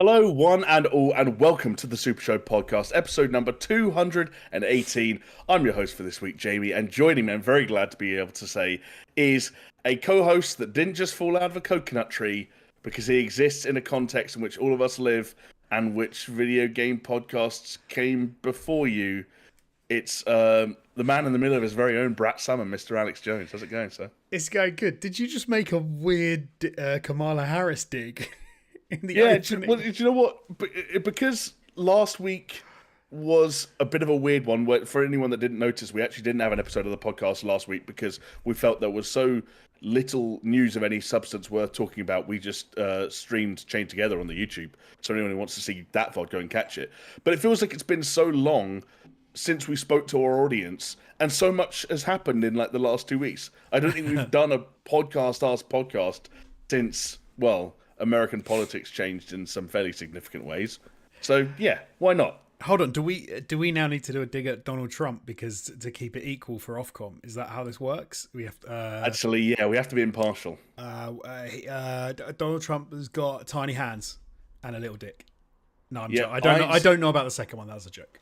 Hello, one and all, and welcome to the SuperShow Podcast, episode number 218. I'm your host for this week, Jamie, and joining me, I'm very glad to be able to say, is a co-host that didn't just fall out of a coconut tree because he exists in a context in which all of us live and which video game podcasts came before you. It's the man in the middle of his very own Brat Salmon, Mr. Alex Jones. How's it going, sir? It's going good. Did you just make a weird Kamala Harris dig? Yeah, do you know what? Because last week was a bit of a weird one. For anyone that didn't notice, we actually didn't have an episode of the podcast last week because we felt there was so little news of any substance worth talking about. We just streamed Chained Together on the YouTube. So anyone who wants to see that VOD, go and catch it. But it feels like it's been so long since we spoke to our audience, and so much has happened in like the last 2 weeks. I don't think we've done a podcast since, well, American politics changed in some fairly significant ways. So yeah, why not? Hold on, do we now need to do a dig at Donald Trump because to keep it equal for Ofcom? Is that how this works? We have Actually, yeah, we have to be impartial. Donald Trump has got tiny hands and a little dick. No, I don't know about the second one. That was a joke.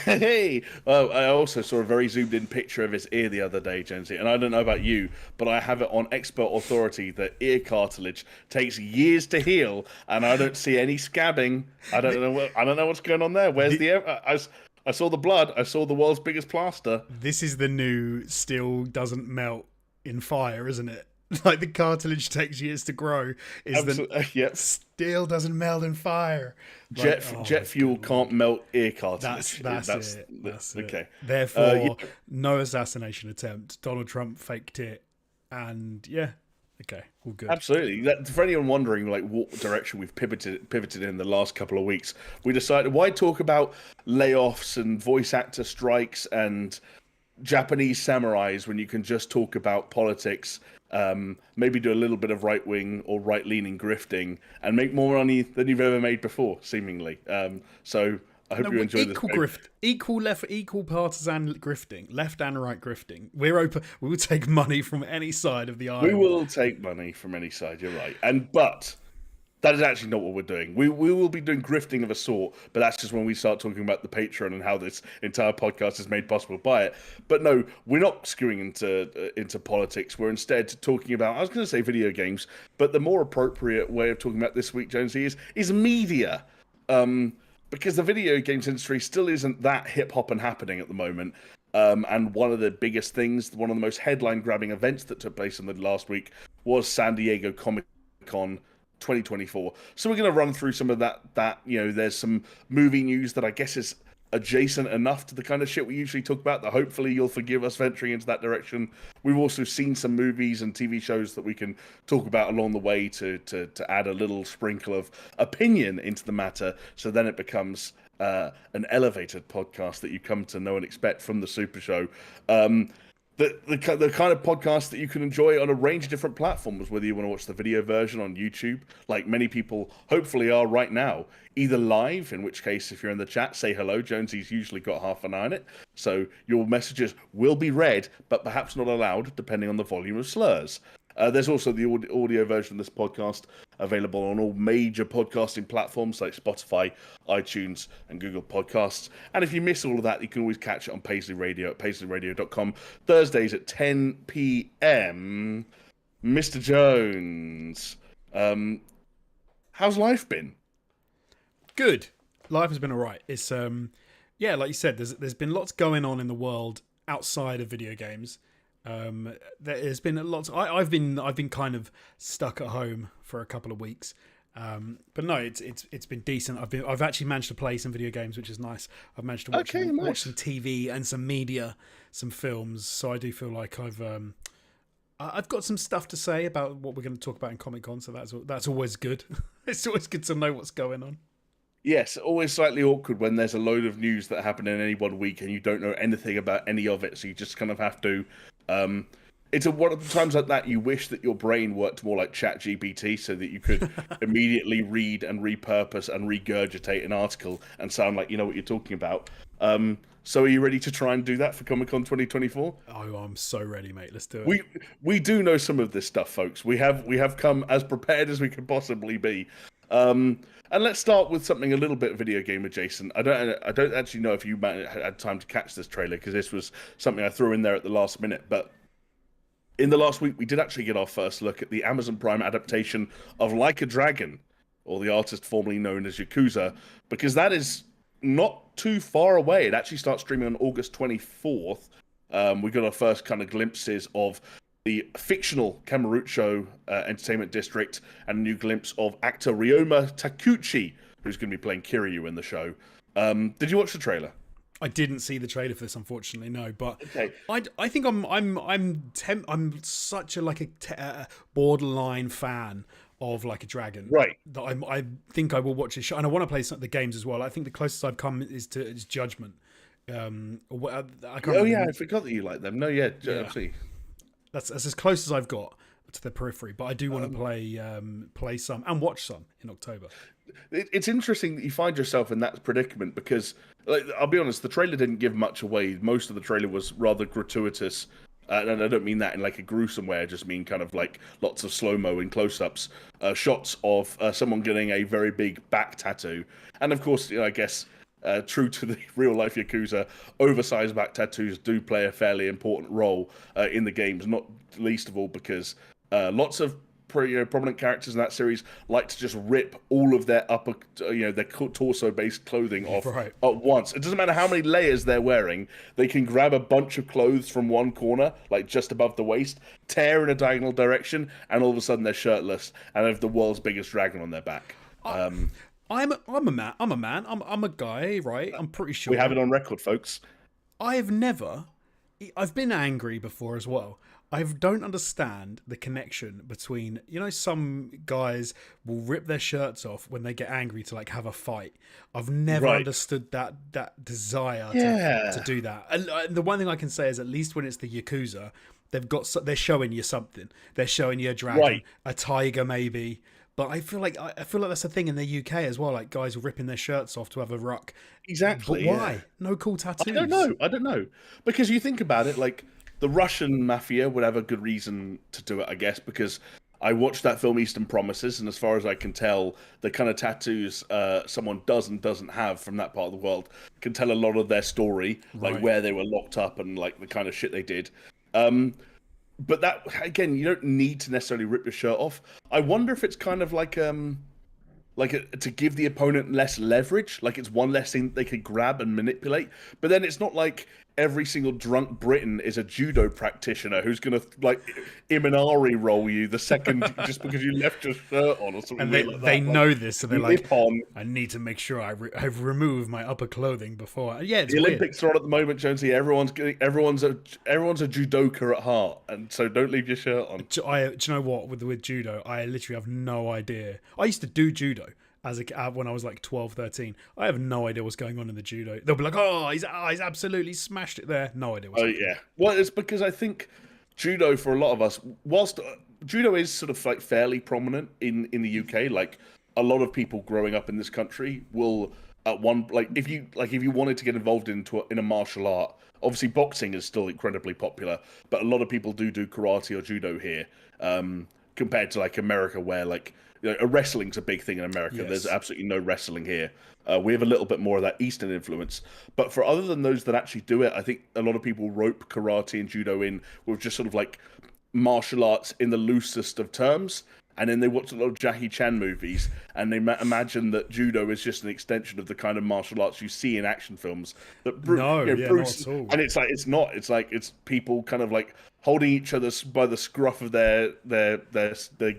Hey, I also saw a very zoomed in picture of his ear the other day, Jonesy, and I don't know about you, but I have it on expert authority that ear cartilage takes years to heal, and I don't see any scabbing. I don't know what's going on there. Where's the ear? I saw the blood. I saw the world's biggest plaster. This is the new steel doesn't melt in fire, isn't it? Like the cartilage takes years to grow. Yep. Steel doesn't melt in fire. Jet fuel can't melt ear cartilage. That's it. Okay. Therefore, no assassination attempt. Donald Trump faked it, and yeah, okay, all good. Absolutely. For anyone wondering, like what direction we've pivoted in the last couple of weeks, we decided why talk about layoffs and voice actor strikes and Japanese samurais when you can just talk about politics. Maybe do a little bit of right-wing or right-leaning grifting and make more money than you've ever made before, seemingly. So I hope you enjoy this. Equal partisan grifting, left and right grifting. We're open. We will take money from any side of the aisle. We will take money from any side. You're right, but that is actually not what we're doing. We will be doing grifting of a sort, but that's just when we start talking about the Patreon and how this entire podcast is made possible by it. But no, we're not skewing into politics. We're instead talking about, I was going to say video games, but the more appropriate way of talking about this week, Jonesy, is media. Because the video games industry still isn't that hip-hop and happening at the moment. And one of the biggest things, one of the most headline-grabbing events that took place in the last week was San Diego Comic-Con 2024. So we're going to run through some of that, there's some movie news that I guess is adjacent enough to the kind of shit we usually talk about that hopefully you'll forgive us venturing into that direction. We've also seen some movies and TV shows that we can talk about along the way to add a little sprinkle of opinion into the matter, so then it becomes an elevated podcast that you come to know and expect from the Super Show. The kind of podcast that you can enjoy on a range of different platforms, whether you want to watch the video version on YouTube, like many people hopefully are right now, either live, in which case, if you're in the chat, say hello. Jonesy's usually got half an eye on it. So your messages will be read, but perhaps not allowed, depending on the volume of slurs. There's also the audio version of this podcast available on all major podcasting platforms like Spotify, iTunes, and Google Podcasts. And if you miss all of that, you can always catch it on Paisley Radio at paisleyradio.com. Thursdays at 10 p.m. Mr. Jones, how's life been? Good. Life has been all right. It's like you said, there's been lots going on in the world outside of video games. There's been lots. I've been kind of stuck at home for a couple of weeks, but no, it's been decent. I've actually managed to play some video games, which is nice. I've managed to watch some TV and some media, some films. So I do feel like I've got some stuff to say about what we're going to talk about in Comic-Con. So that's always good. It's always good to know what's going on. Yes, always slightly awkward when there's a load of news that happened in any one week and you don't know anything about any of it, so you just kind of have to. It's one of the times like that you wish that your brain worked more like ChatGPT so that you could immediately read and repurpose and regurgitate an article and sound like you know what you're talking about. So are you ready to try and do that for Comic-Con 2024? Oh, I'm so ready, mate. Let's do it. We do know some of this stuff, folks. We have come as prepared as we could possibly be. And let's start with something a little bit video game adjacent. I don't actually know if you had time to catch this trailer because this was something I threw in there at the last minute. But in the last week, we did actually get our first look at the Amazon Prime adaptation of Like a Dragon, or the artist formerly known as Yakuza, because that is not too far away. It actually starts streaming on August 24th. We got our first kind of glimpses of the fictional Kamurocho Entertainment District and a new glimpse of actor Ryoma Takuchi, who's going to be playing Kiryu in the show. Did you watch the trailer? I didn't see the trailer for this, unfortunately, no. But okay. I think I'm such a borderline fan of Like a Dragon, right? That I think I will watch this show, and I want to play some of the games as well. I think the closest I've come is Judgment. I can't I forgot that you like them. No, yeah. Absolutely. That's as close as I've got to the periphery, but I do want to play some and watch some in October. It's interesting that you find yourself in that predicament because, like, I'll be honest, the trailer didn't give much away. Most of the trailer was rather gratuitous, and I don't mean that in like a gruesome way. I just mean kind of like lots of slow-mo and close-ups, shots of someone getting a very big back tattoo, and of course, I guess. True to the real-life Yakuza, oversized back tattoos do play a fairly important role in the games, not least of all because lots of prominent characters in that series like to just rip all of their upper, their torso-based clothing off at once. It doesn't matter how many layers they're wearing, they can grab a bunch of clothes from one corner, like just above the waist, tear in a diagonal direction, and all of a sudden they're shirtless and have the world's biggest dragon on their back. I'm a man. I'm a guy, right? I'm pretty sure. We have it on record, folks. I've been angry before as well. I don't understand the connection between, some guys will rip their shirts off when they get angry to like have a fight. I've never understood that desire to do that. And the one thing I can say is at least when it's the Yakuza, they're showing you something. They're showing you a dragon, a tiger maybe. But I feel like that's a thing in the UK as well. Like guys ripping their shirts off to have a ruck. Exactly. But why? Yeah. No cool tattoos. I don't know. Because you think about it, like the Russian mafia would have a good reason to do it, I guess. Because I watched that film Eastern Promises, and as far as I can tell, the kind of tattoos someone does and doesn't have from that part of the world can tell a lot of their story, like where they were locked up and like the kind of shit they did. But that, again, you don't need to necessarily rip your shirt off. I wonder if it's kind of like to give the opponent less leverage, like it's one less thing they could grab and manipulate. But then it's not like every single drunk Briton is a judo practitioner who's going to like Imanari roll you the second just because you left your shirt on or something. And they know this, and they're like, I need to make sure I remove my upper clothing before. Yeah, it's the Olympics are on at the moment, Jonesy. Everyone's a judoka at heart, and so don't leave your shirt on. Do you know what? With judo, I literally have no idea. I used to do judo when I was like 12, 13. I have no idea what's going on in the judo. They'll be like, he's absolutely smashed it there. No idea what's going on. Yeah. Well, it's because I think judo for a lot of us, whilst judo is sort of like fairly prominent in the UK, like a lot of people growing up in this country will if you wanted to get involved in a martial art, obviously boxing is still incredibly popular, but a lot of people do karate or judo here, compared to like America where like wrestling's a big thing in America. Yes. There's absolutely no wrestling here. We have a little bit more of that Eastern influence. But for other than those that actually do it, I think a lot of people rope karate and judo in with just sort of like martial arts in the loosest of terms. And then they watch a lot of Jackie Chan movies and they imagine that judo is just an extension of the kind of martial arts you see in action films. That Bruce, not at all. And it's like, it's not. It's like, it's people kind of like holding each other by the scruff of their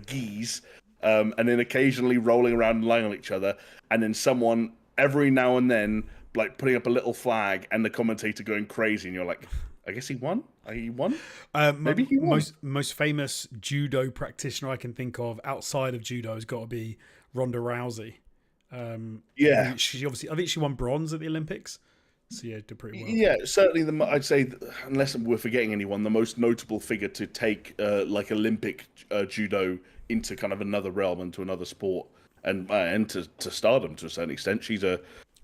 gis, and then occasionally rolling around and lying on each other, and then someone every now and then like putting up a little flag and the commentator going crazy, and you're like, I guess he won. He won. Maybe he won. Most famous judo practitioner I can think of outside of judo has got to be Ronda Rousey. Yeah, she obviously, I think she won bronze at the Olympics. So yeah, did pretty well. Yeah, certainly. I'd say, unless we're forgetting anyone, the most notable figure to take like Olympic judo into kind of another realm and to another sport and to stardom to a certain extent. She's a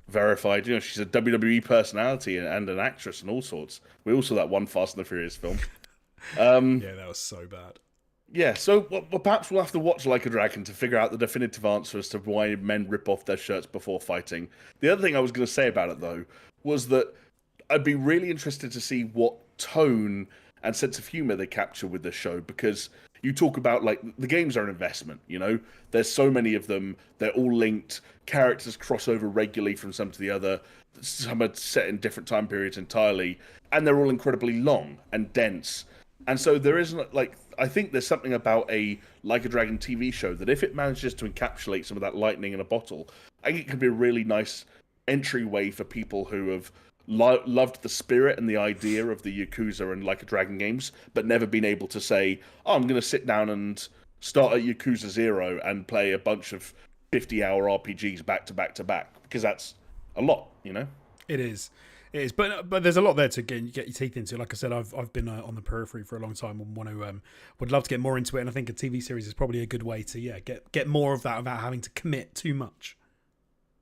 verified, she's a WWE personality and an actress and all sorts. We all saw that one Fast and the Furious film. Yeah, that was so bad. Yeah, so well, perhaps we'll have to watch Like a Dragon to figure out the definitive answer as to why men rip off their shirts before fighting. The other thing I was going to say about it, though, was that I'd be really interested to see what tone and sense of humor they capture with this show, because you talk about, like, the games are an investment, you know? There's so many of them, they're all linked, characters cross over regularly from some to the other, some are set in different time periods entirely, and they're all incredibly long and dense. And so there isn't, like, I think there's something about a Like a Dragon TV show that if it manages to encapsulate some of that lightning in a bottle, I think it could be a really nice entryway for people who have loved the spirit and the idea of the Yakuza and Like a Dragon games, but never been able to say, oh, I'm going to sit down and start at Yakuza 0 and play a bunch of 50-hour RPGs back to back to back, because that's a lot, you know? It is. It is, but there's a lot there to get your teeth into. Like I said, I've been on the periphery for a long time and want to would love to get more into it. And I think a TV series is probably a good way to get more of that without having to commit too much.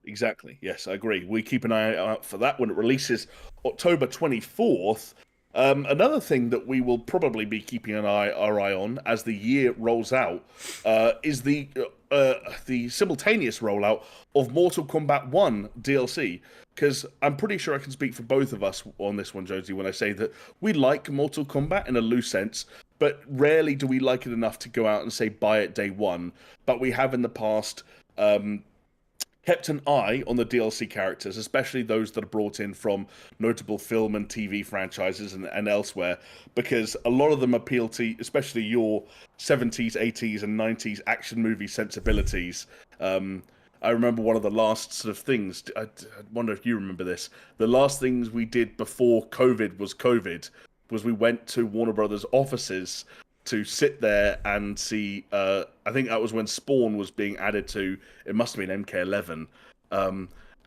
Exactly. Yes, I agree. We keep an eye out for that when it releases October 24th. Another thing that we will probably be keeping our eye on as the year rolls out is the simultaneous rollout of Mortal Kombat 1 DLC. Because I'm pretty sure I can speak for both of us on this one, Josie, when I say that we like Mortal Kombat in a loose sense, but rarely do we like it enough to go out and say buy it day one. But we have in the past kept an eye on the DLC characters, especially those that are brought in from notable film and TV franchises and elsewhere, because a lot of them appeal to, especially your 70s, 80s, and 90s action movie sensibilities. I remember one of the last sort of things, I wonder if you remember this, the last things we did before COVID was we went to Warner Brothers offices to sit there and see, I think that was when Spawn was being added to, it must have been MK11,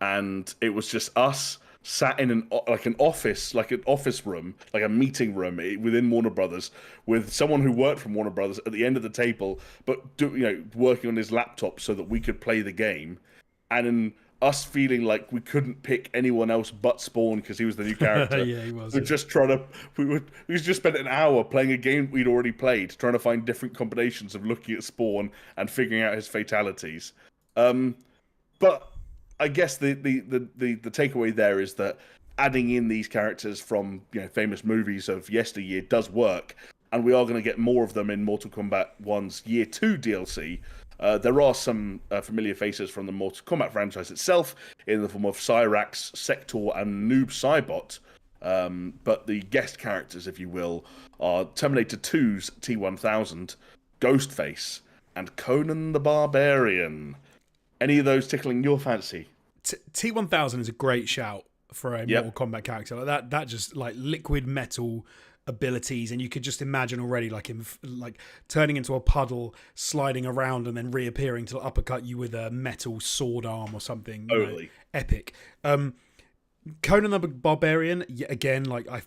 and it was just us sat in an office room, like a meeting room within Warner Brothers, with someone who worked from Warner Brothers at the end of the table, but working on his laptop so that we could play the game, and in us feeling like we couldn't pick anyone else but Spawn because he was the new character. Yeah, he was. We're just trying to. We just spent an hour playing a game we'd already played, trying to find different combinations of looking at Spawn and figuring out his fatalities. But I guess the takeaway there is that adding in these characters from famous movies of yesteryear does work, and we are going to get more of them in Mortal Kombat 1's Year 2 DLC. There are some familiar faces from the Mortal Kombat franchise itself in the form of Cyrax, Sector, and Noob Saibot. But the guest characters, if you will, are Terminator 2's T-1000, Ghostface, and Conan the Barbarian. Any of those tickling your fancy? T-1000 is a great shout for a Mortal Kombat character. Like that just like liquid metal abilities, and you could just imagine already like him like turning into a puddle, sliding around, and then reappearing to uppercut you with a metal sword arm or something. Totally epic. Conan the Barbarian, again, like I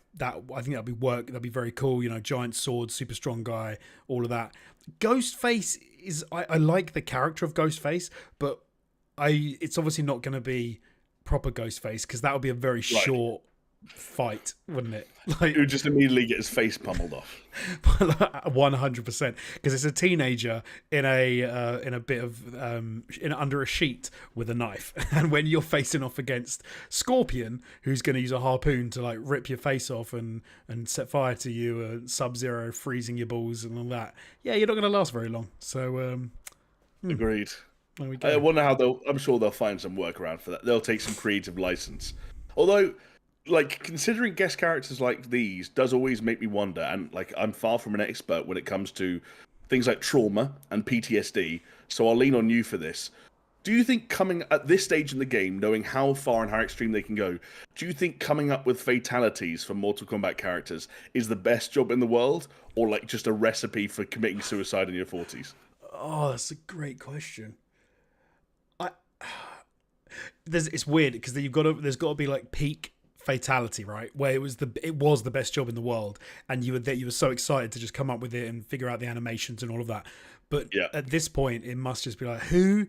think that'd be very cool. Giant sword, super strong guy, all of that. Ghostface is I like the character of Ghostface, but it's obviously not going to be proper Ghostface, because that would be a very short fight, wouldn't it? Like, he would just immediately get his face pummeled off. 100%, because it's a teenager in a bit of under a sheet with a knife, and when you're facing off against Scorpion, who's going to use a harpoon to like rip your face off and set fire to you, Sub-Zero freezing your balls and all that, you're not going to last very long. So Agreed. There we go. I wonder how I'm sure they'll find some workaround for that. They'll take some creative license. Although, like, considering guest characters like these does always make me wonder, and like I'm far from an expert when it comes to things like trauma and PTSD, so I'll lean on you for this. Do you think coming at this stage in the game, knowing how far and how extreme they can go, do you think coming up with fatalities for Mortal Kombat characters is the best job in the world, or like just a recipe for committing suicide in your 40s? Oh, that's a great question. It's weird because there's got to be like peak fatality, right? Where it was the best job in the world, and you were so excited to just come up with it and figure out the animations and all of that. But at this point, it must just be like, who?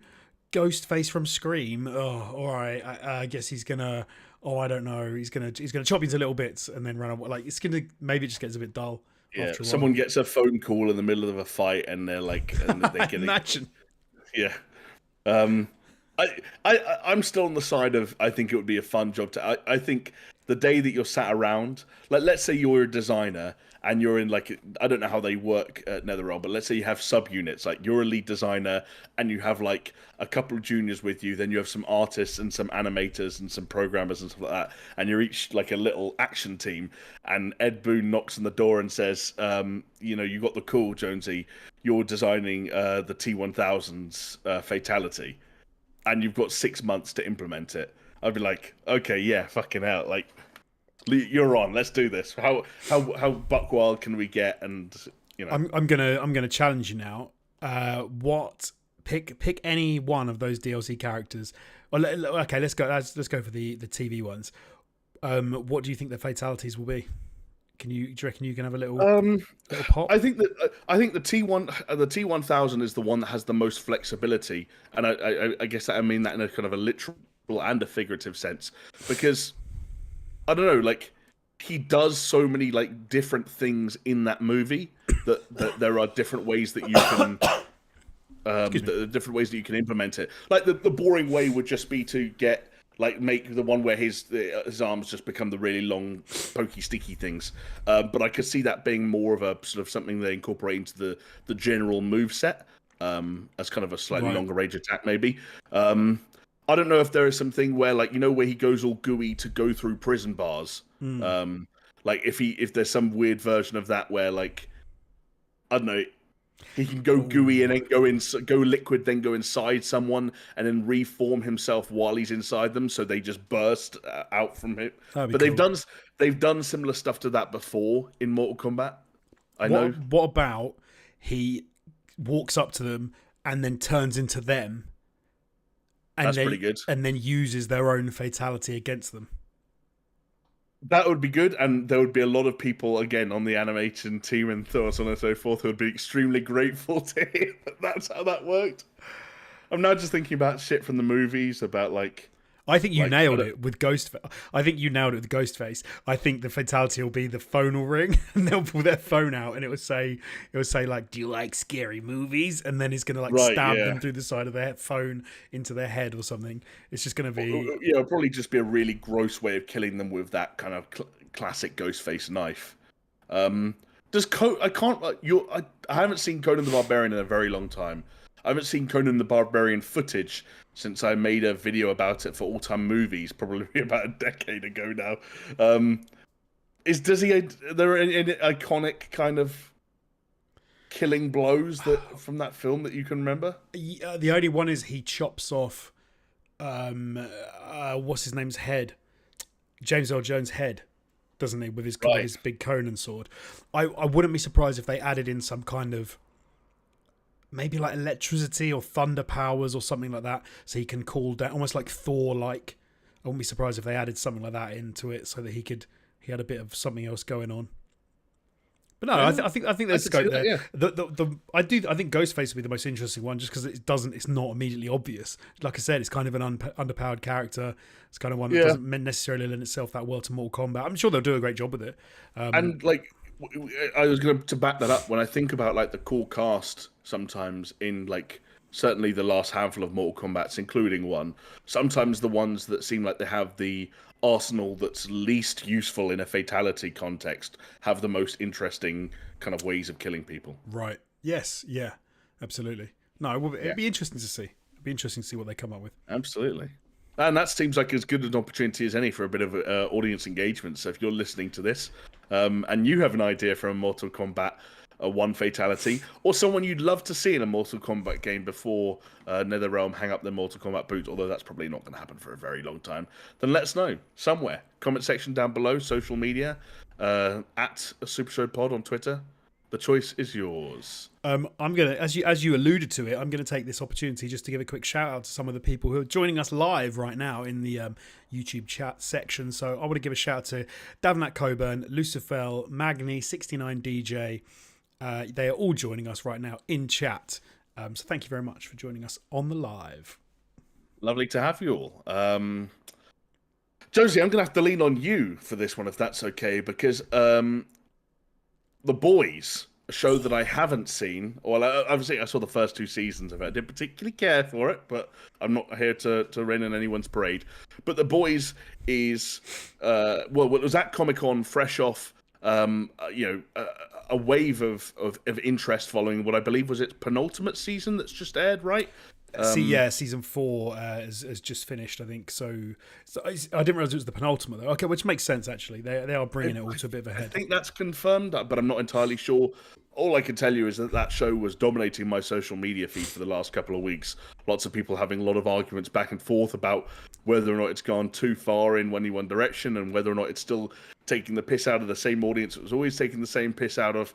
Ghostface from Scream? Oh, all right. I guess he's gonna. Oh, I don't know. He's gonna chop you into little bits and then run away. Like maybe it just gets a bit dull Yeah, after a while. someone gets a phone call in the middle of a fight, and they're like, and they're getting, Imagine. yeah. Um, I'm still on the side of I think it would be a fun job to. I think the day that you're sat around, like let's say you're a designer and you're in like I don't know how they work at NetherRealm, but let's say you have subunits, like you're a lead designer and you have like a couple of juniors with you, then you have some artists and some animators and some programmers and stuff like that, and you're each like a little action team. And Ed Boon knocks on the door and says, you got the call, Jonesy. You're designing the T1000's fatality, and you've got 6 months to implement it. I'd be like, okay, yeah, fucking hell, like you're on. Let's do this. How buck wild can we get? And I'm gonna challenge you now. Pick any one of those DLC characters. Well, okay, let's go. Let's go for the TV ones. What do you think the fatalities will be? Do you reckon you can have a little pop? I think the T1000 is the one that has the most flexibility, and I guess that I mean that in a kind of a literal and a figurative sense, because I don't know, like he does so many like different things in that movie that there are different ways that you can different ways that you can implement it. Like the boring way would just be to make the one where his arms just become the really long, pokey, sticky things. But I could see that being more of a sort of something they incorporate into the general move set as kind of a slightly longer range attack, maybe. I don't know if there is something where, like, where he goes all gooey to go through prison bars. Like if there's some weird version of that where, like, I don't know, he can go gooey and then go liquid, then go inside someone and then reform himself while he's inside them, so they just burst out from him. But cool. they've done similar stuff to that before in Mortal Kombat. I know. What about he walks up to them and then turns into them? And that's pretty good. And then uses their own fatality against them. That would be good, and there would be a lot of people, again, on the animation team and so on and so forth, who would be extremely grateful to hear that that's how that worked. I'm now just thinking about shit from the movies, about, like... I think you nailed it with Ghostface. I think you nailed it with Ghostface. I think the fatality will be the phone will ring, and they'll pull their phone out, and it will say like, "Do you like scary movies?" And then he's gonna stab them through the side of their phone into their head or something. It's just gonna be it'll probably just be a really gross way of killing them with that kind of classic Ghostface knife. I haven't seen Conan the Barbarian in a very long time. I haven't seen Conan the Barbarian footage since I made a video about it for All Time Movies, probably about a decade ago now. Are there any iconic kind of killing blows from that film that you can remember? The only one is he chops off, what's his name's head, James Earl Jones' head, doesn't he, with his big Conan sword. I wouldn't be surprised if they added in some kind of maybe like electricity or thunder powers or something like that, so he can call down, almost like Thor. Like, I wouldn't be surprised if they added something like that into it, so that he had a bit of something else going on. But no, I think there's scope there. Yeah. I think Ghostface would be the most interesting one, just because it's not immediately obvious. Like I said, it's kind of an underpowered character. It's kind of one that doesn't necessarily lend itself that well to Mortal Kombat. I'm sure they'll do a great job with it. And like, I was going to back that up. When I think about like the core cast, sometimes in like certainly the last handful of Mortal Kombats, including one, sometimes the ones that seem like they have the arsenal that's least useful in a fatality context have the most interesting kind of ways of killing people. Right. Yes. Yeah. Absolutely. No, it'd be interesting to see. It'd be interesting to see what they come up with. Absolutely. And that seems like as good an opportunity as any for a bit of audience engagement. So if you're listening to this and you have an idea for a Mortal Kombat one fatality, or someone you'd love to see in a Mortal Kombat game before NetherRealm hang up their Mortal Kombat boots, although that's probably not going to happen for a very long time, then let us know somewhere. Comment section down below, social media, at a SuperShow Pod on Twitter. The choice is yours. I'm gonna, as you alluded to it, I'm gonna take this opportunity just to give a quick shout out to some of the people who are joining us live right now in the YouTube chat section. So I want to give a shout out to Davnat Coburn, Lucifel, Magni, 69DJ. They are all joining us right now in chat. So thank you very much for joining us on the live. Lovely to have you all. Josie, I'm going to have to lean on you for this one, if that's okay, because The Boys, a show that I haven't seen. Well, obviously I saw the first 2 seasons of it. I didn't particularly care for it, but I'm not here to rain on anyone's parade. But The Boys is, well, it was at Comic-Con, fresh off, a wave of interest following what I believe was its penultimate season that's just aired, right? Season 4 has just finished, I think. So I didn't realize it was the penultimate though. Okay, which makes sense actually. They are bringing it all to a bit of a head. I think that's confirmed, but I'm not entirely sure. All I can tell you is that show was dominating my social media feed for the last couple of weeks. Lots of people having a lot of arguments back and forth about whether or not it's gone too far in one direction and whether or not it's still taking the piss out of the same audience it was always taking the same piss out of.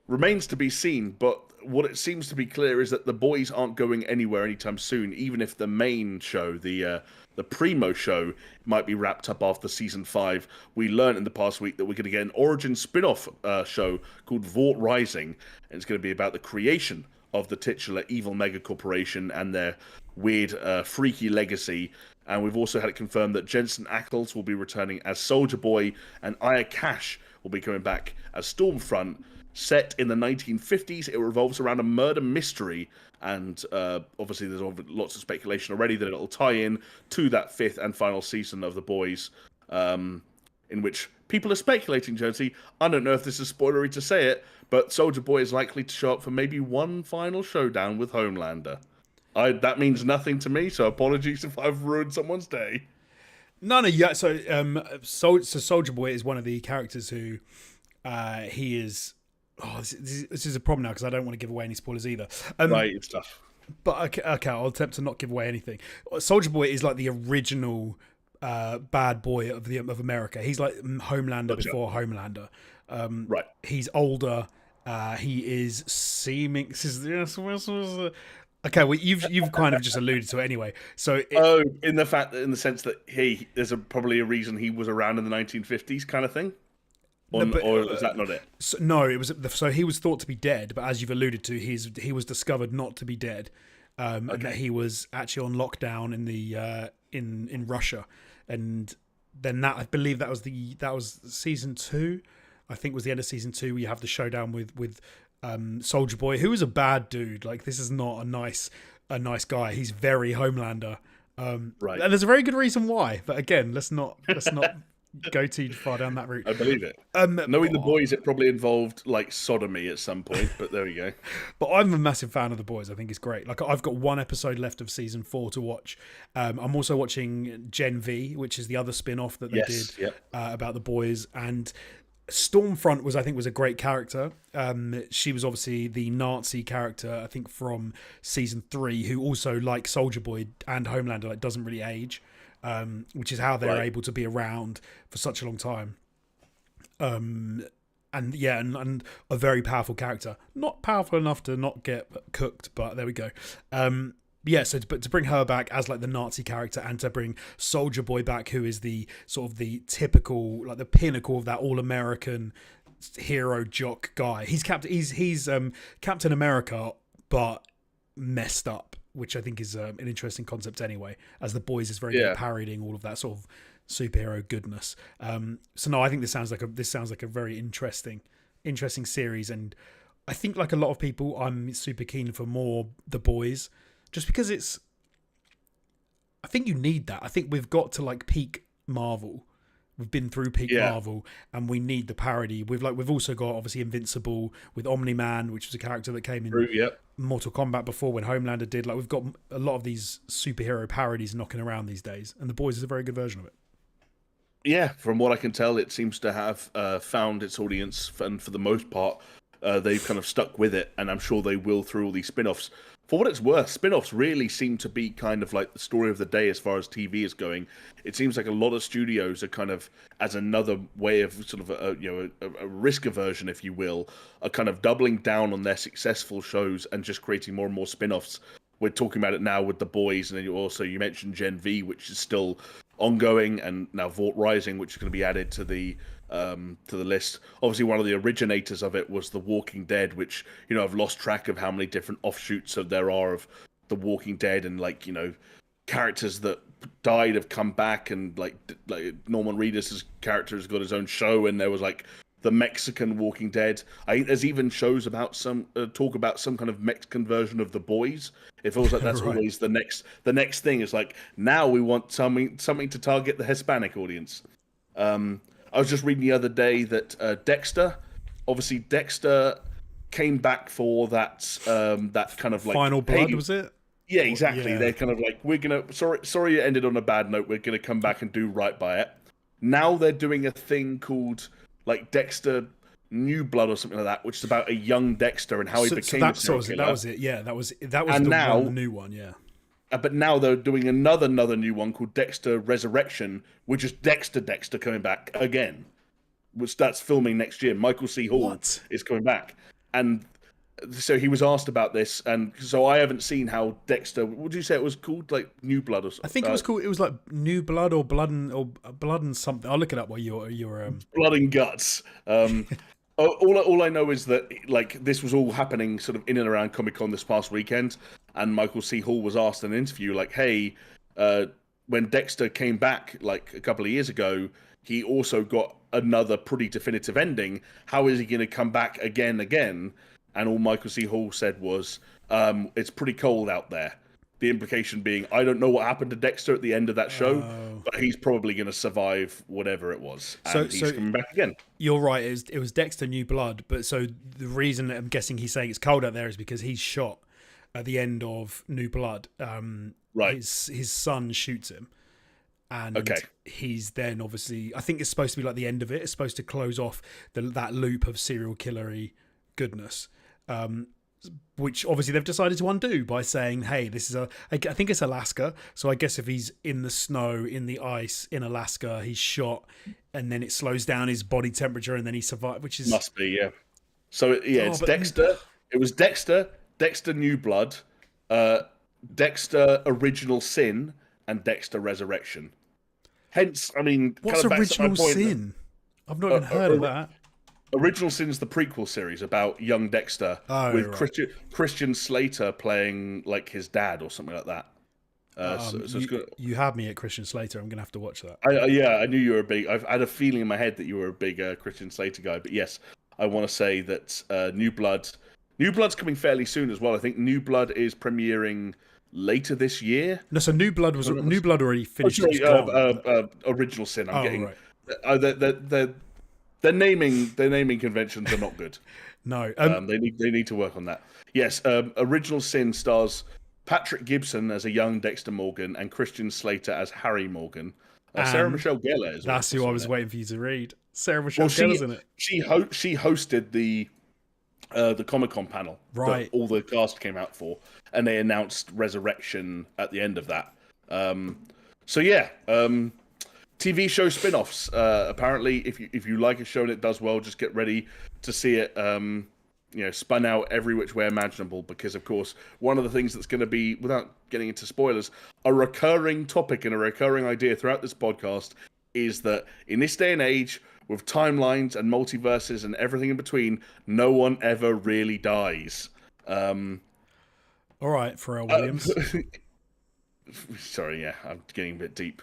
Remains to be seen, but what it seems to be clear is that The Boys aren't going anywhere anytime soon, even if the main show, the Primo show, might be wrapped up after season 5. We learned in the past week that we're going to get an origin spin-off show called Vought Rising, and it's going to be about the creation of the titular evil mega corporation and their weird, freaky legacy. And we've also had it confirmed that Jensen Ackles will be returning as Soldier Boy, and Aya Cash will be coming back as Stormfront. Set in the 1950s, it revolves around a murder mystery, and obviously there's lots of speculation already that it'll tie in to that 5th and final season of The Boys, in which people are speculating, Jonesy. I don't know if this is spoilery to say it, but Soldier Boy is likely to show up for maybe one final showdown with Homelander. That means nothing to me, so apologies if I've ruined someone's day. No, yeah. So Soldier Boy is one of the characters who he is. Oh, this is a problem now because I don't want to give away any spoilers either. Right, it's tough. But okay, I'll attempt to not give away anything. Soldier Boy is like the original bad boy of America. He's like Homelander before Homelander. Right. He's older. He is seeming. Okay, well you've kind of just alluded to it anyway. So in the sense that there's probably a reason he was around in the 1950s kind of thing. Or is that not it? No, it was. So he was thought to be dead, but as you've alluded to, he was discovered not to be dead, and that he was actually on lockdown in the in Russia, and then I believe that was season 2. I think was the end of season 2. Where you have the showdown with Soldier Boy, who is a bad dude. Like, this is not a nice guy. He's very Homelander, right? And there's a very good reason why. But again, let's not go too far down that route. I believe it. Knowing The Boys, it probably involved like sodomy at some point, but there we go. But I'm a massive fan of The Boys. I think it's great. Like, I've got one episode left of season 4 to watch. I'm also watching Gen V, which is the other spin-off that they did about The Boys. And Stormfront was a great character. She was obviously the Nazi character, I think, from season 3, who also, like Soldier Boy and Homelander, like, doesn't really age. Which is how they're able to be around for such a long time. And a very powerful character. Not powerful enough to not get cooked, but there we go. So to bring her back as like the Nazi character, and to bring Soldier Boy back, who is the sort of the typical, like the pinnacle of that all-American hero jock guy. He's Captain America, but messed up, which I think is an interesting concept anyway, as The Boys is very good at parodying all of that sort of superhero goodness. So no, I think this sounds like a very interesting series, and I think, like a lot of people, I'm super keen for more The Boys, just because I think you need that. I think we've got to like peak Marvel. We've been through peak Marvel, and we need the parody. We've also got obviously Invincible with Omni-Man, which was a character that came in Mortal Kombat before when Homelander did. Like, we've got a lot of these superhero parodies knocking around these days, and The Boys is a very good version of it. Yeah, from what I can tell, it seems to have found its audience, and for the most part, they've kind of stuck with it, and I'm sure they will through all these spin-offs. For what it's worth, spin-offs really seem to be kind of like the story of the day as far as TV is going. It seems like a lot of studios are kind of, as another way of sort of a risk aversion, if you will, are kind of doubling down on their successful shows and just creating more and more spin-offs. We're talking about it now with The Boys, and then you mentioned Gen V, which is still ongoing, and now Vought Rising, which is going to be added to the list. Obviously, one of the originators of it was The Walking Dead, which, I've lost track of how many different offshoots there are of The Walking Dead, and characters that died have come back, and like Norman Reedus' character has got his own show, and there was the Mexican Walking Dead. I think there's even shows about some talk about some kind of Mexican version of The Boys. It feels like that's Right. always the next thing. Is like now we want something to target the Hispanic audience. I was just reading the other day that Dexter, obviously Dexter came back for that kind of like Final Blood, was it? yeah, exactly. Yeah. They're kind of like, we're gonna sorry it ended on a bad note. We're gonna come back and do right by it. Now they're doing a thing called like Dexter New Blood or something like that, which is about a young Dexter and how he became a serial killer. That was it. Yeah, that was And now, the new one. Yeah. But now they're doing another new one called Dexter Resurrection, which is Dexter coming back again, which starts filming next year. Michael C. Hall is coming back, and so he was asked about this, and so I haven't seen how Dexter. What did you say it was called? Like New Blood or something? I think it was called. It was like New Blood or Blood and something. I'll look it up while you're Blood and Guts. All I know is that like this was all happening sort of in and around Comic-Con this past weekend, and Michael C. Hall was asked in an interview like, "Hey, when Dexter came back like a couple of years ago, he also got another pretty definitive ending. How is he going to come back again?" And all Michael C. Hall said was, "It's pretty cold out there." The implication being, I don't know what happened to Dexter at the end of that show, but he's probably going to survive whatever it was. And he's coming back again. You're right. It was Dexter New Blood. But so the reason I'm guessing he's saying it's cold out there is because he's shot at the end of New Blood. Right. His son shoots him. And he's then obviously, I think it's supposed to be like the end of it. It's supposed to close off that loop of serial killery goodness. Which obviously they've decided to undo by saying, hey, this is I think it's Alaska. So I guess if he's in the snow, in the ice, in Alaska, he's shot and then it slows down his body temperature and then he survives, which is... Must be, yeah. So, yeah, it's Dexter. It was Dexter New Blood, Dexter Original Sin, and Dexter Resurrection. Hence, I mean... What's kind of Original Sin? I've not even heard of that. Original Sin is the prequel series about young Dexter with Christian Slater playing like his dad or something like that. You had me at Christian Slater. I'm going to have to watch that. I knew you were a big... I had a feeling in my head that you were a big Christian Slater guy. But yes, I want to say that New Blood's coming fairly soon as well. I think New Blood is premiering later this year. No, so New Blood already finished. Original Sin. I'm getting... Right. Their naming conventions are not good. No, they need to work on that. Yes, Original Sin stars Patrick Gibson as a young Dexter Morgan and Christian Slater as Harry Morgan. Sarah Michelle Gellar is. That's who I was waiting for you to read. Sarah Michelle Gellar's in it. She hosted the Comic-Con panel that all the cast came out for, and they announced Resurrection at the end of that. TV show spin-offs. Apparently, if you like a show and it does well, just get ready to see it spun out every which way imaginable. Because, of course, one of the things that's going to be, without getting into spoilers, a recurring topic and a recurring idea throughout this podcast is that in this day and age, with timelines and multiverses and everything in between, no one ever really dies. All right, Pharrell Williams. Sorry, yeah, I'm getting a bit deep.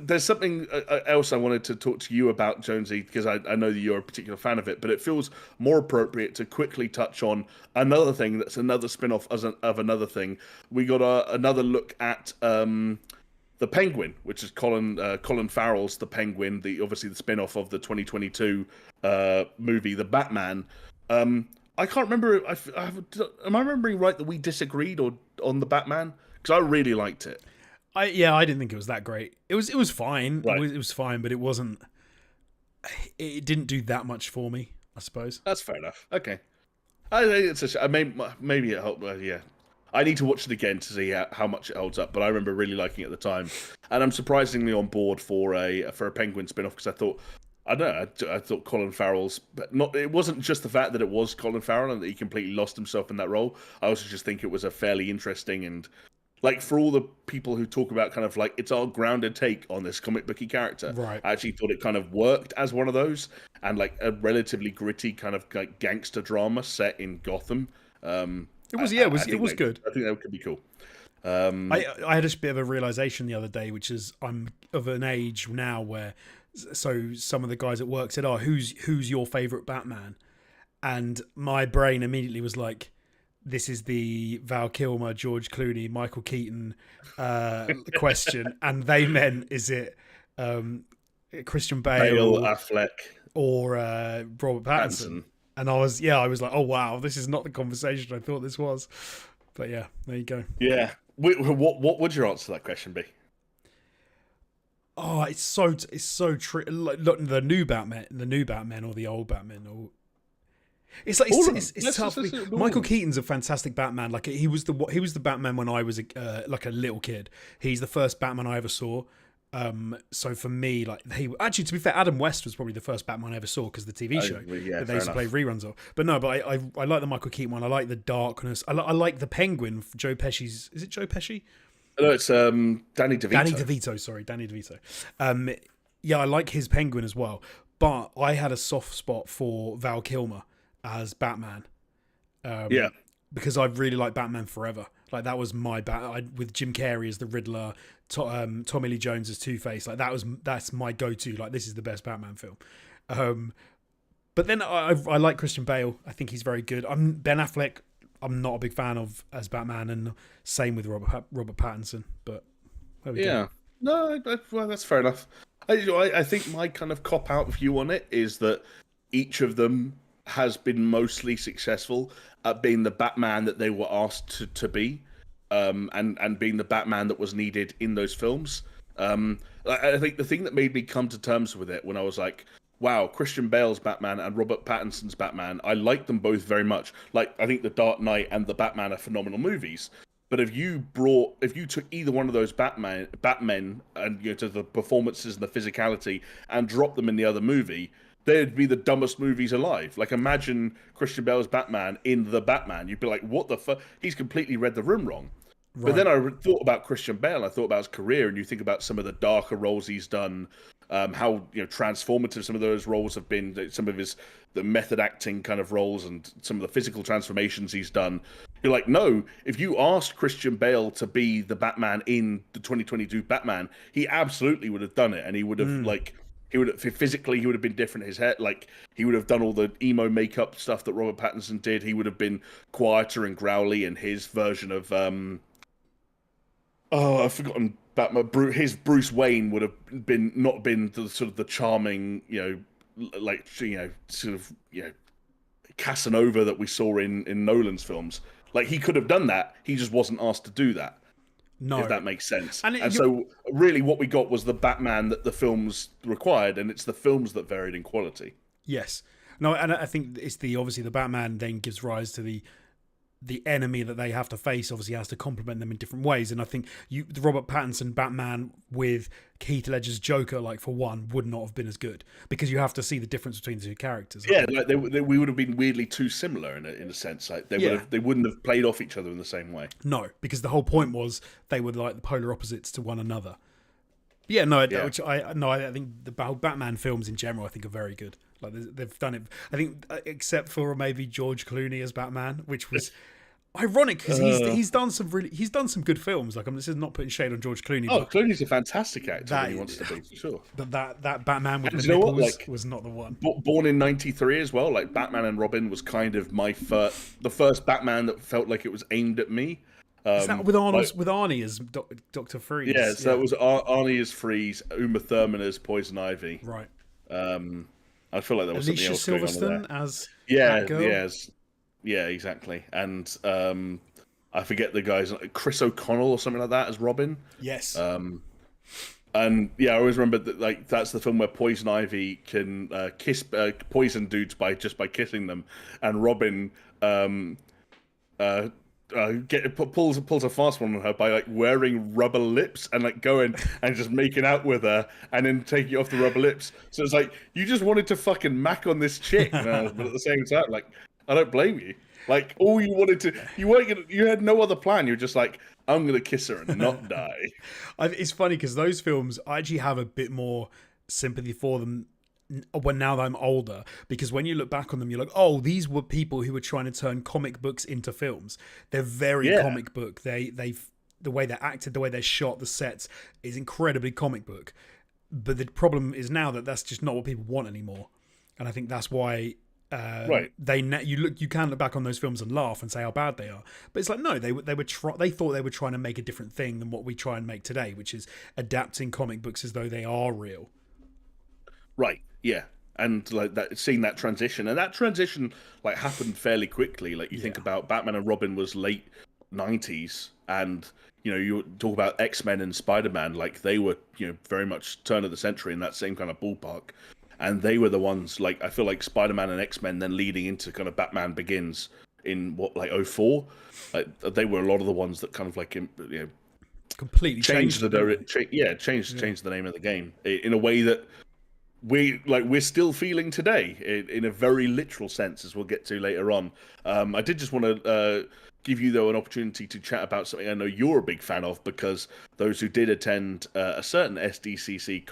There's something else I wanted to talk to you about, Jonesy, because I know that you're a particular fan of it, but it feels more appropriate to quickly touch on another thing that's another spin-off of another thing. We got another look at the Penguin, which is Colin Farrell's The Penguin, obviously the spin-off of the 2022 movie, The Batman. I can't remember. Am I remembering right that we disagreed on The Batman? Because I really liked it. I didn't think it was that great. It was fine. Right. It was fine, but it wasn't. It didn't do that much for me, I suppose. That's fair enough. Okay, I think it's maybe it helped. Yeah, I need to watch it again to see how much it holds up. But I remember really liking it at the time, and I'm surprisingly on board for a Penguin spin-off because I thought Colin Farrell's it wasn't just the fact that it was Colin Farrell and that he completely lost himself in that role. I also just think it was a fairly interesting and. Like, for all the people who talk about kind of like, it's our grounded take on this comic booky character, right. I actually thought it kind of worked as one of those, and like a relatively gritty kind of like gangster drama set in Gotham. It was good. I think that could be cool. I had a bit of a realization the other day, which is I'm of an age now where So some of the guys at work said, "Oh, who's your favorite Batman?" And my brain immediately was like, "This is the Val Kilmer, George Clooney, Michael Keaton question," and they meant, is it Christian Bale, Affleck, or Robert Pattinson? And I was like, "Oh wow, this is not the conversation I thought this was." But yeah, there you go. Yeah. What would your answer to that question be? Oh, it's so like, look, the new Batman, or the old Batman, or it's like it's tough. Michael Keaton's a fantastic Batman. Like he was the Batman when I was like a little kid. He's the first Batman I ever saw. So for me, like actually, to be fair, Adam West was probably the first Batman I ever saw because the TV show that they used to play reruns of. But no, but I like the Michael Keaton one. I like the darkness. I like the Penguin. Joe Pesci's. Is it Joe Pesci? No, it's Danny DeVito. Danny DeVito. Yeah, I like his Penguin as well. But I had a soft spot for Val Kilmer as Batman. Because I really like Batman Forever. Like that was my with Jim Carrey as the Riddler, Tommy Lee Jones as Two-Face. Like that's my go-to. Like this is the best Batman film. But then I like Christian Bale. I think he's very good. Ben Affleck. I'm not a big fan of as Batman, and same with Robert Pattinson. But there we go. No, well, that's fair enough. I think my kind of cop-out view on it is that each of them has been mostly successful at being the Batman that they were asked to be, and being the Batman that was needed in those films. I think the thing that made me come to terms with it when I was like, wow, Christian Bale's Batman and Robert Pattinson's Batman, I like them both very much. Like, I think The Dark Knight and The Batman are phenomenal movies. But if you took either one of those Batmen and to the performances and the physicality and dropped them in the other movie, they'd be the dumbest movies alive. Like, imagine Christian Bale's Batman in The Batman. You'd be like, what the fuck? He's completely read the room wrong. Right. But then I thought about Christian Bale, I thought about his career, and you think about some of the darker roles he's done, how transformative some of those roles have been, some of the method acting kind of roles and some of the physical transformations he's done. You're like, no, if you asked Christian Bale to be the Batman in the 2022 Batman, he absolutely would have done it, and he would have physically he would have been different. His hair, like he would have done all the emo makeup stuff that Robert Pattinson did. He would have been quieter and growly, and his version of I've forgotten Batman. His Bruce Wayne would have not been the sort of the charming, Casanova that we saw in Nolan's films. Like he could have done that. He just wasn't asked to do that. No, if that makes sense. And so really what we got was the Batman that the films required, and it's the films that varied in quality. Yes. No, and I think it's obviously the Batman then gives rise to the enemy that they have to face. Obviously has to complement them in different ways, and I think the Robert Pattinson Batman with Heath Ledger's Joker, like for one, would not have been as good because you have to see the difference between the two characters. Yeah, like we would have been weirdly too similar in a sense. Like they wouldn't have played off each other in the same way. No, because the whole point was they were like the polar opposites to one another. Yeah, no, which I think the Batman films in general I think are very good. Like they've done it. I think except for maybe George Clooney as Batman, which was ironic because he's done some good films. Like this is not putting shade on George Clooney. Oh, Clooney's a fantastic actor when he wants to be, for sure. But that Batman with the nipples was not the one. Born in '93 as well. Like Batman and Robin was kind of the first Batman that felt like it was aimed at me. Is that with Arnie as Dr. Freeze? Yeah, so that was Arnie as Freeze, Uma Thurman as Poison Ivy. Right. I feel like there was Alicia something else going on Silverstone as Batgirl. Yes. Yeah, exactly. And I forget the guys, Chris O'Connell or something like that as Robin. Yes. And yeah, I always remember that that's the film where Poison Ivy can kiss poison dudes by kissing them, and Robin pulls a fast one on her by like wearing rubber lips and like going and just making out with her and then taking off the rubber lips. So it's like you just wanted to fucking mack on this chick, but at the same time, like I don't blame you. Like all you wanted to, you had no other plan. You're just like, I'm gonna kiss her and not die. It's funny because those films, I actually have a bit more sympathy for them now that I'm older, because when you look back on them, you're like, oh, these were people who were trying to turn comic books into films. They're very comic book. The way they're acted, the way they're shot, the sets is incredibly comic book. but the problem is now that that's just not what people want anymore, and I think that's why. Right. You can look back on those films and laugh and say how bad they are, but it's like no, they thought they were trying to make a different thing than what we try and make today, which is adapting comic books as though they are real. Right. Yeah. And like that, seeing that transition, and that transition like happened fairly quickly. Like you think about Batman and Robin was late '90s, and you talk about X-Men and Spider-Man, like they were very much turn of the century in that same kind of ballpark. And they were the ones, like, I feel like Spider-Man and X-Men then leading into kind of Batman Begins in, '04? Like, they were a lot of the ones that kind of, like, completely changed the name of the game in a way that we're still feeling today, in a very literal sense, as we'll get to later on. I did just want to give you, though, an opportunity to chat about something I know you're a big fan of, because those who did attend a certain SDCC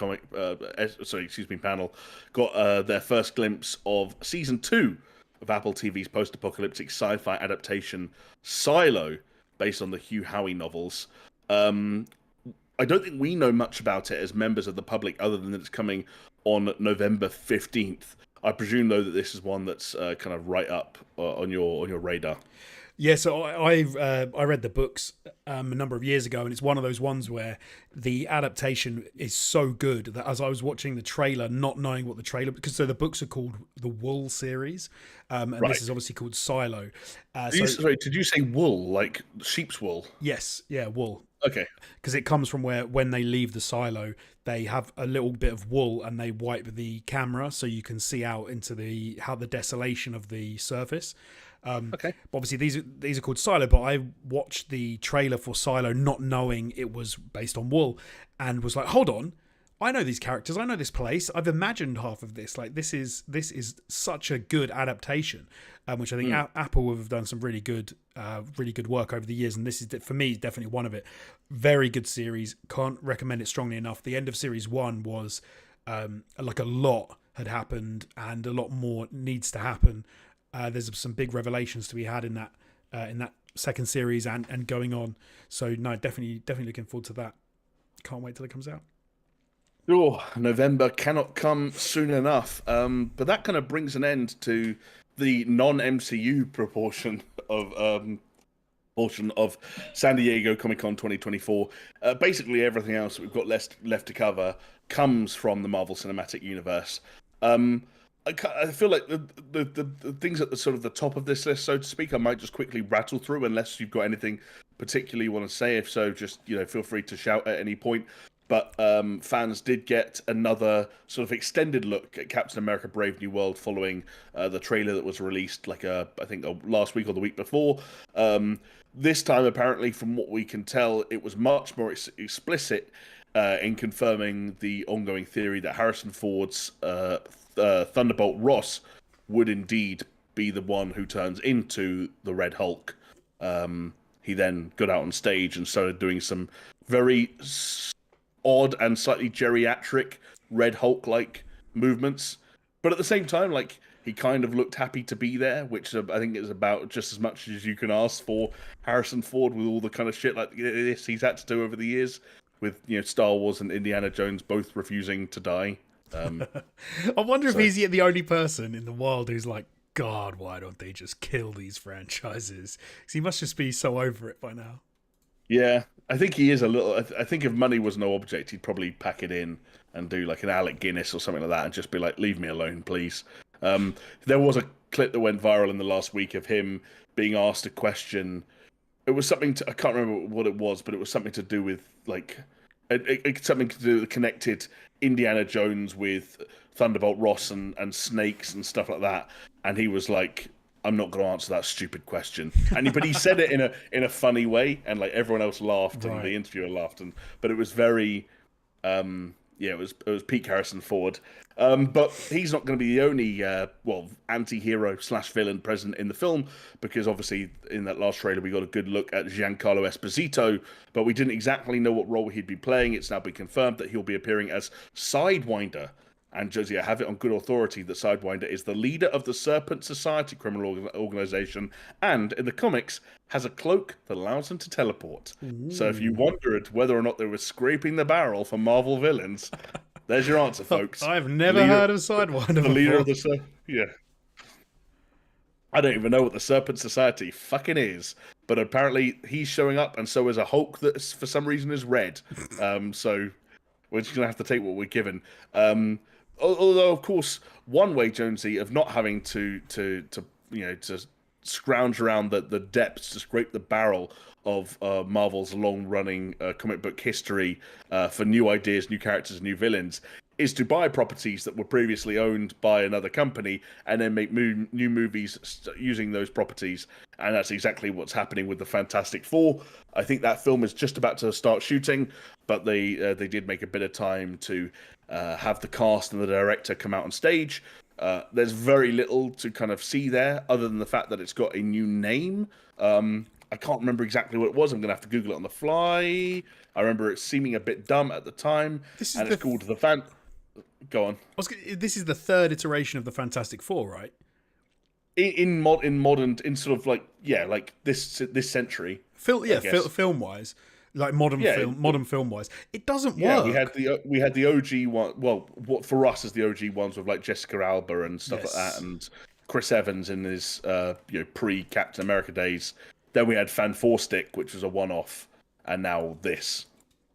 panel got their first glimpse of season 2 of Apple TV's post-apocalyptic sci-fi adaptation Silo, based on the Hugh Howey novels. I don't think we know much about it as members of the public, other than that it's coming on November 15th. I presume, though, that this is one that's kind of right up on your radar. Yeah, so I read the books a number of years ago, and it's one of those ones where the adaptation is so good that as I was watching the trailer, not knowing what the trailer, because the books are called the Wool series, and this is obviously called Silo. Sorry, did you say wool, like sheep's wool? Yes, yeah, wool. Okay. Because it comes from when they leave the silo, they have a little bit of wool and they wipe the camera so you can see out into the desolation of the surface. Okay. Obviously, these are called Silo, but I watched the trailer for Silo not knowing it was based on wool, and was like, hold on, I know these characters, I know this place, I've imagined half of this. Like this is such a good adaptation, which I think Apple have done some really good work over the years, and this is for me definitely one of it. Very good series, can't recommend it strongly enough. The end of series 1 was like a lot had happened, and a lot more needs to happen. There's some big revelations to be had in that second series and going on. So no, definitely looking forward to that. Can't wait till it comes out. Oh, November cannot come soon enough. But that kind of brings an end to the non-MCU portion of San Diego Comic-Con 2024. Basically, everything else that we've got left to cover comes from the Marvel Cinematic Universe. I feel like the things at the sort of the top of this list, so to speak, I might just quickly rattle through, unless you've got anything particularly you want to say. If so, just feel free to shout at any point. But fans did get another sort of extended look at Captain America: Brave New World following the trailer that was released I think last week or the week before. This time, apparently, from what we can tell, it was much more explicit in confirming the ongoing theory that Harrison Ford's Thunderbolt Ross would indeed be the one who turns into the Red Hulk. He then got out on stage and started doing some very odd and slightly geriatric Red Hulk-like movements, but at the same time, like, he kind of looked happy to be there, which I think is about just as much as you can ask for Harrison Ford, with all the kind of shit like this he's had to do over the years, with Star Wars and Indiana Jones both refusing to die. I wonder if he's the only person in the world who's like, God, why don't they just kill these franchises? Because he must just be so over it by now. Yeah, I think he is a little. I think if money was no object, he'd probably pack it in and do like an Alec Guinness or something like that, and just be like, "Leave me alone, please." There was a clip that went viral in the last week of him being asked a question. It was something I can't remember what it was, but it was something to do with like something to do with connected Indiana Jones with Thunderbolt Ross and snakes and stuff like that, and he was like, I'm not going to answer that stupid question. But he said it in a funny way, and like everyone else laughed, and the interviewer laughed, but it was very, it was peak Harrison Ford. But he's not going to be the only anti-hero / villain present in the film, because obviously in that last trailer we got a good look at Giancarlo Esposito, but we didn't exactly know what role he'd be playing. It's now been confirmed that he'll be appearing as Sidewinder. And Josie, I have it on good authority that Sidewinder is the leader of the Serpent Society criminal organization, and in the comics has a cloak that allows him to teleport. Ooh. So if you wondered whether or not they were scraping the barrel for Marvel villains, There's your answer, folks. I've never heard of Sidewinder before. The leader of the yeah. I don't even know what the Serpent Society fucking is, but apparently he's showing up, and so is a Hulk that for some reason is red. So we're just gonna have to take what we're given. Although, of course, one way, Jonesy, of not having to scrounge around the depths to scrape the barrel of Marvel's long-running comic book history for new ideas, new characters, new villains, is to buy properties that were previously owned by another company and then make new movies using those properties. And that's exactly what's happening with the Fantastic Four. I think that film is just about to start shooting, but they did make a bit of time to have the cast and the director come out on stage. There's very little to kind of see there, other than the fact that it's got a new name. I can't remember exactly what it was. I'm going to have to Google it on the fly. I remember it seeming a bit dumb at the time. It's called the Fan... Go on. This is the third iteration of the Fantastic Four, right? In modern, in sort of like this century. Film wise, like modern film wise, it doesn't work. We had the OG one. Well, what for us is the OG ones with like Jessica Alba and stuff like that, and Chris Evans in his pre Captain America days. Then we had Fan Four Stick, which was a one-off, and now this.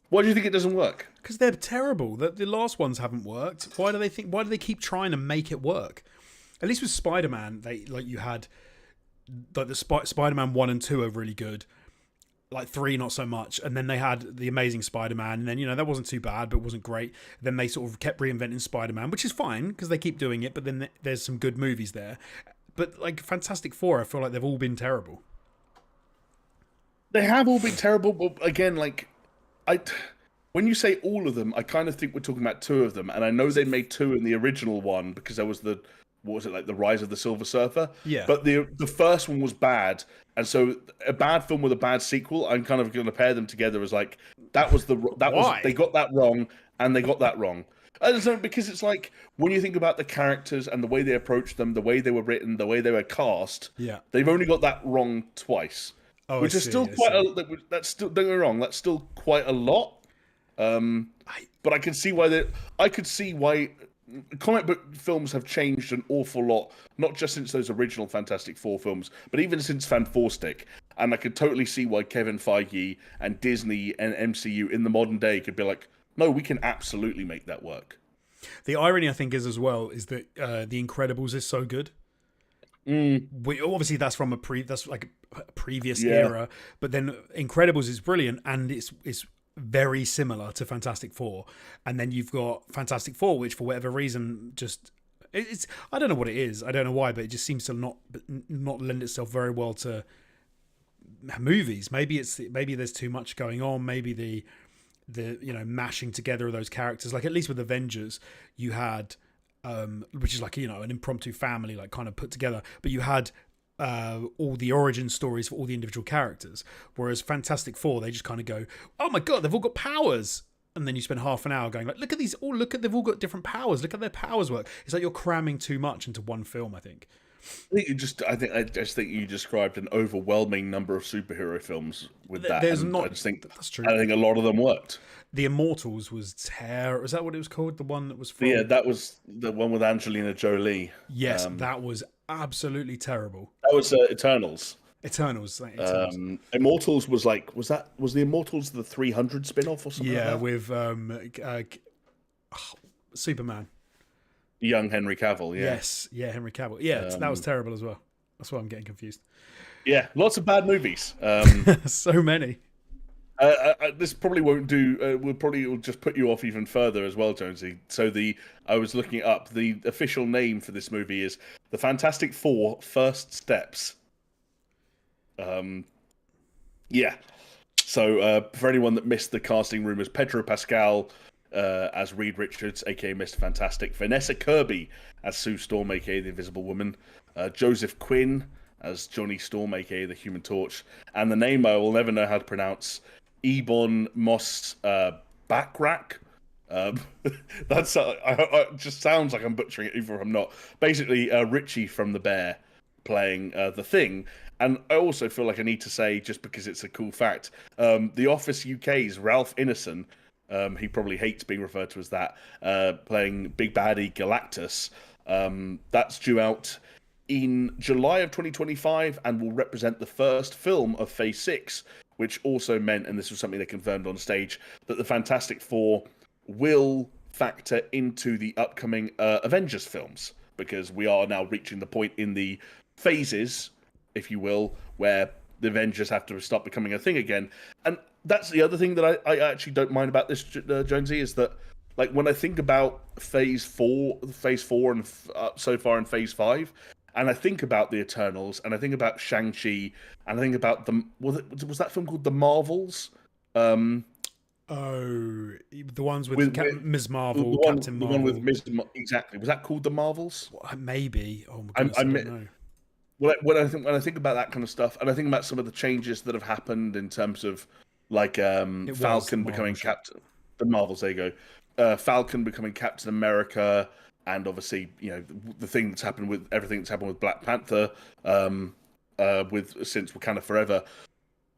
Why do you think it doesn't work? Because they're terrible. The last ones haven't worked. Why do they keep trying to make it work? At least with Spider-Man, you had like the Spider-Man 1 and 2 are really good. Like 3, not so much. And then they had the Amazing Spider-Man, and then that wasn't too bad, but it wasn't great. Then they sort of kept reinventing Spider-Man, which is fine because they keep doing it. But then there's some good movies there. But like Fantastic Four, I feel like they've all been terrible. They have all been terrible, but again, when you say all of them, I kind of think we're talking about 2 of them, and I know they made 2 in the original one because there was the Rise of the Silver Surfer? Yeah. But the first one was bad, and so a bad film with a bad sequel, I'm kind of going to pair them together as like they got that wrong, and they got that wrong. Because it's like when you think about the characters and the way they approached them, the way they were written, the way they were cast, they've only got that wrong twice. Oh, which is still quite that's still, don't get me wrong, that's still quite a lot. But I could see why comic book films have changed an awful lot, not just since those original Fantastic Four films, but even since Fan Four Stick. And I could totally see why Kevin Feige and Disney and MCU in the modern day could be like, no, we can absolutely make that work. The irony, I think, is that The Incredibles is so good. Obviously, that's from a previous era, but then Incredibles is brilliant, and it's very similar to Fantastic Four. And then you've got Fantastic Four, which for whatever reason just it's I don't know what it is, I don't know why, but it just seems to not lend itself very well to movies. Maybe there's too much going on. Maybe the mashing together of those characters, like at least with Avengers, you had. Which is like an impromptu family like kind of put together, but you had all the origin stories for all the individual characters, whereas Fantastic Four, they just kind of go, oh my god, they've all got powers, and then you spend half an hour going like, look at these, they've all got different powers, look at their powers work. It's like you're cramming too much into one film, I think. I just think you described an overwhelming number of superhero films with that. I just think that's true. I think a lot of them worked. The Immortals was terrible. Was that what it was called? The one that was from... Yeah, that was the one with Angelina Jolie. Yes, that was absolutely terrible. That was Eternals. Eternals. Immortals was the Immortals the 300 spin-off or something? Yeah, like that? with Superman. Young Henry Cavill, yeah. Yes, yeah, Henry Cavill. Yeah, that was terrible as well. That's why I'm getting confused. Yeah, lots of bad movies. So many. This probably won't do. Will just put you off even further as well, Jonesy. So I was looking it up. The official name for this movie is The Fantastic Four: First Steps. Yeah. So for anyone that missed the casting rumors, Pedro Pascal as Reed Richards, aka Mr. Fantastic, Vanessa Kirby as Sue Storm, aka the Invisible Woman, Joseph Quinn as Johnny Storm, aka the Human Torch, and the name I will never know how to pronounce, Ebon Moss Backrack. That's just sounds like I'm butchering it, even if I'm not. Basically, Richie from The Bear playing the Thing. And I also feel like I need to say, just because it's a cool fact, The Office UK's Ralph Ineson He probably hates being referred to as that. Playing Big Baddie Galactus. That's due out in July of 2025 and will represent the first film of Phase 6, which also meant, and this was something they confirmed on stage, that the Fantastic Four will factor into the upcoming Avengers films, because we are now reaching the point in the phases, if you will, where the Avengers have to start becoming a thing again. And that's the other thing that I actually don't mind about this, Jonesy, is that, like, when I think about Phase 4 and so far in Phase 5, and I think about the Eternals, and I think about Shang-Chi, and I think about was that film called The Marvels? Oh, the ones with Ms. Marvel, Captain Marvel. The one with Ms. Exactly. Was that called The Marvels? Maybe. Oh my goodness, I don't know. Well, when I think about that kind of stuff, and I think about some of the changes that have happened in terms of, like, Falcon becoming Captain, the Marvels. There you go. Falcon becoming Captain America, and obviously, you know, the thing that's happened with everything that's happened with Black Panther, since Wakanda Forever.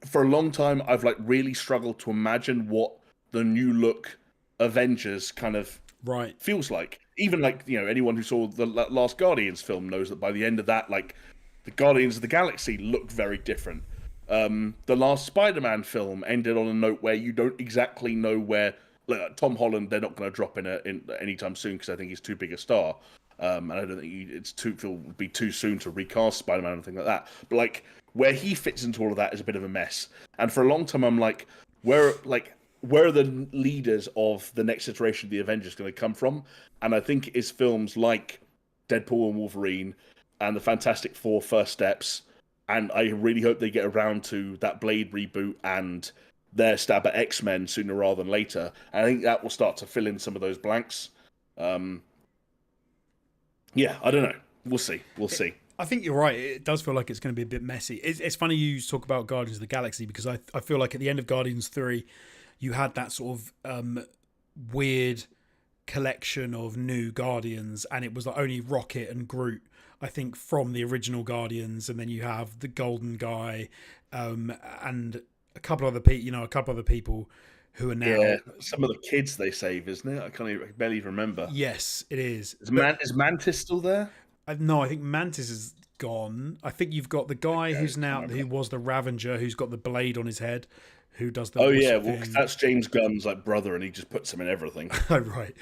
For a long time, I've really struggled to imagine what the new look Avengers kind of feels like. Even anyone who saw the last Guardians film knows that by the end of that, the Guardians of the Galaxy looked very different. The last Spider-Man film ended on a note where you don't exactly know where. Tom Holland, they're not going to drop in anytime soon, because I think he's too big a star, and I don't think it would be too soon to recast Spider-Man or anything like that. But where he fits into all of that is a bit of a mess. And for a long time, I'm like, where are the leaders of the next iteration of the Avengers going to come from? And I think it's films like Deadpool and Wolverine and the Fantastic Four First Steps, and I really hope they get around to that Blade reboot and their stab at X-Men sooner rather than later. And I think that will start to fill in some of those blanks. Yeah, I don't know. We'll see. I think you're right. It does feel like it's going to be a bit messy. It's funny you talk about Guardians of the Galaxy, because I feel like at the end of Guardians 3, you had that sort of weird collection of new Guardians, and it was only Rocket and Groot, I think, from the original Guardians, and then you have the Golden Guy, and a couple other people who are now some of the kids they save, isn't it? I barely even remember. Yes, it is. Is Mantis still there? No, I think Mantis is gone. I think you've got the guy who was the Ravager, who's got the blade on his head, who does the well, that's James Gunn's brother, and he just puts him in everything. Oh, right.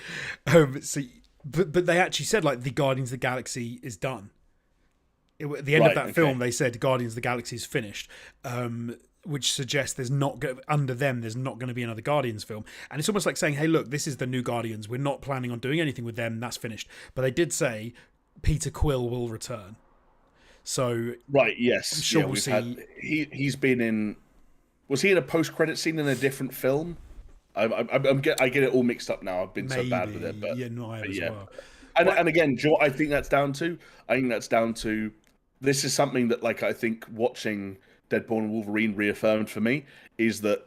But they actually said the Guardians of the Galaxy is done. At the end of that film, they said Guardians of the Galaxy is finished, which suggests there's not going to be another Guardians film. And it's almost like saying, hey, look, this is the new Guardians. We're not planning on doing anything with them. That's finished. But they did say Peter Quill will return. So yes, I'm sure we'll see. He's been in. Was he in a post-credit scene in a different film? I get it all mixed up now. I've been so bad with it, but well. And again, Joe, I think that's down to. This is something that I think watching Deadpool and Wolverine reaffirmed for me, is that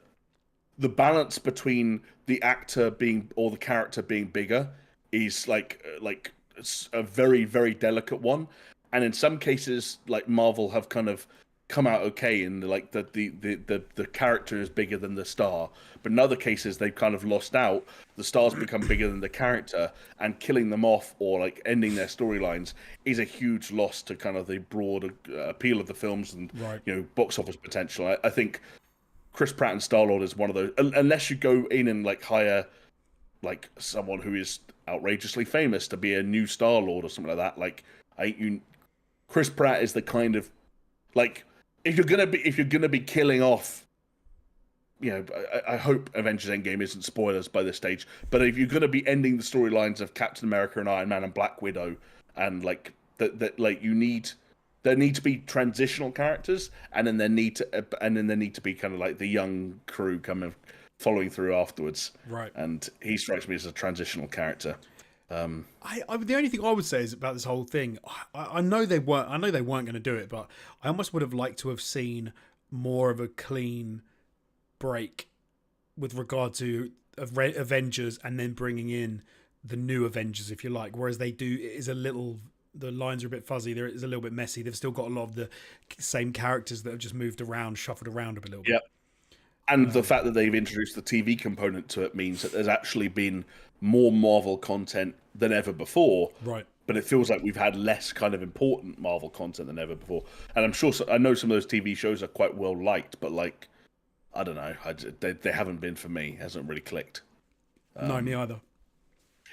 the balance between the actor or the character being bigger is a very, very delicate one. And in some cases, Marvel have kind of come out okay, and the character is bigger than the star. But in other cases, they've kind of lost out. The star's become bigger than the character, and killing them off or ending their storylines is a huge loss to kind of the broad appeal of the films and box office potential. I think Chris Pratt and Star-Lord is one of those, unless you go in and hire someone who is outrageously famous to be a new Star-Lord or something like that. Chris Pratt is the kind of if you're gonna be killing off, I hope Avengers Endgame isn't spoilers by this stage, but if you're gonna be ending the storylines of Captain America and Iron Man and Black Widow, and there need to be transitional characters, and then there need to be kind of the young crew kind of following through afterwards. Right. And he strikes me as a transitional character. The only thing I would say is about this whole thing, I know they weren't going to do it, but I almost would have liked to have seen more of a clean break with regard to Avengers, and then bringing in the new Avengers, if you like. Whereas they do, it is the lines are a bit fuzzy. There is a little bit messy. They've still got a lot of the same characters that have just moved around, shuffled around a little bit. And the fact that they've introduced the TV component to it means that there's actually been more Marvel content than ever before. Right. But it feels like we've had less kind of important Marvel content than ever before. And I'm sure, I know some of those TV shows are quite well liked, but like, I don't know, they haven't been for me. It hasn't really clicked. No, me either.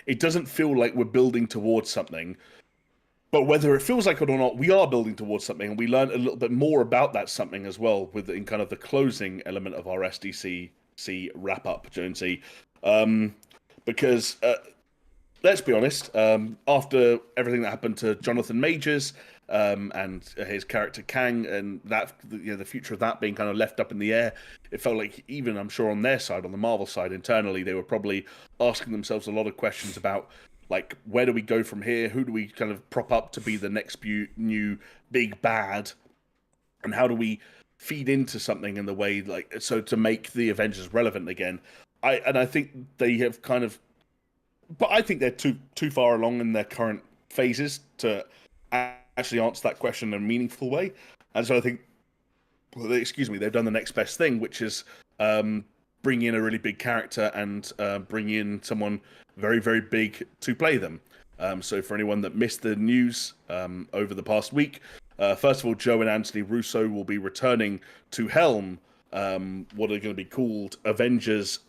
It doesn't feel like we're building towards something. But whether it feels like it or not, we are building towards something, and we learned a little bit more about that something as well in kind of the closing element of our SDCC wrap up, Jonesy. Because let's be honest, after everything that happened to Jonathan Majors and his character Kang, and that the future of that being kind of left up in the air, it felt like even I'm sure on their side, on the Marvel side internally, they were probably asking themselves a lot of questions about. Like, where do we go from here? Who do we kind of prop up to be the next new big bad? And how do we feed into something in the way, like, so to make the Avengers relevant again? I think they have kind of... But I think they're too far along in their current phases to actually answer that question in a meaningful way. And so I think, they've done the next best thing, which is bring in a really big character and bring in someone very, very big to play them. So for anyone that missed the news over the past week, first of all, Joe and Anthony Russo will be returning to helm what are going to be called Avengers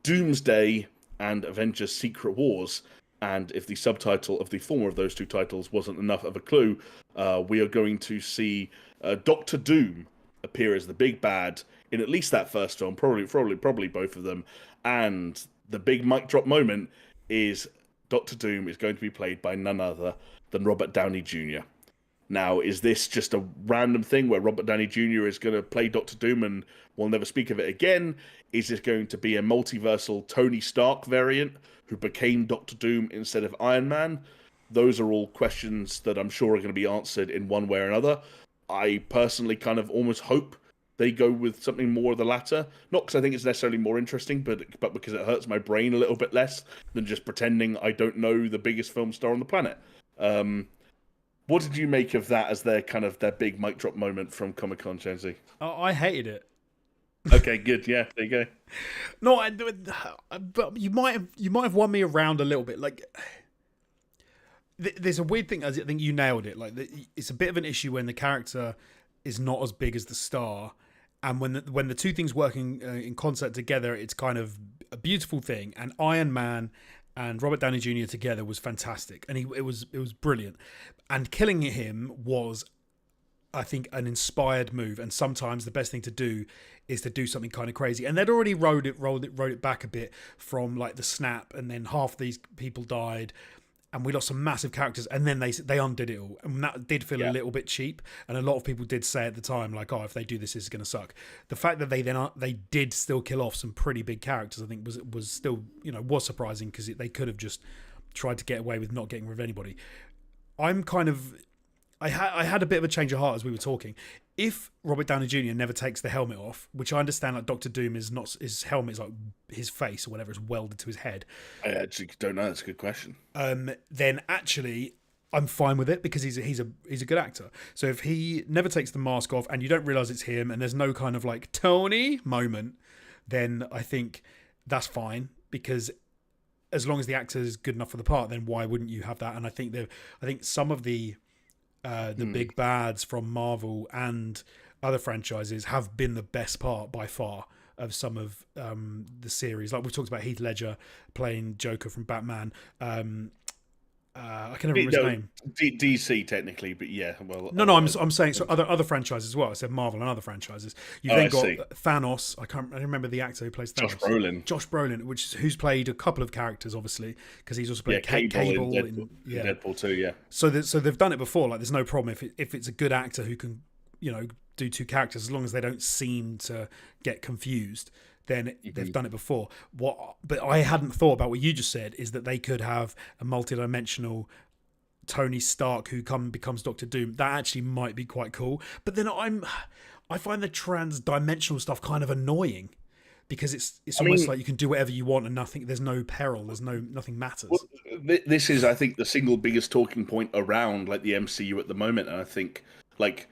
Doomsday and Avengers Secret Wars. And if the subtitle of the former of those two titles wasn't enough of a clue, we are going to see Doctor Doom appear as the big bad in at least that first film, probably both of them. And the big mic drop moment is Doctor Doom is going to be played by none other than Robert Downey Jr. Now, is this just a random thing where Robert Downey Jr. is going to play Doctor Doom and we'll never speak of it again? Is this going to be a multiversal Tony Stark variant who became Doctor Doom instead of Iron Man? Those are all questions that I'm sure are going to be answered in one way or another. I personally kind of almost hope they go with something more of the latter. Not because I think it's necessarily more interesting, but because it hurts my brain a little bit less than just pretending I don't know the biggest film star on the planet. What did you make of that as their big mic drop moment from Comic-Con, Jonesy? I hated it. Okay, good. Yeah, there you go. No, but you might have won me around a little bit. Like, there's a weird thing. I think you nailed it. Like, it's a bit of an issue when the character is not as big as the star, and when the two things working in concert together, it's kind of a beautiful thing. And Iron Man and Robert Downey Jr. together was fantastic, and it was brilliant. And killing him was, I think, an inspired move. And sometimes the best thing to do is to do something kind of crazy. And they'd already rolled it back a bit from like the snap, and then half these people died, and we lost some massive characters, and then they undid it all, and that did feel a little bit cheap. And a lot of people did say at the time, like, "Oh, if they do this, it's going to suck." The fact that they did still kill off some pretty big characters, I think was still, was surprising, because they could have just tried to get away with not getting rid of anybody. I had a bit of a change of heart as we were talking. If Robert Downey Jr. never takes the helmet off, which I understand, like Doctor Doom is not, his helmet is like his face or whatever is welded to his head. I actually don't know. That's a good question. Then actually, I'm fine with it, because he's a good actor. So if he never takes the mask off and you don't realize it's him, and there's no kind of like Tony moment, then I think that's fine, because as long as the actor is good enough for the part, then why wouldn't you have that? And I think some of the big bads from Marvel and other franchises have been the best part by far of some of the series. Like we've talked about Heath Ledger playing Joker from Batman. I can never remember his name. DC technically, but yeah. Well, no. I'm saying so other franchises as well. I said Marvel and other franchises. You've then got Thanos. I remember the actor who plays Thanos. Josh Brolin, who's played a couple of characters, obviously, because he's also played Cable in Deadpool 2. Yeah. So they've done it before. Like, there's no problem if it's a good actor who can, do two characters, as long as they don't seem to get confused. Then they've done it before. But I hadn't thought about what you just said, is that they could have a multi-dimensional Tony Stark who becomes Doctor Doom. That actually might be quite cool. But then I find the trans-dimensional stuff kind of annoying, because it's almost like you can do whatever you want and there's no peril, nothing matters. Well, this is, I think, the single biggest talking point around like the MCU at the moment, and I think Like,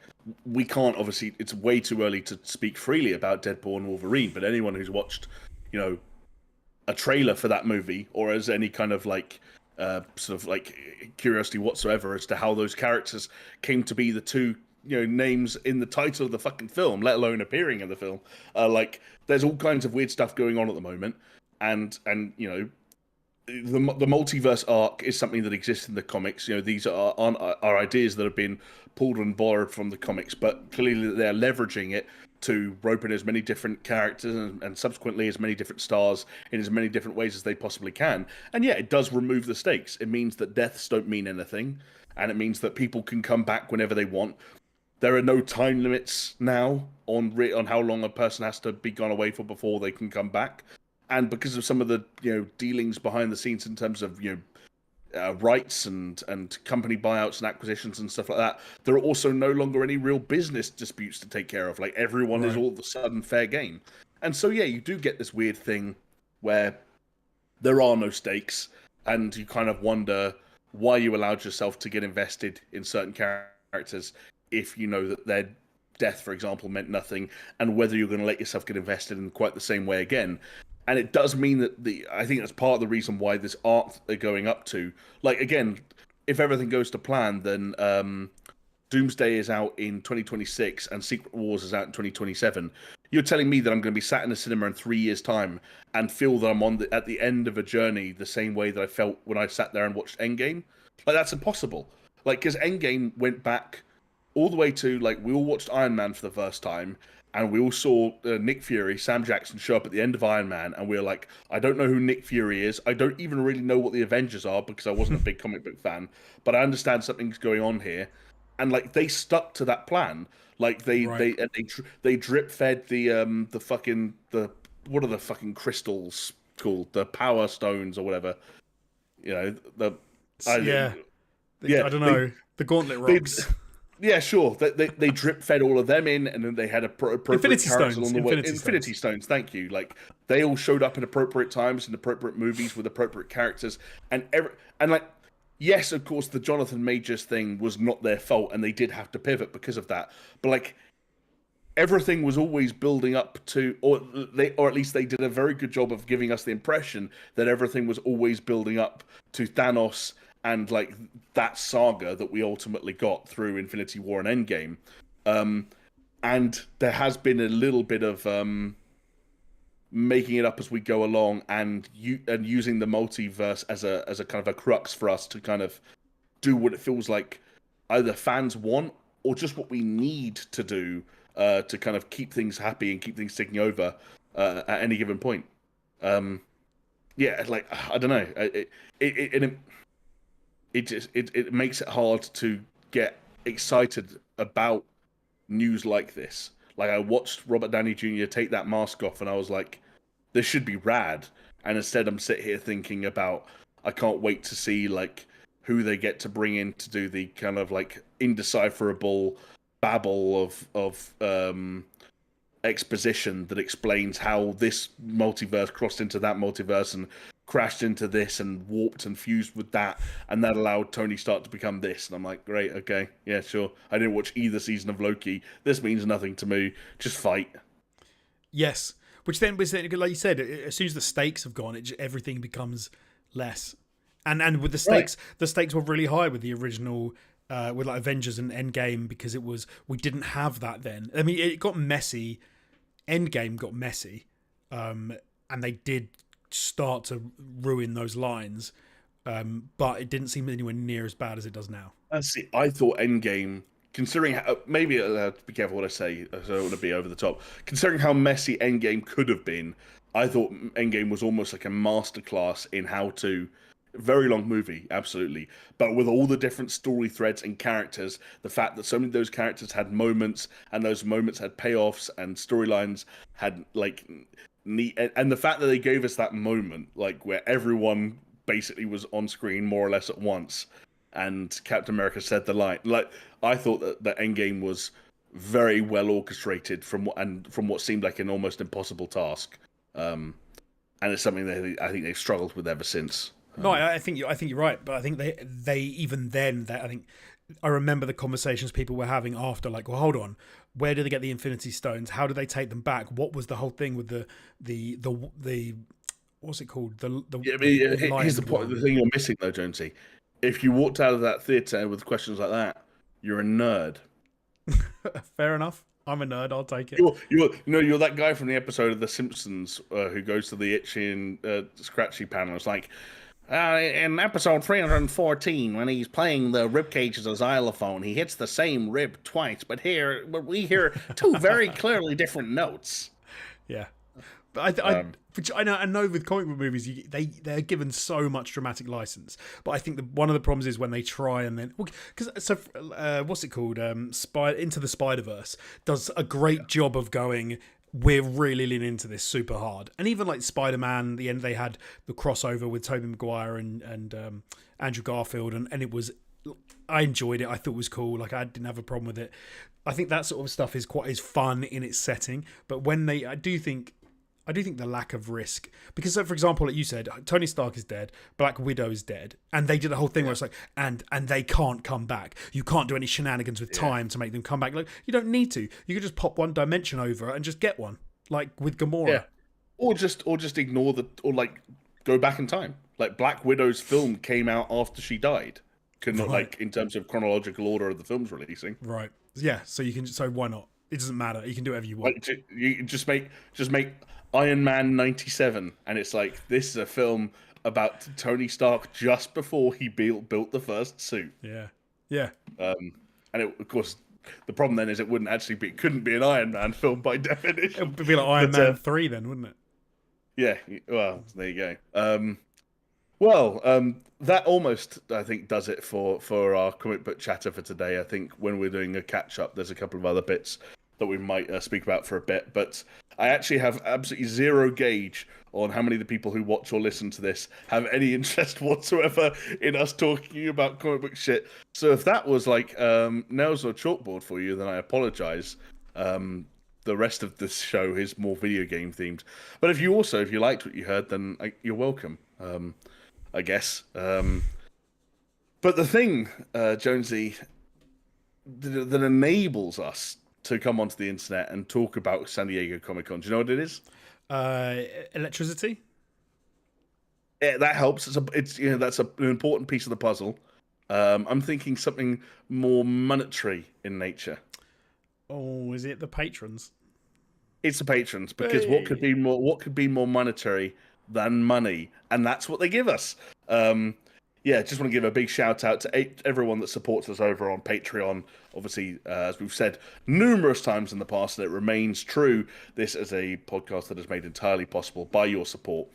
we can't, obviously, it's way too early to speak freely about Deadpool and Wolverine, but anyone who's watched, you know, a trailer for that movie, or as any kind of like sort of like curiosity whatsoever as to how those characters came to be the two, you know, names in the title of the fucking film, let alone appearing in the film. Like, there's all kinds of weird stuff going on at the moment, and you know, the multiverse arc is something that exists in the comics. You know, these are ideas that have been pulled and borrowed from the comics, but clearly they're leveraging it to rope in as many different characters and subsequently as many different stars in as many different ways as they possibly can. And yeah, it does remove the stakes. It means that deaths don't mean anything, and it means that people can come back whenever they want. There are no time limits now on how long a person has to be gone away for before they can come back. And because of some of the, you know, dealings behind the scenes in terms of, you know, rights and company buyouts and acquisitions and stuff like that, there are also no longer any real business disputes to take care of. Like, everyone is all of a sudden fair game. And so, yeah, you do get this weird thing where there are no stakes, and you kind of wonder why you allowed yourself to get invested in certain characters if you know that their death, for example, meant nothing, and whether you're going to let yourself get invested in quite the same way again. And it does mean that I think that's part of the reason why this arc they're going up to, like, again, if everything goes to plan, then Doomsday is out in 2026 and Secret Wars is out in 2027. You're telling me that I'm going to be sat in a cinema in 3 years' time and feel that I'm at the end of a journey the same way that I felt when I sat there and watched Endgame? Like, that's impossible. Like, because Endgame went back all the way to, like, we all watched Iron Man for the first time, and we all saw Nick Fury, Sam Jackson, show up at the end of Iron Man, and we were like, I don't know who Nick Fury is. I don't even really know what the Avengers are because I wasn't a big comic book fan, but I understand something's going on here. And, like, they stuck to that plan. Like, they drip fed the fucking what are the fucking crystals called? The Power Stones or whatever. You know, I don't know, the Gauntlet Rocks. Yeah, sure. They drip fed all of them in, and then they had appropriate Infinity characters Stones, along the way. Infinity Stones. Thank you. Like, they all showed up in appropriate times in appropriate movies with appropriate characters, and like, yes, of course, the Jonathan Majors thing was not their fault, and they did have to pivot because of that. But, like, everything was always building up to, or at least they did a very good job of giving us the impression that everything was always building up to Thanos and, like, that saga that we ultimately got through Infinity War and Endgame. And there has been a little bit of making it up as we go along, and using the multiverse as a kind of a crux for us to kind of do what it feels like either fans want or just what we need to do to kind of keep things happy and keep things ticking over at any given point. Yeah, like, I don't know. It makes it hard to get excited about news like this. Like, I watched Robert Downey Jr. take that mask off, and I was like, this should be rad. And instead, I'm sitting here thinking about, I can't wait to see, like, who they get to bring in to do the kind of, like, indecipherable babble of exposition that explains how this multiverse crossed into that multiverse and crashed into this and warped and fused with that, and that allowed Tony Stark to become this. And I'm like, great, okay, yeah, sure. I didn't watch either season of Loki. This means nothing to me. Just fight. Yes, which then was, like you said, as soon as the stakes have gone, everything becomes less. And with the stakes, the stakes were really high with the original, with, like, Avengers and Endgame, because we didn't have that then. I mean, it got messy. Endgame got messy, and they did start to ruin those lines, but it didn't seem anywhere near as bad as it does now. See, I thought Endgame, considering how, maybe be careful what I say, I don't want to be over the top. Considering how messy Endgame could have been, I thought Endgame was almost like a masterclass in how to. Very long movie, absolutely. But with all the different story threads and characters, the fact that so many of those characters had moments, and those moments had payoffs, and storylines had, like, neat, and the fact that they gave us that moment, like, where everyone basically was on screen more or less at once, and Captain America said the line. Like, I thought that Endgame was very well orchestrated from what seemed like an almost impossible task. And it's something that I think they've struggled with ever since. No, I think you're right, but I think they even then, I think I remember the conversations people were having after, like, well, hold on, where did they get the Infinity Stones? How did they take them back? What was the whole thing with the what's it called? Yeah, I mean, light here's and the point. blonde. The thing you're missing, though, Jonesy. If you walked out of that theatre with questions like that, you're a nerd. Fair enough. I'm a nerd. I'll take it. You're that guy from the episode of The Simpsons who goes to the itchy and scratchy panel. It's like, in episode 314, when he's playing the rib cage as a xylophone, he hits the same rib twice, but we hear two very clearly different notes. Yeah. But I know with comic book movies, they're given so much dramatic license. But I think one of the problems is when they try and then what's it called? Into the Spider-Verse does a great job of going, we're really leaning into this super hard. And even like Spider-Man, the end they had the crossover with Tobey Maguire and Andrew Garfield, and it was, I enjoyed it. I thought it was cool. Like, I didn't have a problem with it. I think that sort of stuff is fun in its setting. But when I do think the lack of risk, because, so for example, like you said, Tony Stark is dead, Black Widow is dead, and they did a whole thing where it's like, and they can't come back. You can't do any shenanigans with time to make them come back. Like, you don't need to. You could just pop one dimension over and just get one, like with Gamora. Yeah, or just ignore or like go back in time. Like Black Widow's film came out after she died. Like in terms of chronological order of the films releasing. Right. Yeah. So you can. So why not? It doesn't matter. You can do whatever you want. Like, you just make Iron Man 97, and it's like, this is a film about Tony Stark just before he built the first suit. Yeah. Yeah. And of course, the problem then is it couldn't be an Iron Man film by definition. It would be like Iron Man 3 then, wouldn't it? Yeah. Well, there you go. That almost, I think, does it for our comic book chatter for today. I think when we're doing a catch up, there's a couple of other bits that we might speak about for a bit, but I actually have absolutely zero gauge on how many of the people who watch or listen to this have any interest whatsoever in us talking about comic book shit. So if that was like nails on a chalkboard for you, then I apologize. The rest of this show is more video game themed. But if you liked what you heard, then you're welcome, I guess. But the thing, Jonesy, that enables us to come onto the internet and talk about San Diego Comic-Con. Do you know what it is? Electricity. Yeah, that helps. That's an important piece of the puzzle. I'm thinking something more monetary in nature. Oh, is it the patrons? It's the patrons, because what could be more monetary than money? And that's what they give us. Just want to give a big shout out to everyone that supports us over on Patreon. Obviously, as we've said numerous times in the past, that it remains true. This is a podcast that is made entirely possible by your support.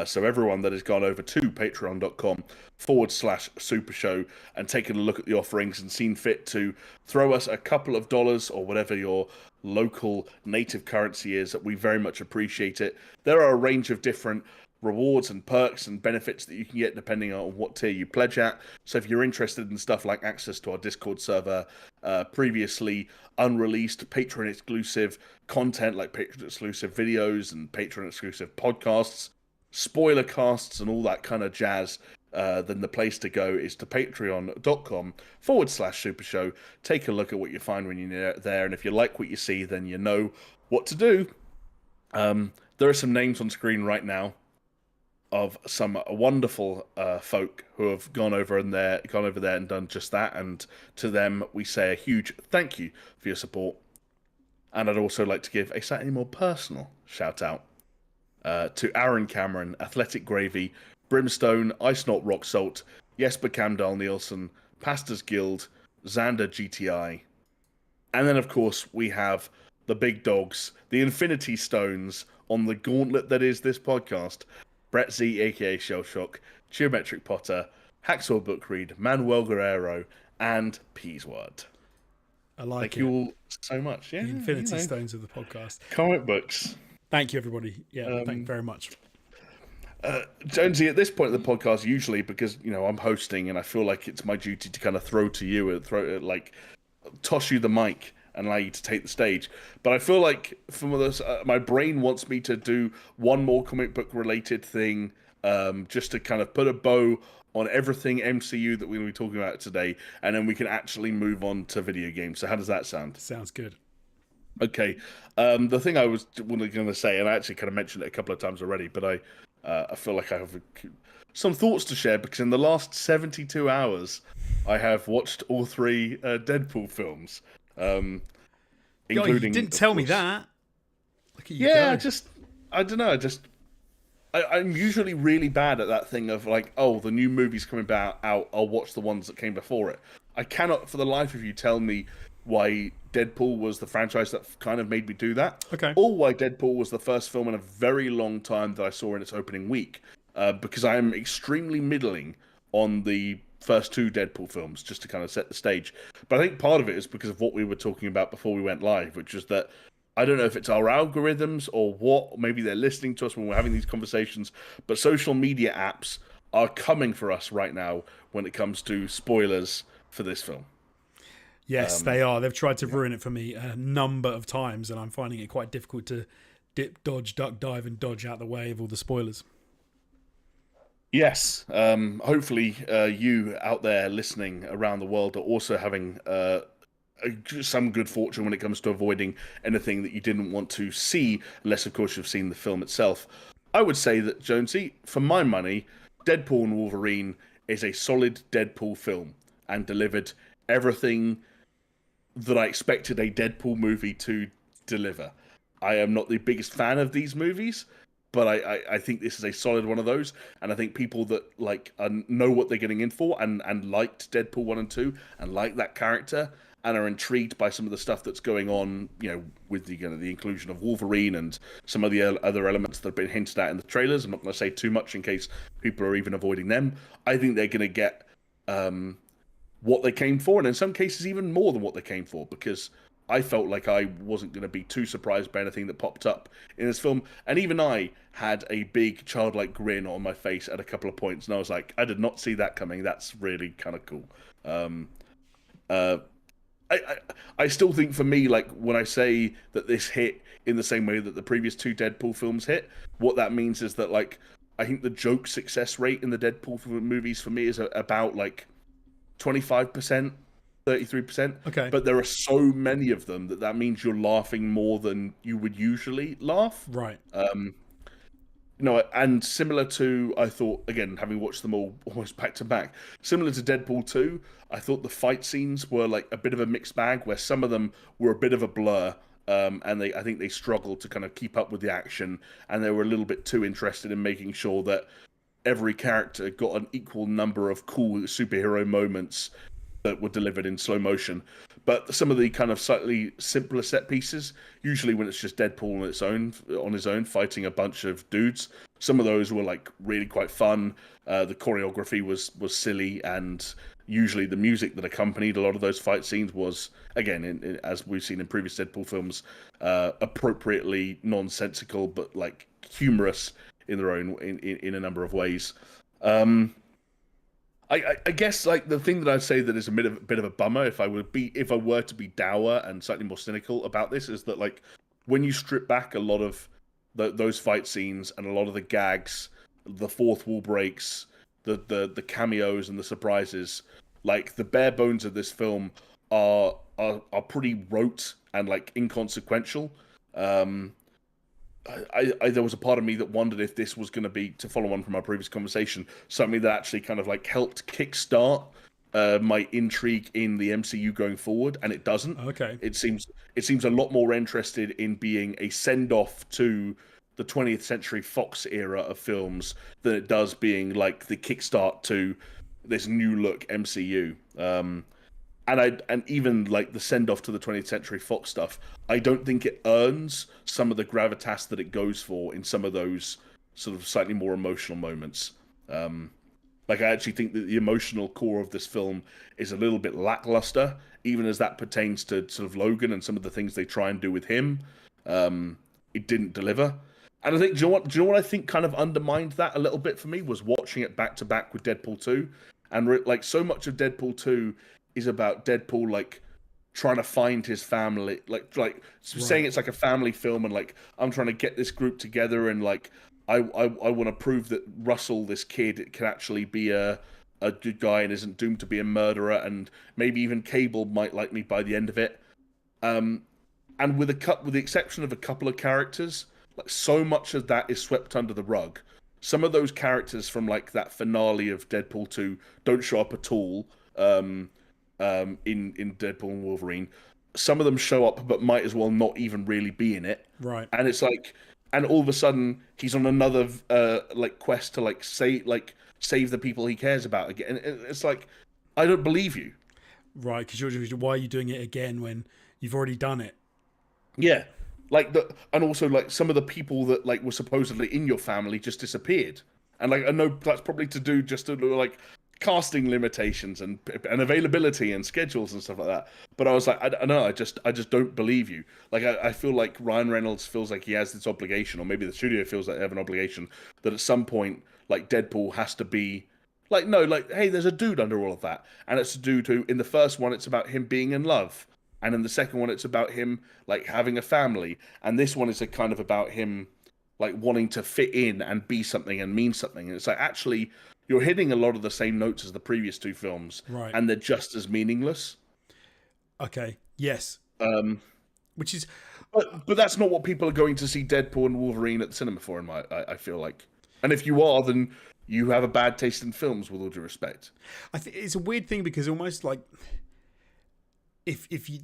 So everyone that has gone over to patreon.com/SuperShow and taken a look at the offerings and seen fit to throw us a couple of dollars or whatever your local native currency is, we very much appreciate it. There are a range of different rewards and perks and benefits that you can get depending on what tier you pledge at. So if you're interested in stuff like access to our Discord server, previously unreleased Patreon exclusive content like Patreon exclusive videos and Patreon exclusive podcasts, spoiler casts and all that kind of jazz, then the place to go is to patreon.com/supershow. Take a look at what you find when you're there, and if you like what you see, then you know what to do. There are some names on screen right now of some wonderful folk who have gone over there and done just that, and to them we say a huge thank you for your support. And I'd also like to give a slightly more personal shout out to Aaron Cameron, Athletic Gravy, Brimstone, Ice Not Rock Salt, Jesper Camdal Nielsen, Pastors Guild, Xander GTI, and then of course we have the big dogs, the Infinity Stones on the gauntlet that is this podcast. Brett Z, aka Shellshock, Geometric Potter, Hacksaw Book Read, Manuel Guerrero, and Ps5. I like Thank you all so much. Yeah, the Infinity Stones of the podcast. Comic books. Thank you, everybody. Yeah, thank you very much. Jonesy, at this point of the podcast, usually because I'm hosting and I feel like it's my duty to kind of throw to you and toss you the mic and allow you to take the stage. But I feel like my brain wants me to do one more comic book related thing just to kind of put a bow on everything MCU that we're going to be talking about today, and then we can actually move on to video games. So how does that sound? Sounds good. Okay. The thing I was going to say, and I actually kind of mentioned it a couple of times already, but I feel like I have some thoughts to share because in the last 72 hours, I have watched all three Deadpool films, including. You didn't tell me that. Look at you Yeah, go. I don't know. I'm usually really bad at that thing of like, oh, the new movie's coming out. I'll watch the ones that came before it. I cannot, for the life of you, tell me why Deadpool was the franchise that kind of made me do that. Okay. Or why Deadpool was the first film in a very long time that I saw in its opening week. Because I am extremely middling on the first two Deadpool films, just to kind of set the stage. But I think part of it is because of what we were talking about before we went live, which is that I don't know if it's our algorithms or what. Maybe they're listening to us when we're having these conversations. But social media apps are coming for us right now when it comes to spoilers for this film. Yes, they are. They've tried to ruin it for me a number of times, and I'm finding it quite difficult to dip, dodge, duck, dive, and dodge out the way of all the spoilers. Yes. Hopefully, you out there listening around the world are also having some good fortune when it comes to avoiding anything that you didn't want to see, unless, of course, you've seen the film itself. I would say that, Jonesy, for my money, Deadpool and Wolverine is a solid Deadpool film and delivered everything that I expected a Deadpool movie to deliver. I am not the biggest fan of these movies, but I think this is a solid one of those, and I think people that like know what they're getting in for and liked Deadpool 1 and 2 and like that character and are intrigued by some of the stuff that's going on, with the inclusion of Wolverine and some of the other elements that have been hinted at in the trailers. I'm not going to say too much in case people are even avoiding them. I think they're going to get what they came for, and in some cases even more than what they came for, because I felt like I wasn't going to be too surprised by anything that popped up in this film. And even I had a big childlike grin on my face at a couple of points. And I was like, I did not see that coming. That's really kind of cool. I still think for me, like when I say that this hit in the same way that the previous two Deadpool films hit, what that means is that like, I think the joke success rate in the Deadpool movies for me is about like 25%. 33%. Okay. But there are so many of them that means you're laughing more than you would usually laugh. Right. And similar to, I thought, again, having watched them all almost back to back, similar to Deadpool 2, I thought the fight scenes were like a bit of a mixed bag where some of them were a bit of a blur. And I think they struggled to kind of keep up with the action, and they were a little bit too interested in making sure that every character got an equal number of cool superhero moments that were delivered in slow motion. But some of the kind of slightly simpler set pieces, usually when it's just Deadpool on his own fighting a bunch of dudes, some of those were like really quite fun. The choreography was silly, and usually the music that accompanied a lot of those fight scenes was, again, as we've seen in previous Deadpool films, appropriately nonsensical but like humorous in their own in a number of ways. I guess like the thing that I'd say that is a bit of a bummer if I were to be dour and slightly more cynical about this is that like when you strip back a lot of those fight scenes and a lot of the gags, the fourth wall breaks, the cameos and the surprises, like the bare bones of this film are pretty rote and like inconsequential. There was a part of me that wondered if this was going to be, to follow on from our previous conversation, something that actually kind of like helped kickstart my intrigue in the MCU going forward, and it doesn't. Okay. It seems a lot more interested in being a send-off to the 20th Century Fox era of films than it does being like the kickstart to this new look MCU. And even like the send off to the 20th Century Fox stuff, I don't think it earns some of the gravitas that it goes for in some of those sort of slightly more emotional moments. Like I actually think that the emotional core of this film is a little bit lackluster, even as that pertains to sort of Logan and some of the things they try and do with him. It didn't deliver. And I think, do you know what I think kind of undermined that a little bit for me was watching it back to back with Deadpool 2. And like so much of Deadpool 2 is about Deadpool like trying to find his family, like saying it's like a family film, and like I'm trying to get this group together, and like I want to prove that Russell, this kid, can actually be a good guy and isn't doomed to be a murderer, and maybe even Cable might like me by the end of it. And with the exception of a couple of characters, like so much of that is swept under the rug. Some of those characters from like that finale of Deadpool 2 don't show up at all in Deadpool and Wolverine. Some of them show up but might as well not even really be in it. Right. And it's like, and all of a sudden he's on another like quest to save the people he cares about again. And it's like, I don't believe you. Right, because why are you doing it again when you've already done it? Yeah, and also like some of the people that like were supposedly in your family just disappeared, and like I know that's probably to do just to like casting limitations and availability and schedules and stuff like that. But I was like, I don't know, I just don't believe you. Like I feel like Ryan Reynolds feels like he has this obligation, or maybe the studio feels like they have an obligation that at some point like Deadpool has to be like, no, like, hey, there's a dude under all of that, and it's a dude who in the first one it's about him being in love. And in the second one, it's about him like having a family, and this one is a kind of about him like wanting to fit in and be something and mean something. And it's like actually you're hitting a lot of the same notes as the previous two films, right? And they're just as meaningless. Okay. Yes. Which is, but that's not what people are going to see Deadpool and Wolverine at the cinema for. I feel like, and if you are, then you have a bad taste in films. With all due respect, I think it's a weird thing because almost like. If you,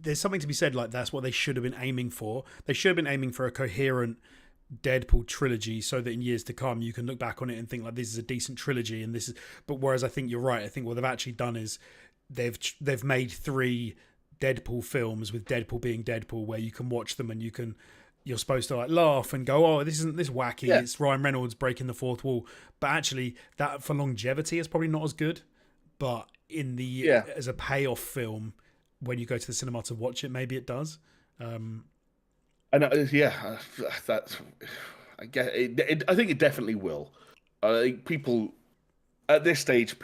there's something to be said, like that's what they should have been aiming for. They should have been aiming for a coherent Deadpool trilogy, so that in years to come you can look back on it and think like this is a decent trilogy. And this is, but whereas I think you're right. I think what they've actually done is they've made 3 Deadpool films with Deadpool being Deadpool, where you can watch them and you're supposed to like laugh and go, oh, this isn't this wacky. Yeah. It's Ryan Reynolds breaking the fourth wall. But actually, that for longevity is probably not as good. But in the as a payoff film, when you go to the cinema to watch it, maybe it does. And that's I guess I think it definitely will. People at this stage,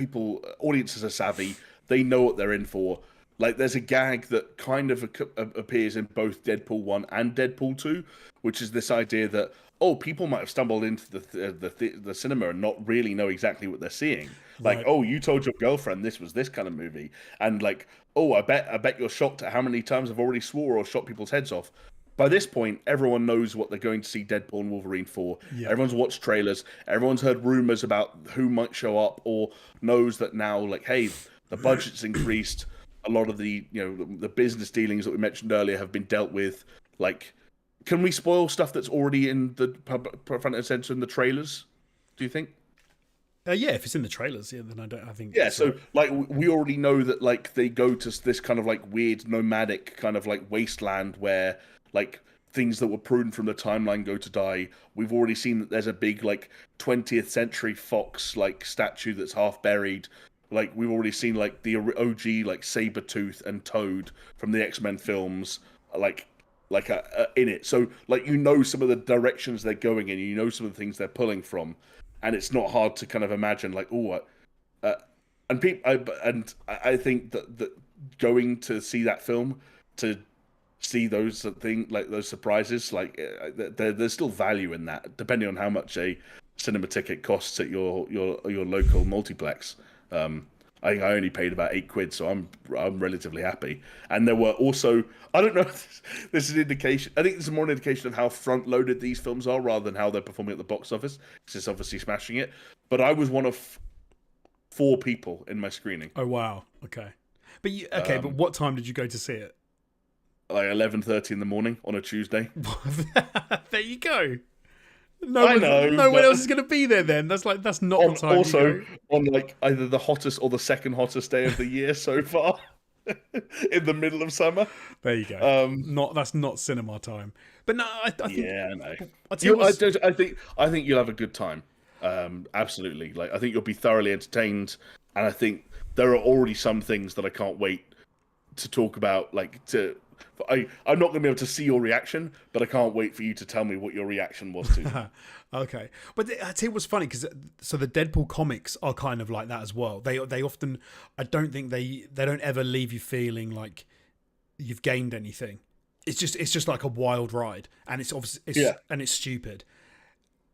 audiences are savvy. They know what they're in for. Like there's a gag that kind of appears in both Deadpool 1 and Deadpool 2, which is this idea that people might have stumbled into the cinema and not really know exactly what they're seeing. Like, right. Oh, you told your girlfriend this was this kind of movie, and like, oh, I bet you're shocked at how many times I've already swore or shot people's heads off. By this point, everyone knows what they're going to see Deadpool and Wolverine for. Yeah. Everyone's watched trailers. Everyone's heard rumors about who might show up, or knows that now, like, hey, the budget's increased. A lot of the the business dealings that we mentioned earlier have been dealt with. Like, can we spoil stuff that's already in the front and center in the trailers? Do you think? Yeah, if it's in the trailers, then I think. Yeah, so like we already know that like they go to this kind of like weird nomadic kind of like wasteland where like things that were pruned from the timeline go to die. We've already seen that there's a big like 20th century fox like statue that's half buried. Like we've already seen like the OG like Sabretooth and Toad from the X-Men films like in it. So like some of the directions they're going in, some of the things they're pulling from. And it's not hard to kind of imagine, like, I think that going to see that film, to see those things, like those surprises, like there's still value in that, depending on how much a cinema ticket costs at your local multiplex. I think I only paid about £8, so I'm relatively happy. And there were also, I don't know if this is an indication, I think this is more an indication of how front-loaded these films are rather than how they're performing at the box office, because it's obviously smashing it. But I was one of 4 people in my screening. Oh, wow. Okay. But what time did you go to see it? Like 11:30 in the morning on a Tuesday. There you go. No one else is going to be there then. That's not the time. Also, on like either the hottest or the second hottest day of the year so far, in the middle of summer. There you go. That's not cinema time. But no, I think. Yeah, I know. I think you'll have a good time. Absolutely. Like I think you'll be thoroughly entertained, and I think there are already some things that I can't wait to talk about. I'm not going to be able to see your reaction, but I can't wait for you to tell me what your reaction was to. Okay. But I tell you what's funny, because so the Deadpool comics are kind of like that as well. They often, I don't think they don't ever leave you feeling like you've gained anything. It's just like a wild ride, and it's obviously and it's stupid.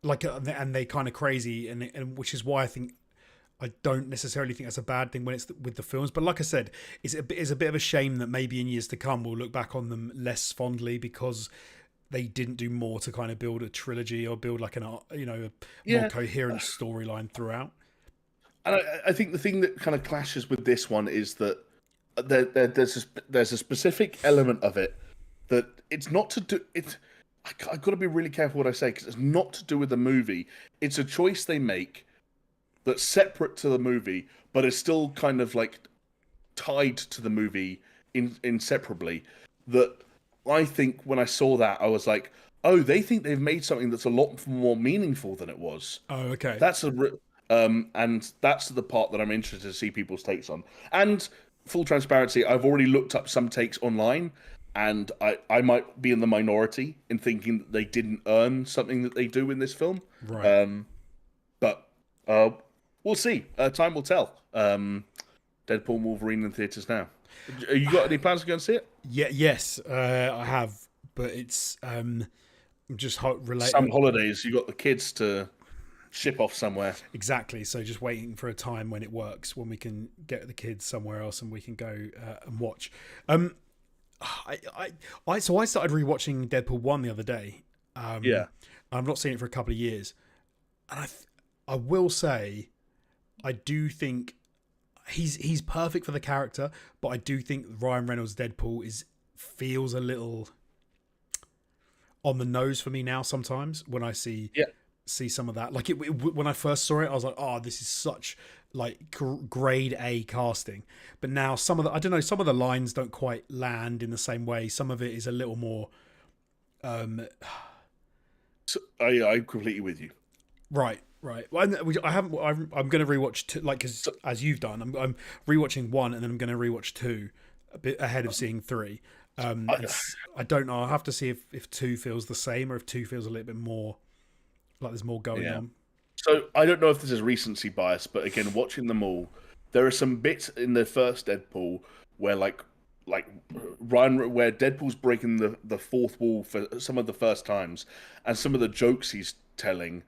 like, and they're kind of crazy, and which is why I don't necessarily think that's a bad thing when it's with the films. But like I said, it's a bit of a shame that maybe in years to come we'll look back on them less fondly because they didn't do more to kind of build a trilogy or build like a more coherent storyline throughout. And I think the thing that kind of clashes with this one is that there's a specific element of it that it's not to do. I've got to be really careful what I say because it's not to do with the movie. It's a choice they make that's separate to the movie, but is still kind of like tied to the movie inseparably. That I think when I saw that, I was like, oh, they think they've made something that's a lot more meaningful than it was. Oh, okay. And that's the part that I'm interested to see people's takes on. And full transparency, I've already looked up some takes online, and I might be in the minority in thinking that they didn't earn something that they do in this film. Right. But we'll see. Time will tell. Deadpool and Wolverine in theaters now. You got any plans to go and see it? Yeah. Yes, I have, but it's just related. Some holidays. You got the kids to ship off somewhere. Exactly. So just waiting for a time when it works, when we can get the kids somewhere else and we can go and watch. I started rewatching Deadpool 1 the other day. I've not seen it for a couple of years, and I will say, I do think he's perfect for the character, but I do think Ryan Reynolds' Deadpool feels a little on the nose for me now. Sometimes when I see some of that, like when I first saw it, I was like, oh, this is such like grade A casting. But now some of the lines don't quite land in the same way. Some of it is a little more So, I'm completely with you. Right. Well, I haven't. I'm going to rewatch two, like as you've done. I'm rewatching 1, and then I'm going to rewatch 2, a bit ahead of seeing 3. I don't know. I'll have to see if 2 feels the same or if 2 feels a little bit more like there's more going on. So I don't know if this is recency bias, but again, watching them all, there are some bits in the first Deadpool where like where Deadpool's breaking the fourth wall for some of the first times, and some of the jokes he's telling.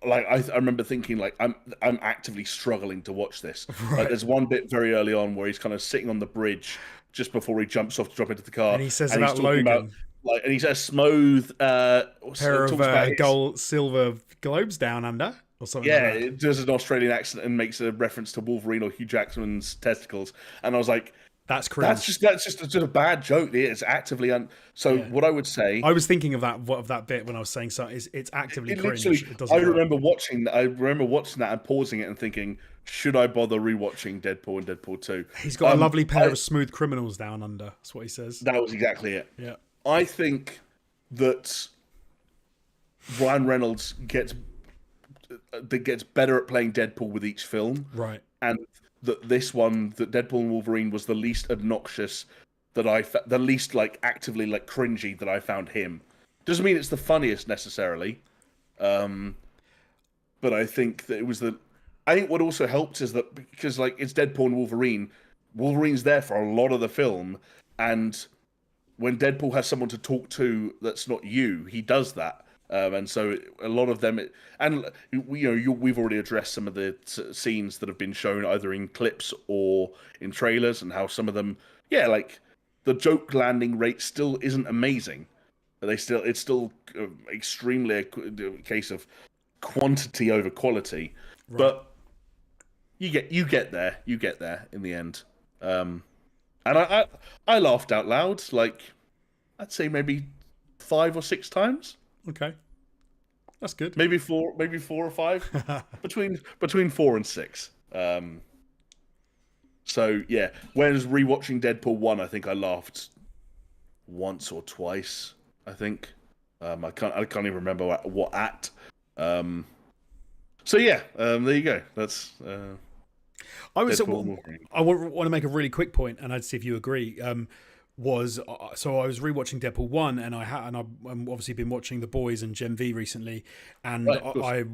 Like I remember thinking, like I'm actively struggling to watch this. Right. Like there's one bit very early on where he's kind of sitting on the bridge just before he jumps off to drop into the car, and he says about Logan, and he says smooth pair of gold silver globes down under. Or something like that. It does an Australian accent and makes a reference to Wolverine or Hugh Jackman's testicles, and I was like, "That's cringe. That's just a bad joke." It's actively what I would say. I was thinking of that bit when I was saying so. It's actively cringe. It doesn't I remember watching that and pausing it and thinking, "Should I bother rewatching Deadpool and Deadpool 2?" He's got a lovely pair of smooth criminals down under. That's what he says. That was exactly it. Yeah, I think that Ryan Reynolds gets better at playing Deadpool with each film, right? And that Deadpool and Wolverine was the least obnoxious the least like actively like cringy that I found him. Doesn't mean it's the funniest necessarily, but I think that it was I think what also helped is that because like it's Deadpool and Wolverine's there for a lot of the film, and when Deadpool has someone to talk to that's not you, he does that. And so a lot of them, we've already addressed some of the scenes that have been shown either in clips or in trailers, and how some of them, like the joke landing rate still isn't amazing. It's still extremely a case of quantity over quality. Right. But you get there in the end. And I laughed out loud, like I'd say maybe 5 or 6 times. Okay, that's good. Maybe 4 or 5 between 4 and 6. So yeah, whereas rewatching Deadpool 1, I think I laughed once or twice. I think I can't even remember what at. So yeah, there you go. That's. I want to make a really quick point, and I'd see if you agree. So I was rewatching Deadpool 1, and I've obviously been watching The Boys and Gen V recently, and I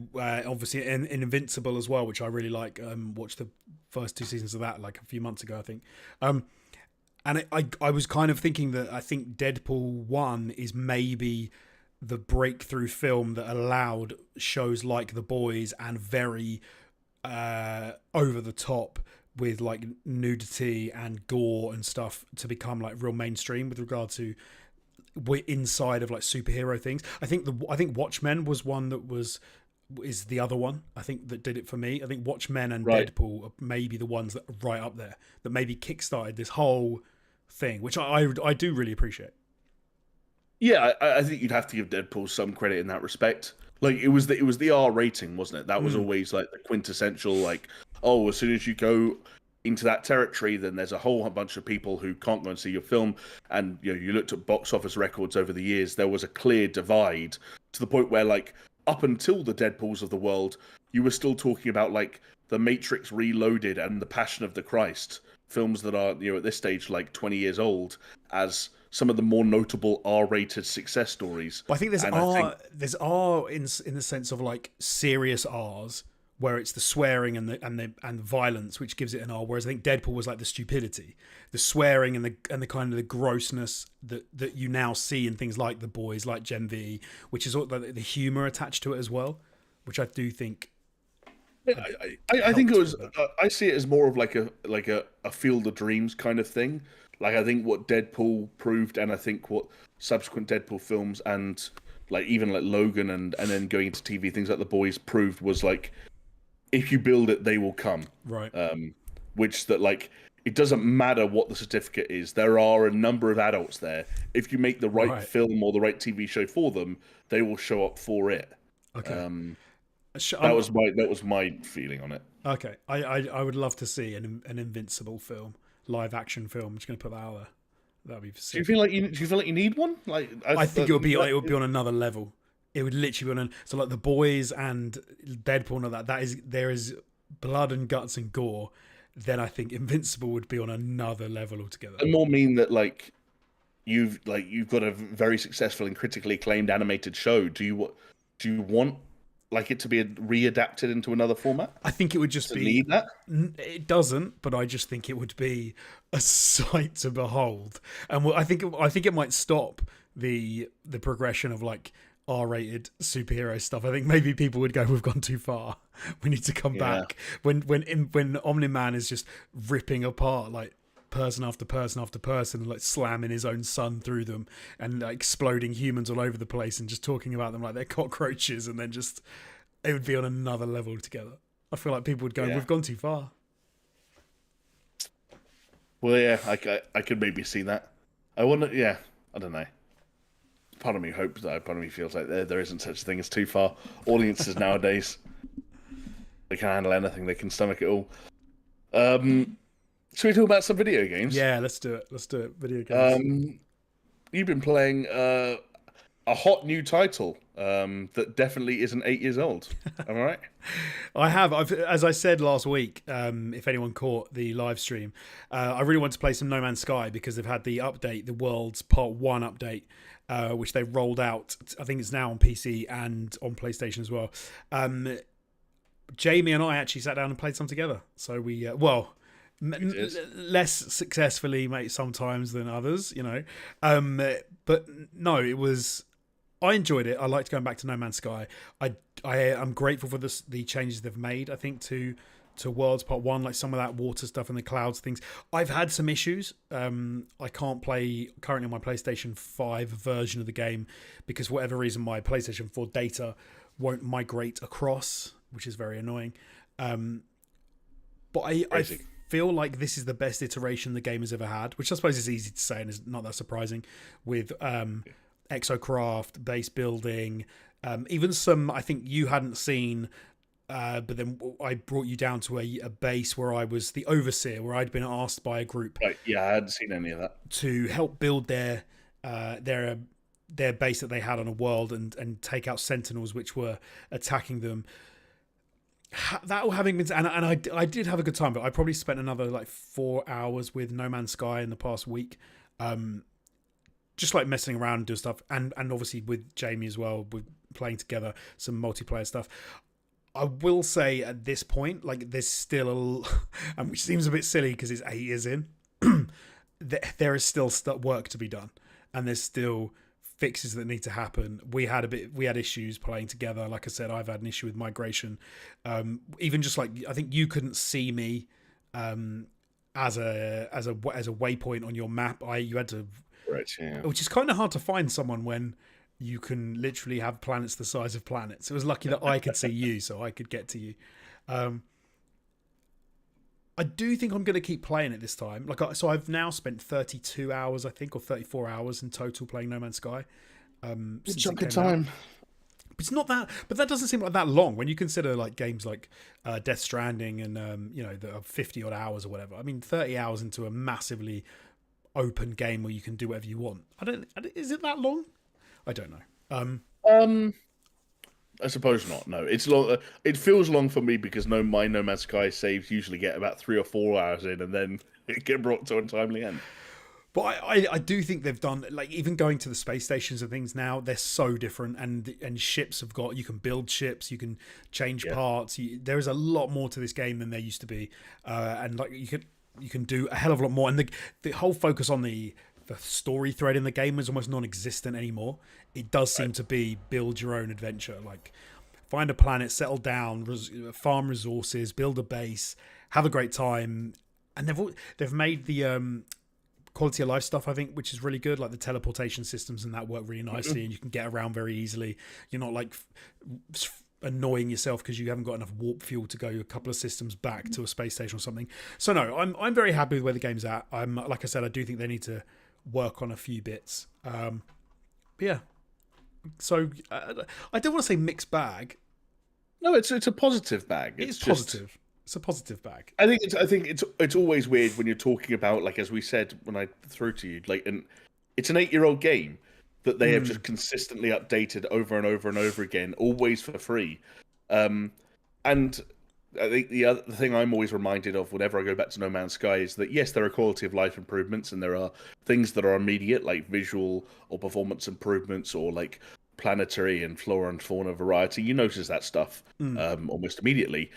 obviously in Invincible as well, which I really like. Watched the first 2 seasons of that like a few months ago, I think. And I was kind of thinking that I think Deadpool 1 is maybe the breakthrough film that allowed shows like The Boys and very over the top with like nudity and gore and stuff to become like real mainstream with regard to inside of like superhero things. I think Watchmen was one that is the other one I think that did it for me. I think Watchmen and Deadpool are maybe the ones that are right up there that maybe kickstarted this whole thing, which I do really appreciate. Yeah, I think you'd have to give Deadpool some credit in that respect. Like it was the R rating, wasn't it? That was always like the quintessential, like, oh, as soon as you go into that territory, then there's a whole bunch of people who can't go and see your film. And you looked at box office records over the years, there was a clear divide to the point where, like, up until the Deadpools of the world, you were still talking about like The Matrix Reloaded and The Passion of the Christ, films that are, at this stage like 20 years old, as some of the more notable R-rated success stories. But I think there's R in the sense of like serious R's, where it's the swearing and the violence which gives it an R. Whereas I think Deadpool was like the stupidity, the swearing and the kind of the grossness that you now see in things like The Boys, like Gen V, which is all the humor attached to it as well, which I do think. I think it was. I see it as more of like a Field of Dreams kind of thing. Like I think what Deadpool proved, and I think what subsequent Deadpool films and like even like Logan and then going into TV things like The Boys proved was like, if you build it, they will come. Right. Which that like it doesn't matter what the certificate is. There are a number of adults there. If you make the right film or the right TV show for them, they will show up for it. Okay. That was my feeling on it. Okay, I would love to see an Invincible film, live action film. I'm just going to put that out there. That'd be sick. Do you feel like you need one? Like I think it would be on another level. It would literally be on so like The Boys and Deadpool and all that. There is blood and guts and gore. Then I think Invincible would be on another level altogether. And more mean that like you've got a very successful and critically acclaimed animated show. Do you want like it to be readapted into another format? I think it would just be. Need that? It doesn't, but I just think it would be a sight to behold, and I think it might stop the progression of like R-rated superhero stuff. I think maybe people would go, "We've gone too far. We need to come back." When Omni-Man is just ripping apart like person after person after person, and like slamming his own son through them, and like, exploding humans all over the place, and just talking about them like they're cockroaches, and then just it would be on another level together. I feel like people would go, "We've gone too far." Well, yeah, I could maybe see that. I wonder. Yeah, I don't know. Part of me hopes that. Part of me feels like there isn't such a thing as too far. Audiences nowadays, they can handle anything. They can stomach it all. Should we talk about some video games? Yeah, let's do it. Video games. You've been playing a hot new title that definitely isn't 8 years old. Am I right? I have. As I said last week, if anyone caught the live stream, I really want to play some No Man's Sky because they've had the update, the World's Part 1 update, which they rolled out. I think it's now on PC and on PlayStation as well. Jamie and I actually sat down and played some together. So we, less successfully, mate, sometimes than others, but no, it was. I enjoyed it. I liked going back to No Man's Sky. I am grateful for the changes they've made. I think to Worlds Part 1, like some of that water stuff and the clouds things. I've had some issues. I can't play currently on my PlayStation 5 version of the game because for whatever reason my PlayStation 4 data won't migrate across, which is very annoying. But I feel like this is the best iteration the game has ever had, which I suppose is easy to say and is not that surprising, with exocraft, base building, even some I think you hadn't seen, but then I brought you down to a base where I was the overseer, where I'd been asked by a group. Right, yeah, I hadn't seen any of that. To help build their base that they had on a world and take out sentinels which were attacking them. That all having been, and I did have a good time, but I probably spent another like 4 hours with No Man's Sky in the past week, just like messing around and doing stuff, and obviously with Jamie as well, with playing together some multiplayer stuff. I will say at this point, like there's still and which seems a bit silly because it's 8 years in, there is still work to be done, and there's still fixes that need to happen. We had issues playing together. Like I said, I've had an issue with migration. Even just like, I think you couldn't see me as a waypoint on your map. You had to, right, yeah. which is kind of hard to find someone when you can literally have planets the size of planets. It was lucky that I could see you, so I could get to you. I do think I'm going to keep playing it this time. So I've now spent 32 hours, I think, or 34 hours in total playing No Man's Sky. It's a good time. It's not that, but that doesn't seem like that long when you consider like games like Death Stranding and the 50 odd hours or whatever. I mean, 30 hours into a massively open game where you can do whatever you want. Is it that long? I don't know. I suppose not. No, it's long. It feels long for me because my No Man's Sky saves usually get about 3 or 4 hours in, and then it get brought to an untimely end. But I do think they've done, like, even going to the space stations and things now, they're so different, and ships have got, you can build ships, you can change parts. There is a lot more to this game than there used to be, and like you can do a hell of a lot more. And the whole focus on the story thread in the game is almost non-existent anymore. It does seem to be build your own adventure, like find a planet, settle down, farm resources, build a base, have a great time. And they've made the quality of life stuff, I think, which is really good. Like the teleportation systems and that work really nicely, and you can get around very easily. You're not like annoying yourself because you haven't got enough warp fuel to go a couple of systems back to a space station or something. So no, I'm very happy with where the game's at. Like I said, I do think they need to work on a few bits. But yeah. So I don't want to say mixed bag. No, it's a positive bag. It's positive. It's a positive bag. I think it's always weird when you're talking about, like, as we said when I threw to you, like, it's an 8-year-old game that they have just consistently updated over and over and over again, always for free. And I think the thing I'm always reminded of whenever I go back to No Man's Sky is that, yes, there are quality of life improvements, and there are things that are immediate, like visual or performance improvements, or like planetary and flora and fauna variety. You notice that stuff almost immediately.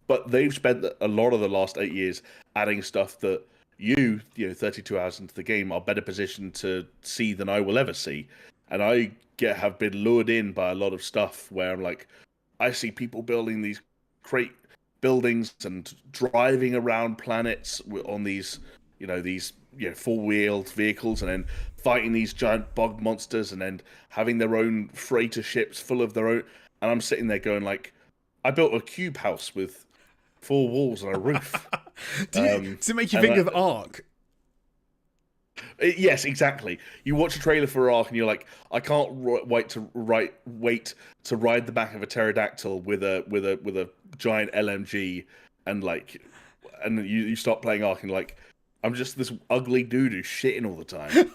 But they've spent a lot of the last 8 years adding stuff that you 32 hours into the game, are better positioned to see than I will ever see. And I have been lured in by a lot of stuff where I'm like, I see people building these great buildings and driving around planets on these four-wheeled vehicles, and then fighting these giant bog monsters, and then having their own freighter ships full of their own. And I'm sitting there going like, I built a cube house with 4 walls and a roof. Does it make you think of Ark? Yes, exactly. You watch a trailer for Ark and you're like, I can't wait to ride the back of a pterodactyl with a giant LMG, and you start playing Ark and like, I'm just this ugly dude who's shitting all the time.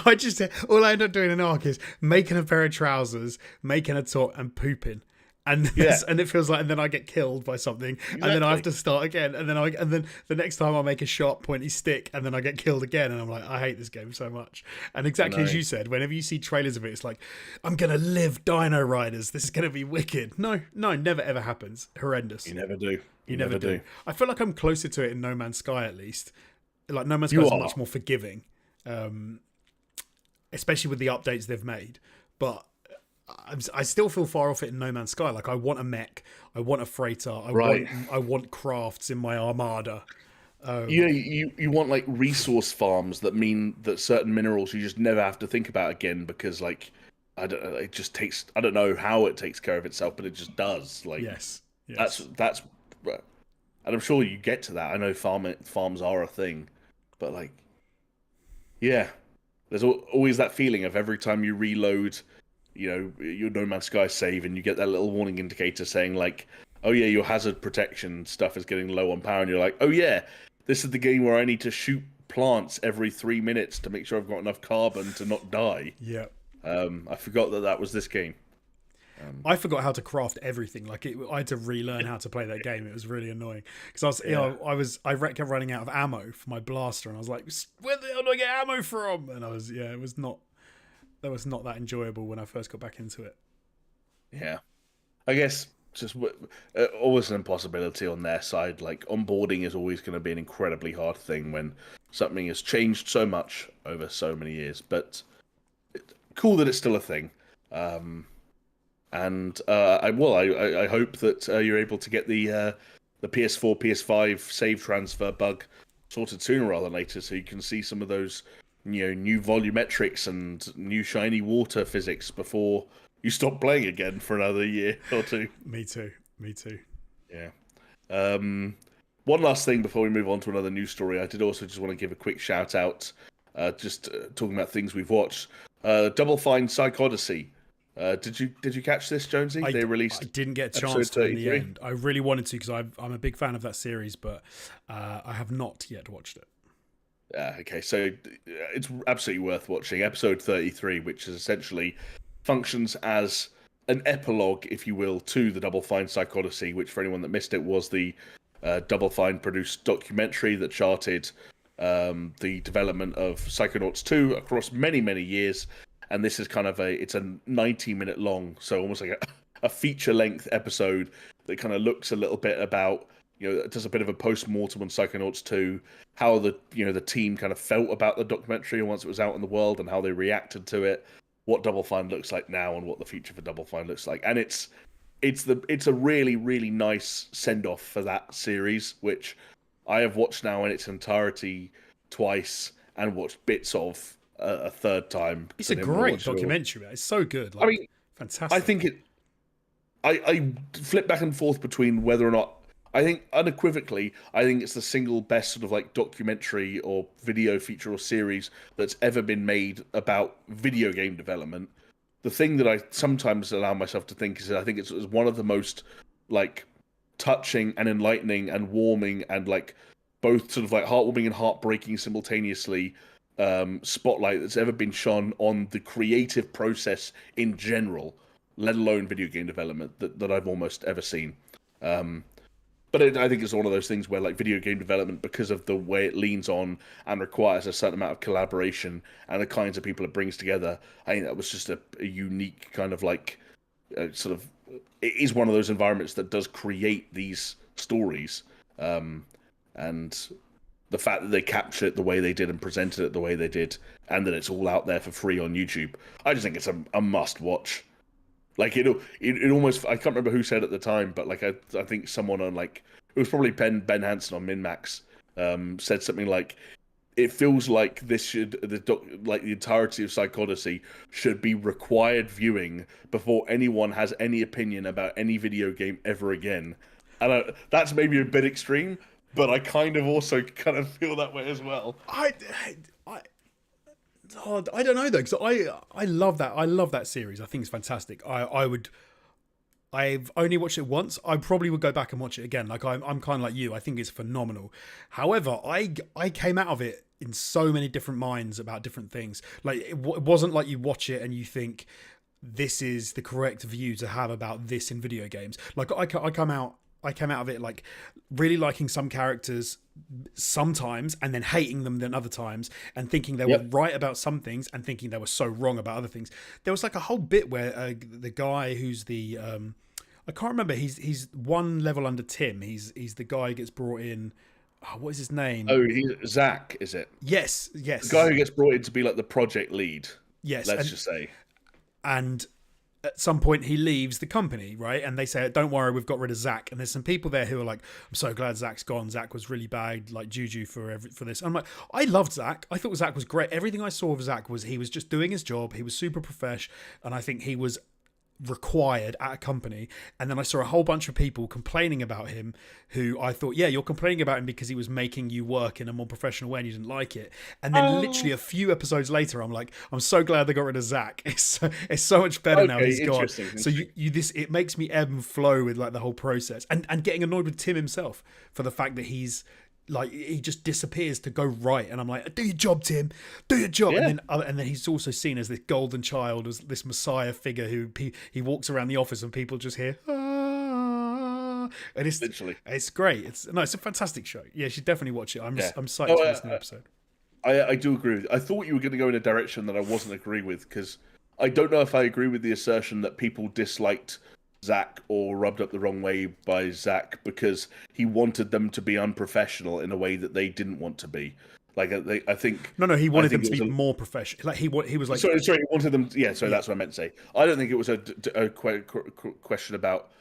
I just all I end up doing in Ark is making a pair of trousers, making a top, and pooping. And it feels like, and then I get killed by something, exactly. And then I have to start again, and then the next time I make a sharp pointy stick, and then I get killed again, and I'm like, I hate this game so much. And exactly as you said, whenever you see trailers of it, it's like, I'm gonna live Dino Riders. This is gonna be wicked. No, never ever happens. Horrendous. You never do. You never do. I feel like I'm closer to it in No Man's Sky, at least. Like No Man's Sky is much more forgiving, especially with the updates they've made, but I still feel far off it in No Man's Sky. Like, I want a mech, I want a freighter, I want crafts in my armada. You want like resource farms that mean that certain minerals you just never have to think about again, because like it just takes, I don't know how it takes care of itself, but it just does. Like, yes. That's and I'm sure you get to that. I know farms are a thing, but like, yeah, there's always that feeling of every time you reload, your No Man's Sky save, and you get that little warning indicator saying like, oh yeah, your hazard protection stuff is getting low on power, and you're like, oh yeah, this is the game where I need to shoot plants every 3 minutes to make sure I've got enough carbon to not die. Yeah. I forgot that was this game. I forgot how to craft everything. Like, I had to relearn how to play that game. It was really annoying because I kept running out of ammo for my blaster, and I was like, where the hell do I get ammo from? And it was not that enjoyable when I first got back into it. Yeah, I guess just always an impossibility on their side. Like, onboarding is always going to be an incredibly hard thing when something has changed so much over so many years. But cool that it's still a thing. I hope that you're able to get the PS4, PS5 save transfer bug sorted sooner rather than later, so you can see some of those, new volumetrics and new shiny water physics before you stop playing again for another year or two. Me too. Yeah. One last thing before we move on to another news story, I did also just want to give a quick shout out, talking about things we've watched. Double Fine Psychodyssey. Did you catch this, Jonesy? They released. I didn't get a chance to in the end. I really wanted to because I'm a big fan of that series, but I have not yet watched it. Okay, so it's absolutely worth watching. Episode 33, which is essentially functions as an epilogue, if you will, to the Double Fine Psychodyssey, which, for anyone that missed it, was the Double Fine produced documentary that charted the development of Psychonauts 2 across many, many years. And this is kind of it's a 90-minute long, so almost like a feature-length episode that kind of looks a little bit about, does a bit of a post-mortem on Psychonauts 2, how the team kind of felt about the documentary once it was out in the world and how they reacted to it, what Double Fine looks like now and what the future for Double Fine looks like. And it's a really, really nice send-off for that series, which I have watched now in its entirety twice and watched bits of a third time. It's a great documentary. It's so good. Like, fantastic. I think I flip back and forth between whether or not, I think unequivocally, I think it's the single best sort of like documentary or video feature or series that's ever been made about video game development. The thing that I sometimes allow myself to think is that I think it's one of the most like touching and enlightening and warming and like both sort of like heartwarming and heartbreaking simultaneously spotlight that's ever been shone on the creative process in general, let alone video game development, that I've almost ever seen. But I think it's one of those things where like video game development, because of the way it leans on and requires a certain amount of collaboration and the kinds of people it brings together, I think that was just a unique kind of like sort of, it is one of those environments that does create these stories. And the fact that they captured it the way they did and presented it the way they did, and that it's all out there for free on YouTube, I just think it's a must watch. Like it almost, I can't remember who said at the time, but like I think someone on like, it was probably Ben Hansen on MinMax, said something like, it feels like this like the entirety of Psychodyssey should be required viewing before anyone has any opinion about any video game ever again. And that's maybe a bit extreme, but I kind of also kind of feel that way as well. I don't know though, because I love that. I love that series. I think it's fantastic. I've only watched it once. I probably would go back and watch it again. Like I'm kind of like you. I think it's phenomenal. However, I came out of it in so many different minds about different things. Like it wasn't like you watch it and you think this is the correct view to have about this in video games. Like I came out of it like really liking some characters sometimes and then hating them then other times, and thinking they were right about some things and thinking they were so wrong about other things. There was like a whole bit where the guy who's the I can't remember, he's one level under Tim. He's the guy who gets brought in. Oh, what is his name? Oh, Zach, is it? Yes. The guy who gets brought in to be like the project lead. Yes. Let's just say. And at some point he leaves the company, right? And they say, don't worry, we've got rid of Zach. And there's some people there who are like, I'm so glad Zach's gone. Zach was really bad, like juju for this. I'm like, I loved Zach. I thought Zach was great. Everything I saw of Zach was he was just doing his job. He was super professional. And I think he was required at a company. And then I saw a whole bunch of people complaining about him who I thought, yeah, you're complaining about him because he was making you work in a more professional way and you didn't like it. And then literally a few episodes later, I'm like, I'm so glad they got rid of Zach. It's so much better now he's gone. So it makes me ebb and flow with like the whole process, and getting annoyed with Tim himself for the fact that he's like, he just disappears to go right, and I'm like, do your job, Tim, do your job. Yeah. And then he's also seen as this golden child, as this messiah figure who he walks around the office and people just hear, ah, and it's literally, it's great. It's a fantastic show. Yeah, you should definitely watch it. I'm psyched for this new episode. I do agree with you. I thought you were going to go in a direction that I wasn't agree with, because I don't know if I agree with the assertion that people disliked Zach or rubbed up the wrong way by Zach because he wanted them to be unprofessional in a way that they didn't want to be. Like I think No, he wanted them it to was be more professional. Like he was like, sorry, he wanted them. Yeah, sorry, that's what I meant to say. I don't think it was a question about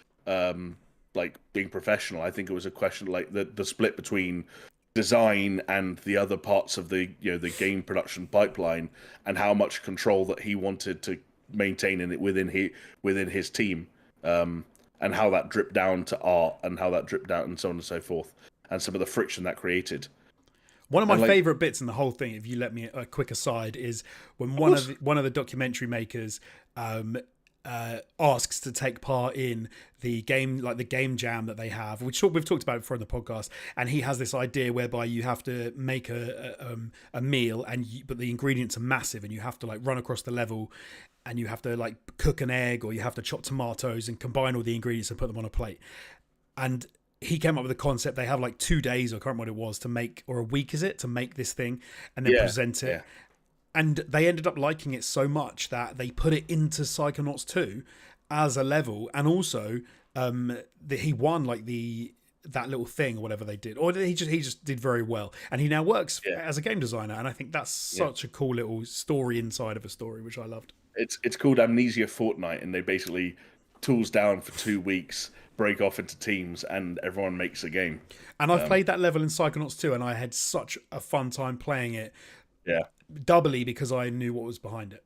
like being professional. I think it was a question like the split between design and the other parts of the the game production pipeline, and how much control that he wanted to maintain in it within his team, and how that dripped down to art, and how that dripped down, and so on and so forth, and some of the friction that created. one of my favorite bits in the whole thing, if you let me a quick aside, is when one of the documentary makers asks to take part in the game, like the game jam that they have, which we've talked about before in the podcast, and he has this idea whereby you have to make a meal, but the ingredients are massive, and you have to like run across the level, and you have to like cook an egg, or you have to chop tomatoes and combine all the ingredients and put them on a plate. And he came up with the concept. They have like 2 days, or I can't remember what it was, to make, or a week is it, to make this thing and then present it. Yeah. And they ended up liking it so much that they put it into Psychonauts 2 as a level, and also he won like that little thing or whatever they did, or he just did very well, and he now works as a game designer. And I think that's such a cool little story inside of a story, which I loved. It's called Amnesia Fortnite, and they basically tools down for 2 weeks, break off into teams, and everyone makes a game. And I've played that level in Psychonauts 2, and I had such a fun time playing it. Yeah. Doubly because I knew what was behind it.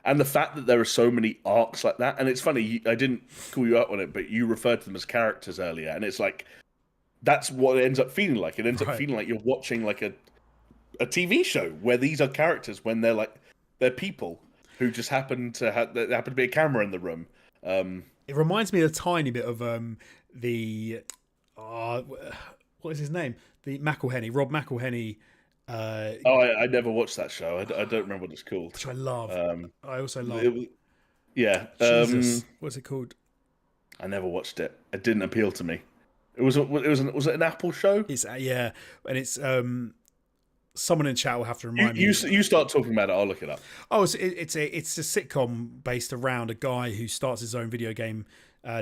And the fact that there are so many arcs like that, and it's funny, I didn't call you out on it, but you referred to them as characters earlier, and it's like, that's what it ends up feeling like. It ends up feeling like you're watching like a TV show where these are characters, when they're people who just happen to be a camera in the room. It reminds me a tiny bit of what is his name? The Rob McElhenney. I never watched that show. I don't remember what it's called. Which I love. I also love. Jesus, what's it called? I never watched it. It didn't appeal to me. Was it an Apple show? It's and it's someone in chat will have to remind me. You start talking about it. I'll look it up. Oh, it's a sitcom based around a guy who starts his own video game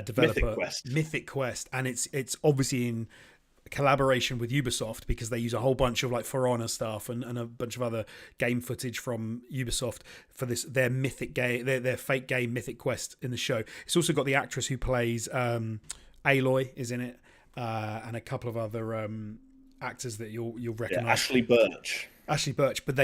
developer, Mythic Quest, and it's obviously in collaboration with Ubisoft, because they use a whole bunch of like For Honor stuff and a bunch of other game footage from Ubisoft for their mythic game, their fake game Mythic Quest in the show. It's also got the actress who plays Aloy is in it, and a couple of other actors that you'll recognize. Ashley Birch. But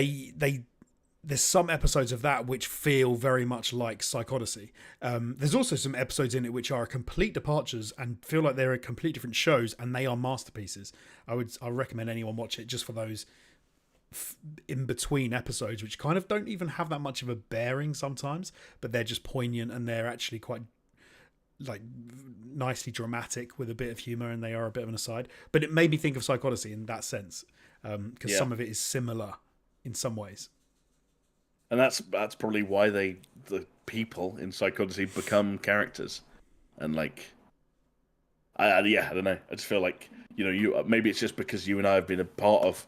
there's some episodes of that which feel very much like Psychodyssey. There's also some episodes in it which are complete departures and feel like they're complete different shows, and they are masterpieces. I recommend anyone watch it just for those in between episodes, which kind of don't even have that much of a bearing sometimes, but they're just poignant, and they're actually quite like nicely dramatic with a bit of humor, and they are a bit of an aside. But it made me think of Psychodyssey in that sense, because some of it is similar in some ways. And that's probably why the people in Psychodyssey become characters, and like, I don't know. I just feel like maybe it's just because you and I have been a part of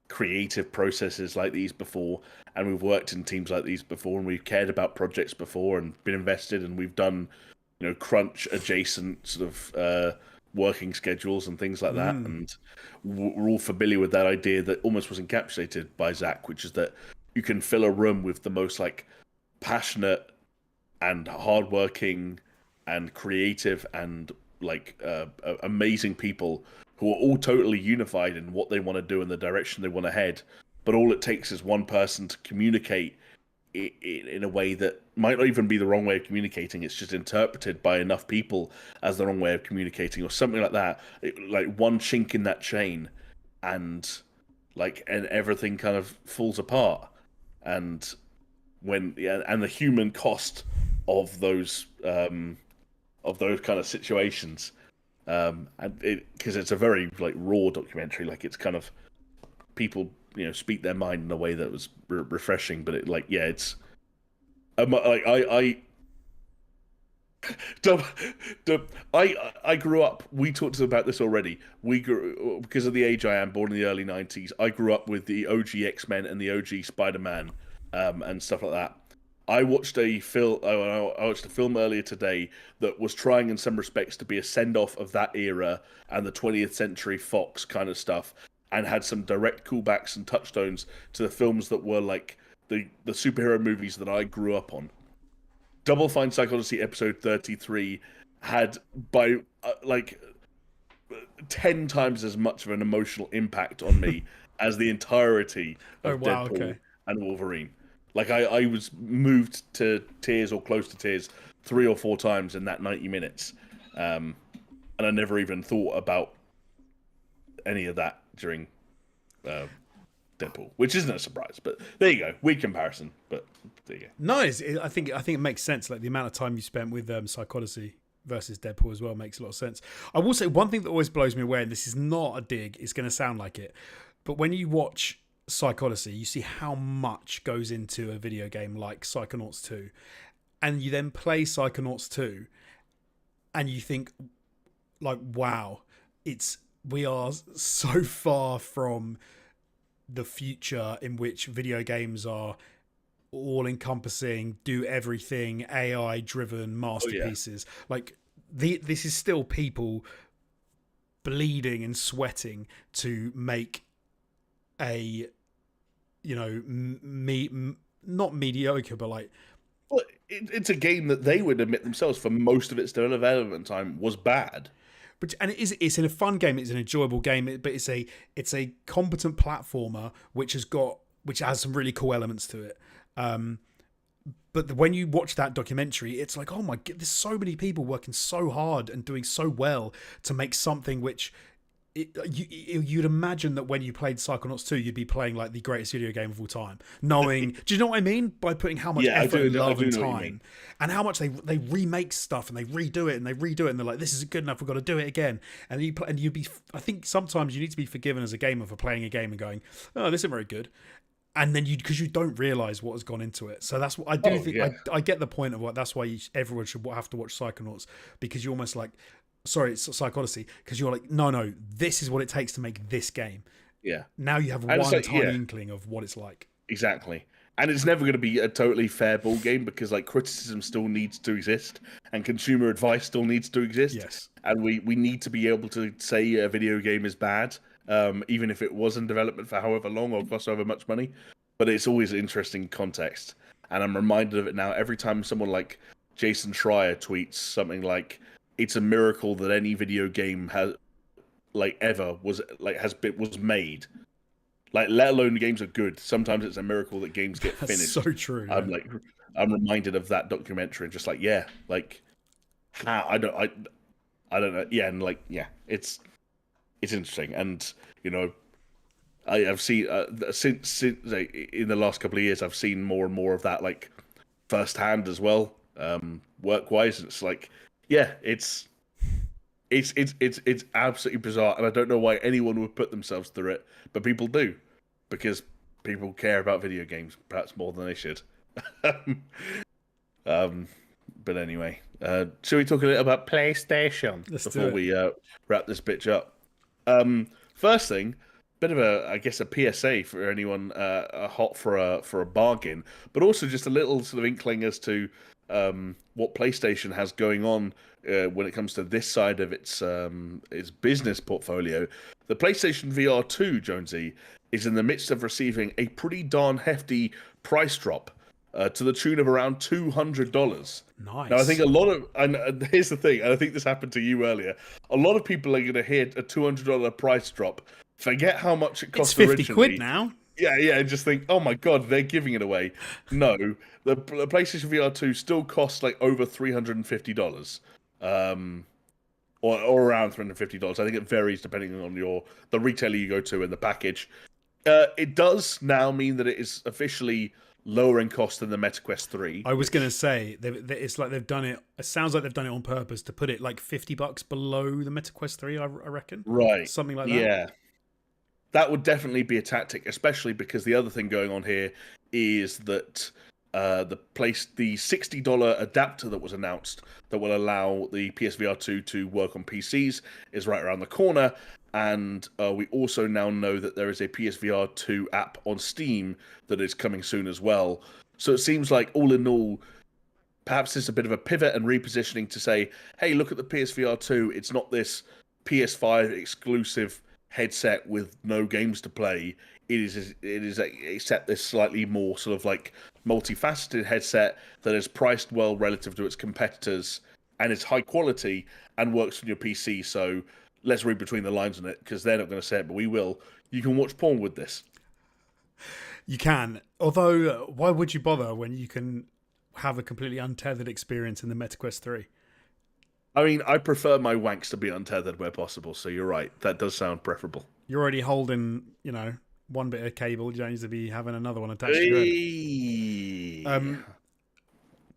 creative processes like these before, and we've worked in teams like these before, and we've cared about projects before and been invested, and we've done crunch adjacent sort of working schedules and things like that, and we're all familiar with that idea that almost was encapsulated by Zach, which is that you can fill a room with the most like passionate and hardworking and creative and like amazing people who are all totally unified in what they want to do and the direction they want to head. But all it takes is one person to communicate in a way that might not even be the wrong way of communicating. It's just interpreted by enough people as the wrong way of communicating, or something like that. Like one chink in that chain, and everything kind of falls apart. And and the human cost of those kind of situations, and because it's a very like raw documentary, like it's kind of people speak their mind in a way that was refreshing. But it's I grew up. We talked about this already. We grew, because of the age I am, born in the early 90s. I grew up with the OG X-Men and the OG Spider-Man, and stuff like that. I watched a film. I watched a film earlier today that was trying, in some respects, to be a send-off of that era and the 20th Century Fox kind of stuff. and had some direct callbacks and touchstones to the films that were like the superhero movies that I grew up on. Double Fine Psychology episode 33 had by like 10 times as much of an emotional impact on me as the entirety of Deadpool and Wolverine. Like I was moved to tears or close to tears 3 or 4 times in that 90 minutes. And I never even thought about any of that during Deadpool, which isn't a surprise. But there you go, weird comparison. But there you go. No, I think it makes sense. Like the amount of time you spent with Psychology versus Deadpool as well makes a lot of sense. I will say one thing that always blows me away, and this is not a dig, it's going to sound like it, but when you watch Psychology, you see how much goes into a video game like Psychonauts 2, and you then play Psychonauts 2, and you think, like, wow, we are so far from the future in which video games are all-encompassing, do everything, AI-driven masterpieces. Like, this is still people bleeding and sweating to make a, not mediocre, but like... Well, it's a game that they would admit themselves for most of its development time was bad. And it's in a fun game, it's an enjoyable game, but it's a competent platformer which has some really cool elements to it. But when you watch that documentary, it's like, oh my god, there's so many people working so hard and doing so well to make something which you'd imagine that when you played Psychonauts 2, you'd be playing like the greatest video game of all time. Knowing, do you know what I mean? By putting how much effort and love and time, and how much they remake stuff and they redo it, and they're like, this isn't good enough, we've got to do it again. And you'd be, I think sometimes you need to be forgiven as a gamer for playing a game and going, oh, this isn't very good. And then because you don't realize what has gone into it. So that's what I do think. Yeah. I get the point of what, that's why everyone should have to watch Psychonauts, because you're almost like, sorry, it's Psychology, because you're like, no, this is what it takes to make this game. Yeah. Now you have one tiny inkling of what it's like. Exactly. And it's never going to be a totally fair ball game, because like criticism still needs to exist and consumer advice still needs to exist. Yes. And we need to be able to say a video game is bad, even if it was in development for however long or cost however much money. But it's always interesting context. And I'm reminded of it now every time someone like Jason Schreier tweets something like, it's a miracle that any video game was made. Like, let alone games are good. Sometimes it's a miracle that games get finished. That's so true. I'm reminded of that documentary and just like, yeah, like, I don't know. Yeah. And like, yeah, it's interesting. And, I've seen, since like, in the last couple of years, I've seen more and more of that, like, firsthand as well, work-wise. It's like, yeah, it's absolutely bizarre, and I don't know why anyone would put themselves through it, but people do, because people care about video games perhaps more than they should. But anyway, should we talk a little about PlayStation before we wrap this bitch up? First thing, bit of a PSA for anyone hot for a bargain, but also just a little sort of inkling as to what PlayStation has going on when it comes to this side of its business portfolio. The PlayStation VR 2, Jonesy, is in the midst of receiving a pretty darn hefty price drop to the tune of around $200. Nice. Now, I think and here's the thing, and I think this happened to you earlier, a lot of people are going to hear a $200 price drop, forget how much it cost originally. It's 50 quid now. Yeah, and just think, oh my god, they're giving it away. No, the PlayStation VR 2 still costs like over $350, or around $350. I think it varies depending on the retailer you go to and the package. It does now mean that it is officially lower in cost than the MetaQuest 3. I was going to say, it's like they've done it. It sounds like they've done it on purpose to put it like $50 below the MetaQuest 3. I reckon. Right. Something like that. Yeah. That would definitely be a tactic, especially because the other thing going on here is that the $60 adapter that was announced that will allow the PSVR 2 to work on PCs is right around the corner. And we also now know that there is a PSVR 2 app on Steam that is coming soon as well. So it seems like, all in all, perhaps it's a bit of a pivot and repositioning to say, hey, look at the PSVR 2. It's not this PS5 exclusive headset with no games to play. It is except this slightly more sort of like multifaceted headset that is priced well relative to its competitors and is high quality and works on your PC. So let's read between the lines on it, because they're not going to say it, but we will. You can watch porn with this. You can. Although, why would you bother when you can have a completely untethered experience in the MetaQuest 3? I mean, I prefer my wanks to be untethered where possible, so you're right. That does sound preferable. You're already holding, one bit of cable. You don't need to be having another one attached to your head.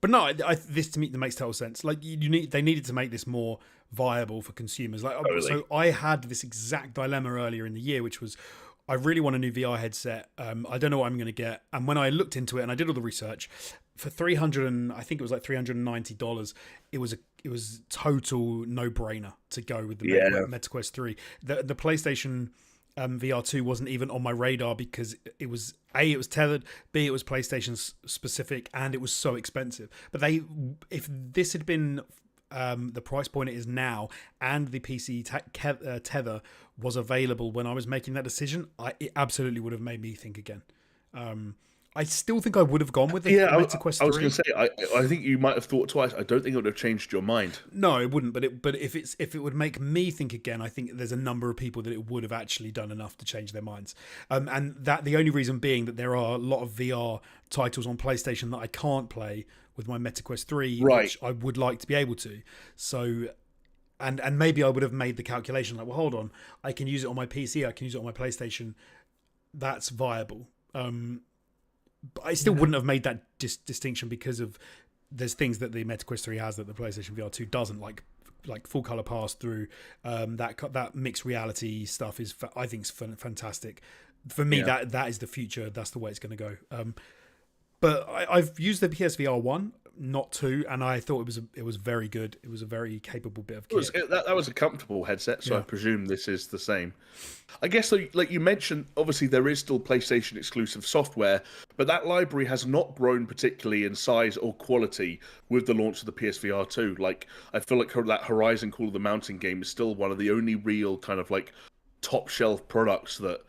But no, this to me makes total sense. Like they needed to make this more viable for consumers. Like, totally. So I had this exact dilemma earlier in the year, which was, I really want a new VR headset. I don't know what I'm going to get. And when I looked into it and I did all the research, for $390, it was total no brainer to go with the MetaQuest 3. The PlayStation VR 2 wasn't even on my radar because it was tethered, B, it was PlayStation specific, and it was so expensive. But if this had been the price point it is now, and the PC tether was available when I was making that decision, it absolutely would have made me think again. I still think I would have gone with the MetaQuest 3. I was going to say, I think you might have thought twice. I don't think it would have changed your mind. No, it wouldn't. But if it would make me think again, I think there's a number of people that it would have actually done enough to change their minds. And that the only reason being that there are a lot of VR titles on PlayStation that I can't play with my MetaQuest 3, which I would like to be able to. So, and maybe I would have made the calculation like, well, hold on, I can use it on my PC, I can use it on my PlayStation. That's viable. But I still wouldn't have made that distinction because of there's things that the MetaQuest 3 has that the PlayStation VR 2 doesn't, like full color pass through. That mixed reality stuff is, I think, is fantastic. For me, that is the future. That's the way it's going to go. But I've used the PSVR 1, not 2, and I thought it was very good. It was a very capable bit of kit. That was a comfortable headset, so I presume this is the same. I guess, like you mentioned, obviously there is still PlayStation exclusive software, but that library has not grown particularly in size or quality with the launch of the PSVR 2. Like, I feel like that Horizon Call of the Mountain game is still one of the only real kind of like top shelf products that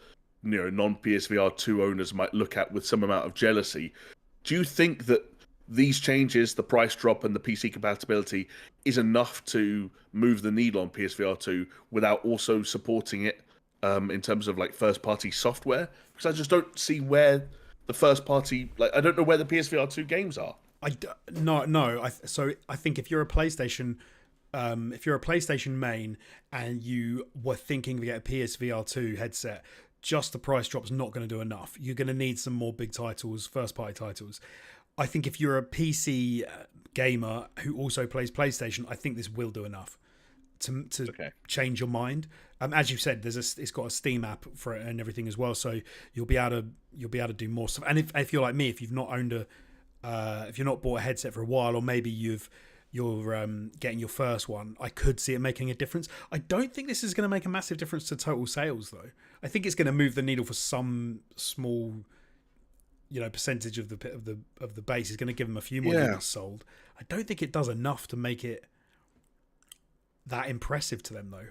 non-PSVR 2 owners might look at with some amount of jealousy. Do you think that these changes, the price drop and the PC compatibility, is enough to move the needle on PSVR 2 without also supporting it in terms of like first-party software? Because I just don't see where the first-party, I don't know where the PSVR 2 games are. No. So I think if you're a PlayStation main and you were thinking to get a PSVR 2 headset, just the price drop's not going to do enough. You're going to need some more big titles, first-party titles. I think if you're a PC gamer who also plays PlayStation, I think this will do enough to change your mind. As you said, it's got a Steam app for it and everything as well, so you'll be able to do more stuff. And if you're like me, if you've not owned if you're not bought a headset for a while, or maybe you're getting your first one, I could see it making a difference. I don't think this is going to make a massive difference to total sales, though. I think it's going to move the needle for some small, percentage of the base. Is going to give them a few more units sold. I don't think it does enough to make it that impressive to them, though.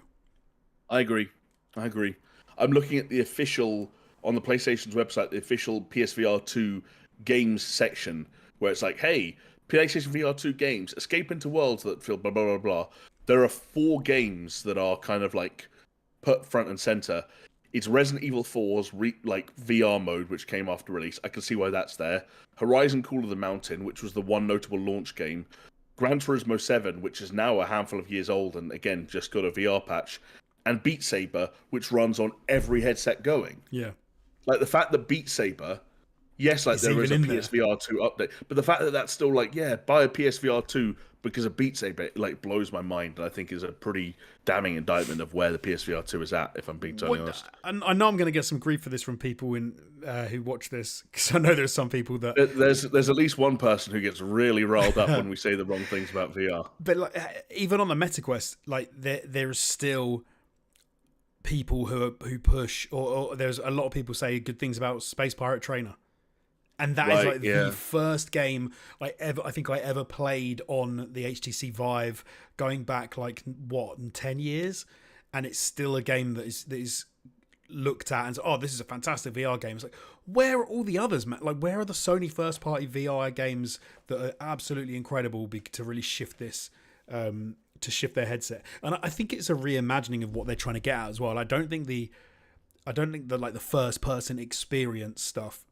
I agree. I'm looking at the official, on the PlayStation's website, the official PSVR 2 games section, where it's like, hey, PlayStation VR 2 games, escape into worlds that feel blah, blah, blah, blah. There are 4 games that are kind of like put front and center. It's Resident Evil 4's VR mode, which came after release. I can see why that's there. Horizon Call of the Mountain, which was the one notable launch game. Gran Turismo 7, which is now a handful of years old and, again, just got a VR patch. And Beat Saber, which runs on every headset going. Yeah. Like, the fact that Beat Saber... Yes, there is a PSVR 2 update, but the fact that that's still buy a PSVR 2 because of Beat Saber, it blows my mind, and I think is a pretty damning indictment of where the PSVR 2 is at, if I'm being totally honest. And I know I'm going to get some grief for this from people who watch this, because I know there's some people that... There's at least one person who gets really riled up when we say the wrong things about VR. But even on the MetaQuest, there's still people who push, or there's a lot of people say good things about Space Pirate Trainer. And that is the first game I ever played on the HTC Vive, going back 10 years, and it's still a game that is looked at and said, "Oh, this is a fantastic VR game." It's like, where are all the others, man? Like, where are the Sony first-party VR games that are absolutely incredible to really shift this, to shift their headset? And I think it's a reimagining of what they're trying to get at as well. I don't think the like the first-person experience stuff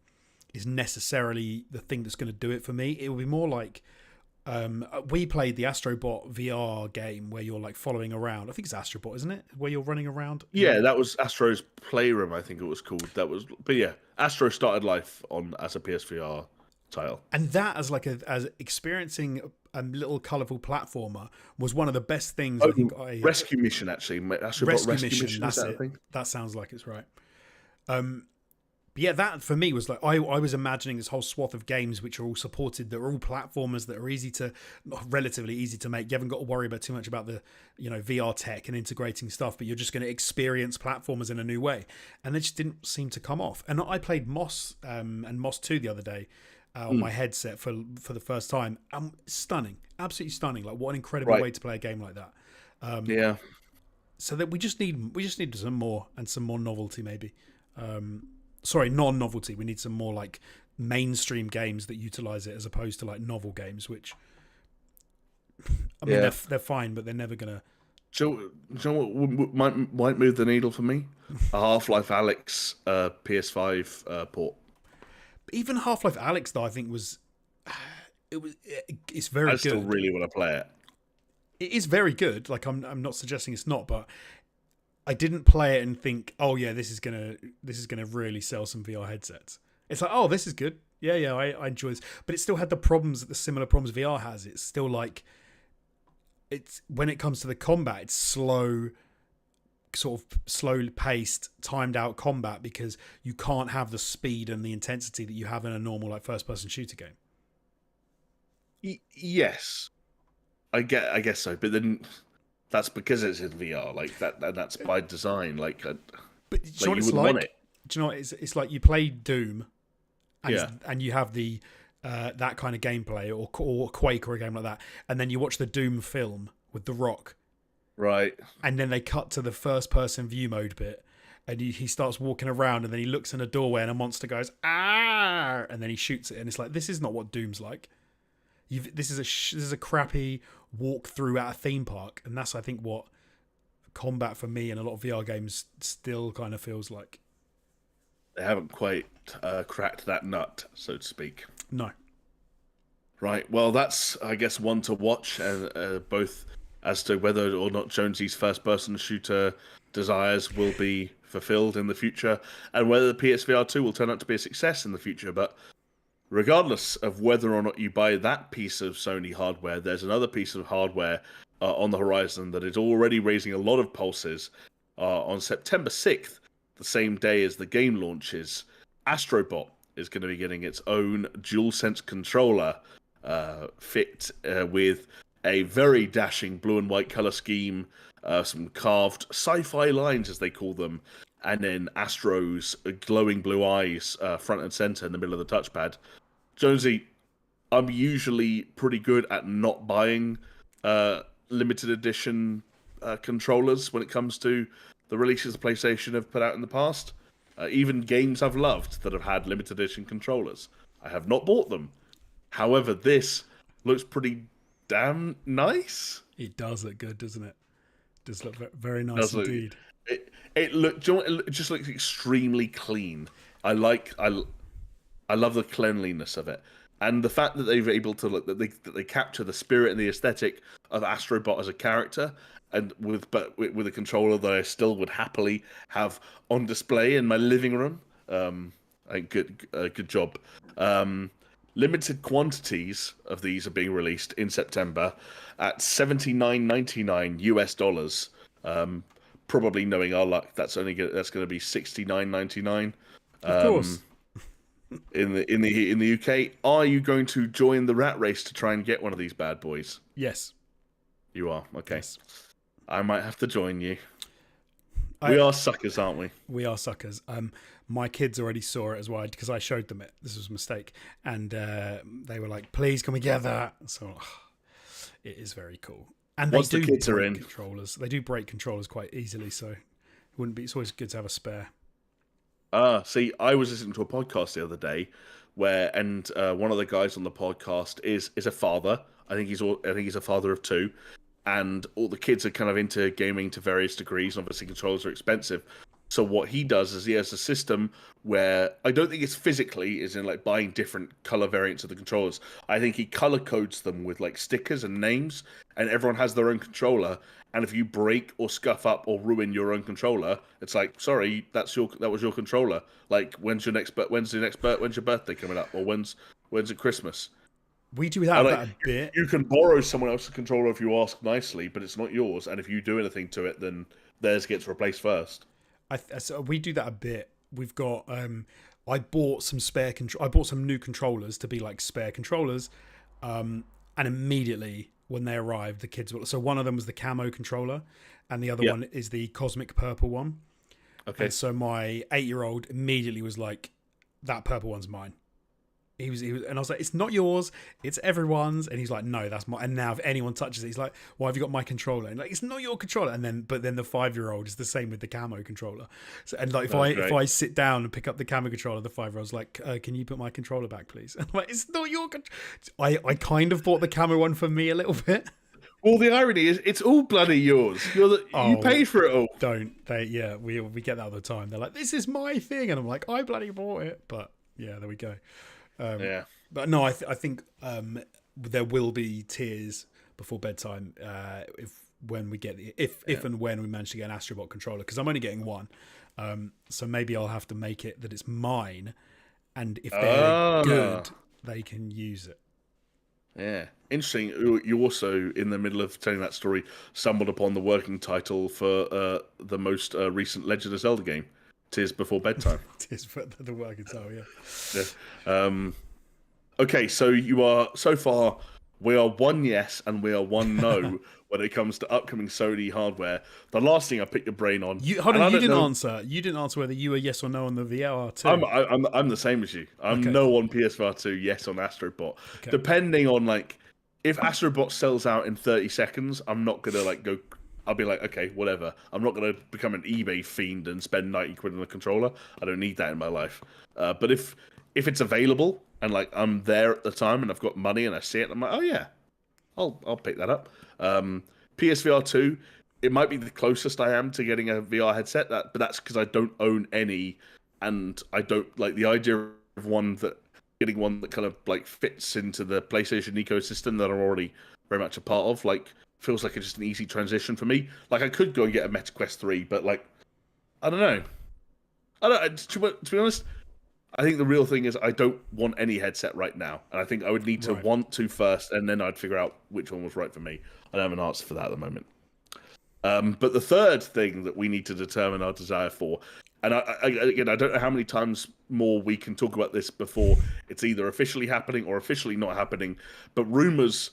is necessarily the thing that's going to do it for me. It will be more like, we played the Astrobot VR game where you're like following around. I think it's Astrobot, isn't it? Where you're running around. Yeah, that was Astro's Playroom, I think it was called. But yeah, Astro started life as a PSVR title. And that as experiencing a little colourful platformer was one of the best things. I think Rescue Mission, actually. Astrobot Rescue Mission. That's it. That sounds like it's right. But yeah, that for me was like, I was imagining this whole swath of games which are all supported, that are all platformers, that are relatively easy to make. You haven't got to worry about too much about the, VR tech and integrating stuff, but you're just going to experience platformers in a new way. And they just didn't seem to come off. And I played Moss and Moss 2 the other day on my headset for the first time. Stunning, absolutely stunning. Like, what an incredible way to play a game like that. Yeah. So that we just need some more novelty, maybe. Sorry, non-novelty. We need some more like mainstream games that utilize it as opposed to like novel games, which I mean they're fine, but they're never gonna. Do you know what might move the needle for me? A Half-Life Alyx PS5 port. But even Half-Life Alyx, though, I think it's very good. I still really want to play it. It is very good. Like I'm not suggesting it's not, but I didn't play it and think, oh yeah, this is gonna really sell some VR headsets. It's like, oh, this is good. Yeah, I enjoy this. But it still had the similar problems VR has. It's still like, it's when it comes to the combat, it's slow paced, timed out combat because you can't have the speed and the intensity that you have in a normal like first person shooter game. Yes, I guess so. But then that's because it's in VR, like that, and that's by design. Like, but do you know what it's like? Do you know what it's like? You play Doom, and you have the that kind of gameplay, or Quake, or a game like that, and then you watch the Doom film with The Rock, right? And then they cut to the first-person view mode bit, and he starts walking around, and then he looks in a doorway, and a monster goes ah, and then he shoots it, and it's like, this is not what Doom's like. This is a crappy walk through at a theme park, and that's I think what combat for me in a lot of VR games still kind of feels like. They haven't quite cracked that nut, so to speak. No. Right. Well, that's I guess one to watch, both as to whether or not Jonesy's first-person shooter desires will be fulfilled in the future, and whether the PSVR 2 will turn out to be a success in the future. But regardless of whether or not you buy that piece of Sony hardware, there's another piece of hardware on the horizon that is already raising a lot of pulses. On September 6th, the same day as the game launches, Astrobot is going to be getting its own DualSense controller fit with a very dashing blue and white color scheme, some carved sci-fi lines, as they call them, and then Astro's glowing blue eyes front and center in the middle of the touchpad. Jonesy, I'm usually pretty good at not buying limited edition controllers when it comes to the releases the PlayStation have put out in the past. Even games I've loved that have had limited edition controllers, I have not bought them. However, this looks pretty damn nice. It does look good, doesn't it? It does look very nice indeed. It just looks extremely clean. I love the cleanliness of it, and the fact that they're able to that they capture the spirit and the aesthetic of Astrobot as a character, and with a controller that I still would happily have on display in my living room. Good job. Limited quantities of these are being released in September at $79.99 US. Probably knowing our luck, that's going to be $69.99. Of course. In the UK, are you going to join the rat race to try and get one of these bad boys? Yes. You are? Okay. Yes. I might have to join you. We are suckers, aren't we? We are suckers. My kids already saw it as well because I showed them it. This was a mistake, and they were like, "Please, can we get that?" So it is very cool. And once the kids are in, controllers, they do break controllers quite easily. So it's always good to have a spare. See, I was listening to a podcast the other day and one of the guys on the podcast is a father. I think he's a father of two, and all the kids are kind of into gaming to various degrees. Obviously, controllers are expensive. So what he does is he has a system where I don't think it's physically, is in like buying different color variants of the controllers. I think he color codes them with like stickers and names, and everyone has their own controller. And if you break or scuff up or ruin your own controller, it's like, sorry, that was your controller. Like, when's your birthday coming up, or when's it Christmas? We do And have like, that a bit. you can borrow someone else's controller if you ask nicely, but it's not yours. And if you do anything to it, then theirs gets replaced first. So we do that a bit. We've got. I bought some I bought some new controllers to be like spare controllers, and immediately when they arrived, the kids were. So one of them was the camo controller, and the other one is the cosmic purple one. Okay. And so my 8-year-old immediately was like, "That purple one's mine." He was, and I was like, "It's not yours, it's everyone's." And he's like, "No, that's mine." And now if anyone touches it, he's like, "Why have you got my controller?" And like, "It's not your controller." And then, but then the 5-year-old is the same with the camo controller. So, and like, if I sit down and pick up the camo controller, the 5-year-old's like, "Can you put my controller back, please?" And I'm like, "It's not your controller." I kind of bought the camo one for me a little bit. Well, the irony is, it's all bloody yours. You paid for it all. Don't they? Yeah, we get that all the time. They're like, "This is my thing," and I'm like, "I bloody bought it." But yeah, there we go. Yeah. But no, I think there will be tears before bedtime when we get if and when we manage to get an Astrobot controller, because I'm only getting one, so maybe I'll have to make it that it's mine, and if they're good, they can use it. Yeah, interesting. You also, in the middle of telling that story, stumbled upon the working title for the most recent Legend of Zelda game, "Tears Before Bedtime." Tears for the working title, yeah. Yeah. Okay, so so far we are one yes and we are one no when it comes to upcoming Sony hardware. The last thing I picked your brain on. You didn't answer. You didn't answer whether you were yes or no on the VR2. I'm the same as you. I'm Okay. no on PSVR2, yes on Astrobot. Okay. Depending on like if Astrobot sells out in 30 seconds, I'm not gonna like go. I'll be like, okay, whatever. I'm not gonna become an eBay fiend and spend 90 quid on a controller. I don't need that in my life. But if it's available and like I'm there at the time and I've got money and I see it, I'm like, oh yeah, I'll pick that up. PSVR 2, it might be the closest I am to getting a VR headset. But that's because I don't own any, and I don't like the idea of getting one that kind of like fits into the PlayStation ecosystem that I'm already very much a part of. Like, feels like it's just an easy transition for me. Like, I could go and get a Meta Quest 3, but like, I don't know. To be honest, I think the real thing is I don't want any headset right now, and I think I would need to want to first, and then I'd figure out which one was right for me. I don't have an answer for that at the moment. But the third thing that we need to determine our desire for, and again, I don't know how many times more we can talk about this before it's either officially happening or officially not happening, but rumors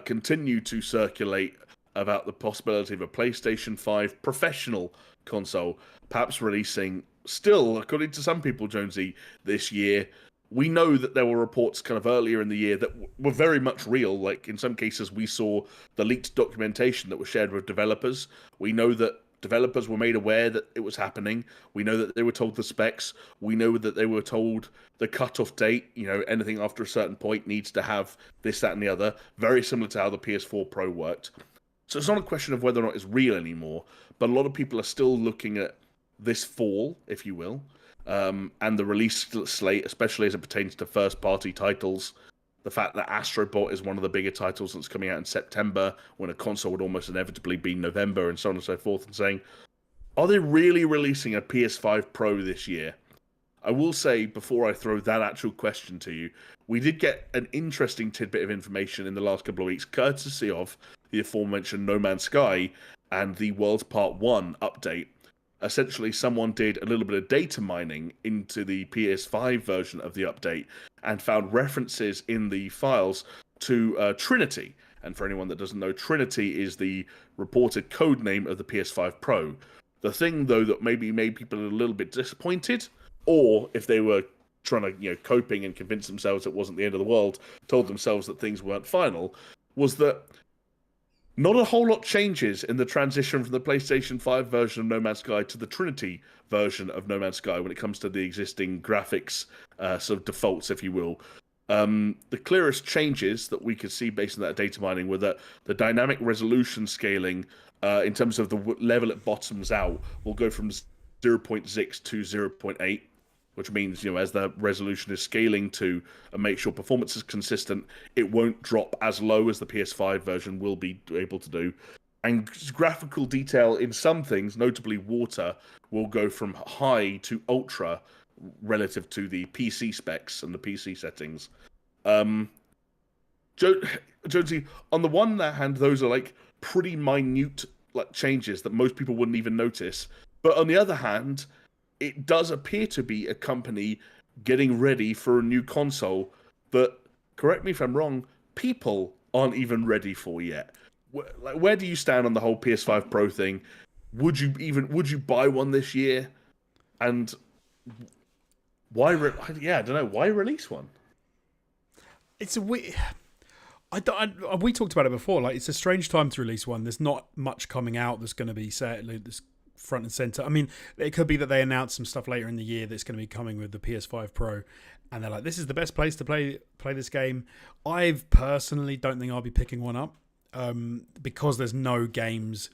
continue to circulate about the possibility of a PlayStation 5 professional console, perhaps releasing still, according to some people, Jonesy, this year. We know that there were reports kind of earlier in the year that were very much real. Like, in some cases, we saw the leaked documentation that was shared with developers. We know that developers were made aware that it was happening. We know that they were told the specs. We know that they were told the cutoff date, anything after a certain point needs to have this, that, and the other. Very similar to how the PS4 Pro worked. So it's not a question of whether or not it's real anymore, but a lot of people are still looking at this fall, if you will, and the release slate, especially as it pertains to first-party titles. The fact that Astrobot is one of the bigger titles that's coming out in September, when a console would almost inevitably be November, and so on and so forth, and saying, are they really releasing a PS5 Pro this year? I will say, before I throw that actual question to you, we did get an interesting tidbit of information in the last couple of weeks, courtesy of the aforementioned No Man's Sky and the World's Part 1 update. Essentially, someone did a little bit of data mining into the PS5 version of the update and found references in the files to Trinity. And for anyone that doesn't know, Trinity is the reported code name of the PS5 Pro. The thing, though, that maybe made people a little bit disappointed, or if they were trying to, coping and convince themselves it wasn't the end of the world, told themselves that things weren't final, was that Not a whole lot changes in the transition from the PlayStation 5 version of No Man's Sky to the Trinity version of No Man's Sky when it comes to the existing graphics sort of defaults, if you will. The clearest changes that we could see based on that data mining were that the dynamic resolution scaling, in terms of the level it bottoms out, will go from 0. 0.6 to 0.8, which means, as the resolution is scaling to make sure performance is consistent, it won't drop as low as the PS5 version will be able to do. And graphical detail in some things, notably water, will go from high to ultra relative to the PC specs and the PC settings. Jonesy, on the one hand, those are like pretty minute changes that most people wouldn't even notice. But on the other hand, it does appear to be a company getting ready for a new console that, correct me if I'm wrong, people aren't even ready for yet. Where do you stand on the whole PS5 Pro thing? Would you buy one this year? And why? I don't know. Why release one? It's a weird. We talked about it before. Like, it's a strange time to release one. There's not much coming out that's going to be this front and center. I mean, it could be that they announce some stuff later in the year that's going to be coming with the PS5 Pro, and they're like, "This is the best place to play this game." I personally don't think I'll be picking one up, because there's no games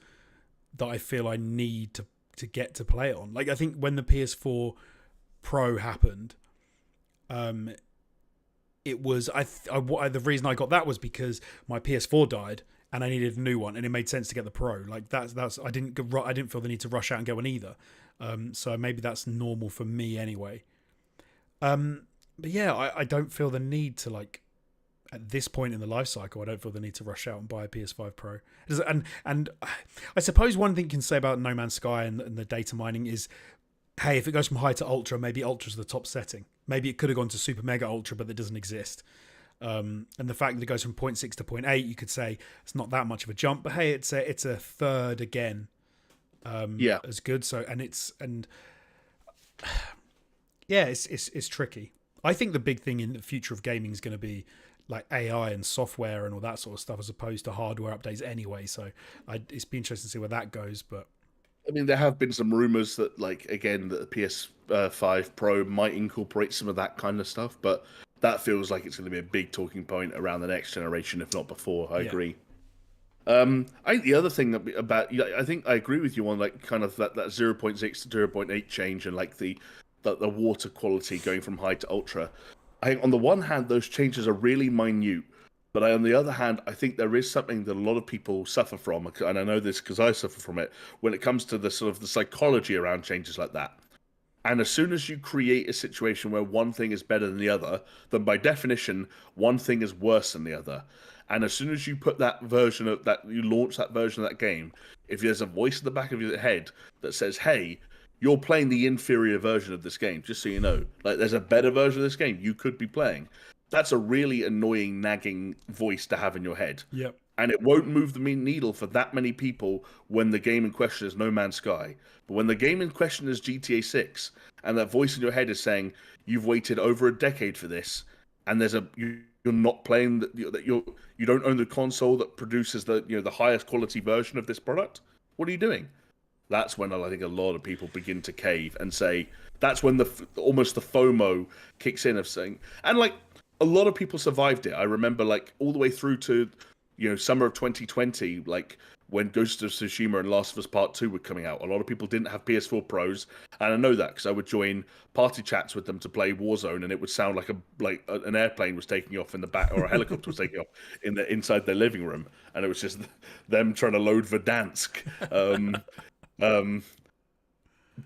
that I feel I need to get to play it on. Like, I think when the PS4 Pro happened, it was the reason I got that was because my PS4 died and I needed a new one, and it made sense to get the Pro. Like, that's I didn't feel the need to rush out and get one either. So maybe that's normal for me anyway. But yeah, I don't feel the need to, like, at this point in the life cycle, I don't feel the need to rush out and buy a PS5 Pro. And I suppose one thing you can say about No Man's Sky and the data mining is, hey, if it goes from high to ultra, maybe ultra's the top setting. Maybe it could have gone to super mega ultra, but that doesn't exist. And the fact that it goes from 0.6 to 0.8, you could say it's not that much of a jump, but hey, it's a third again, as good. So it's tricky. I think the big thing in the future of gaming is going to be like AI and software and all that sort of stuff, as opposed to hardware updates anyway. So it's be interesting to see where that goes. But I mean, there have been some rumors that, like, again, that the PS5 Pro might incorporate some of that kind of stuff, but that feels like it's going to be a big talking point around the next generation, if not before. I agree. I think the other thing about, I think I agree with you on, like, kind of that 0.6 to 0.8 change, and like the water quality going from high to ultra. I think on the one hand, those changes are really minute, but on the other hand, I think there is something that a lot of people suffer from, and I know this because I suffer from it, when it comes to the sort of the psychology around changes like that. And as soon as you create a situation where one thing is better than the other, then by definition, one thing is worse than the other. And as soon as you put that version of that, you launch that version of that game, if there's a voice in the back of your head that says, hey, you're playing the inferior version of this game, just so you know, like, there's a better version of this game you could be playing. That's a really annoying, nagging voice to have in your head. Yep. And it won't move the needle for that many people when the game in question is No Man's Sky. But when the game in question is GTA 6, and that voice in your head is saying, you've waited over a decade for this, and you're not playing, you don't own the console that produces the highest quality version of this product, what are you doing? That's when I think a lot of people begin to cave and say, that's when almost the FOMO kicks in of saying, and like, a lot of people survived it. I remember, like, all the way through to, summer of 2020, like, when Ghost of Tsushima and Last of Us Part 2 were coming out. A lot of people didn't have PS4 Pros, and I know that because I would join party chats with them to play Warzone, and it would sound like an airplane was taking off in the back, or a helicopter was taking off inside their living room, and it was just them trying to load Verdansk.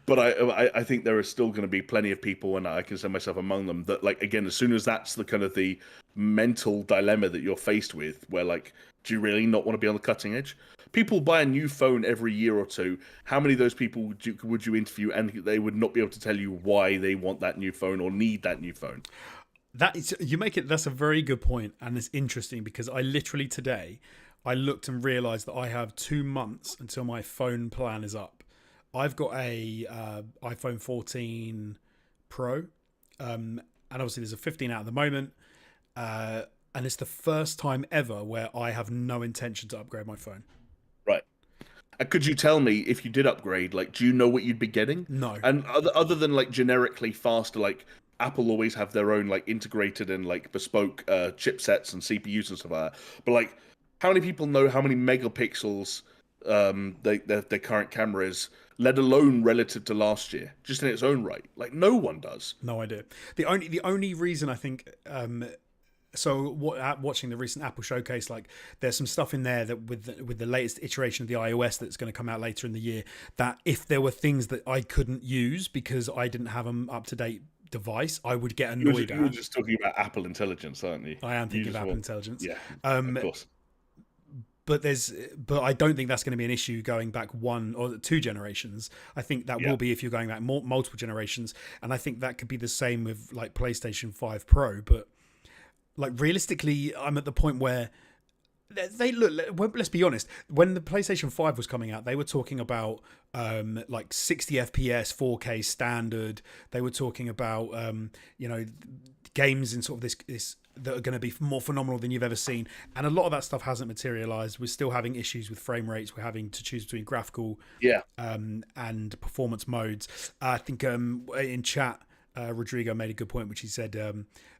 But I think there is still going to be plenty of people, and I consider myself among them, that, like, again, as soon as that's the kind of the mental dilemma that you're faced with, where, like, do you really not want to be on the cutting edge? People buy a new phone every year or two. How many of those people would you interview, and they would not be able to tell you why they want that new phone or need that new phone? That's a very good point, and it's interesting because I literally today, I looked and realized that I have 2 months until my phone plan is up. I've got a iPhone 14 Pro, and obviously there's a 15 out at the moment. and it's the first time ever where I have no intention to upgrade my phone. Right. And could you tell me if you did upgrade, like, do you know what you'd be getting? No. And other than like generically faster, like Apple always have their own like integrated and like bespoke chipsets and CPUs and stuff like that. But like, how many people know how many megapixels their current camera is, let alone relative to last year, just in its own right? Like, no one does. No idea. The only reason I think so watching the recent Apple showcase, like there's some stuff in there that with the latest iteration of the iOS that's going to come out later in the year, that if there were things that I couldn't use because I didn't have an up-to-date device, I would get annoyed at. You're just talking about Apple intelligence, aren't you? I am thinking of Apple intelligence. Yeah, of course. But I don't think that's going to be an issue going back 1 or 2 generations. I think that will be if you're going back multiple generations, and I think that could be the same with like PlayStation 5 Pro. But like realistically, I'm at the point where they look. Let's be honest. When the PlayStation 5 was coming out, they were talking about like 60 FPS, 4K standard. They were talking about games in sort of this that are going to be more phenomenal than you've ever seen, and a lot of that stuff hasn't materialized. We're still having issues with frame rates. We're having to choose between graphical and performance modes. I think in chat Rodrigo made a good point, which he said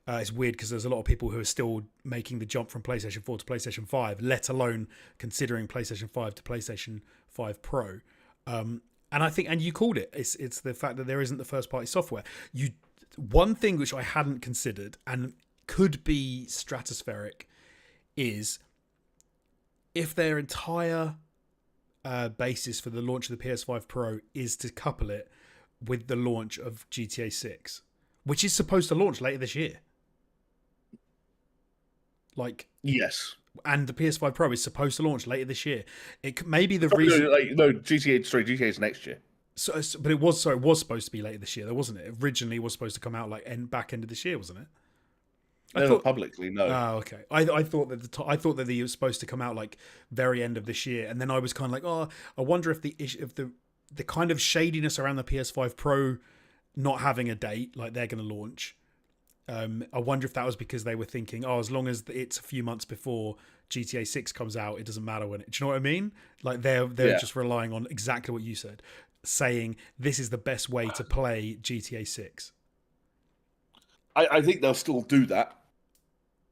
it's weird because there's a lot of people who are still making the jump from PlayStation 4 to PlayStation 5, let alone considering PlayStation 5 to PlayStation 5 Pro. And I think, and you called it, it's the fact that there isn't the first party software. One thing which I hadn't considered and could be stratospheric is if their entire basis for the launch of the PS5 Pro is to couple it with the launch of GTA 6, which is supposed to launch later this year. Like, yes. And the PS5 Pro is supposed to launch later this year. It may be the reason. GTA is next year. But it was supposed to be later this year, though, wasn't it? Originally, it was supposed to come out like back end of this year, wasn't it? Never publicly, no. Oh, okay. I thought that it was supposed to come out like very end of this year, and then I was kind of like, oh, I wonder if the kind of shadiness around the PS5 Pro not having a date, like they're going to launch. I wonder if that was because they were thinking, oh, as long as it's a few months before GTA 6 comes out, it doesn't matter when it. Do you know what I mean? Like they're just relying on exactly what you said, saying this is the best way to play GTA 6. I think they'll still do that.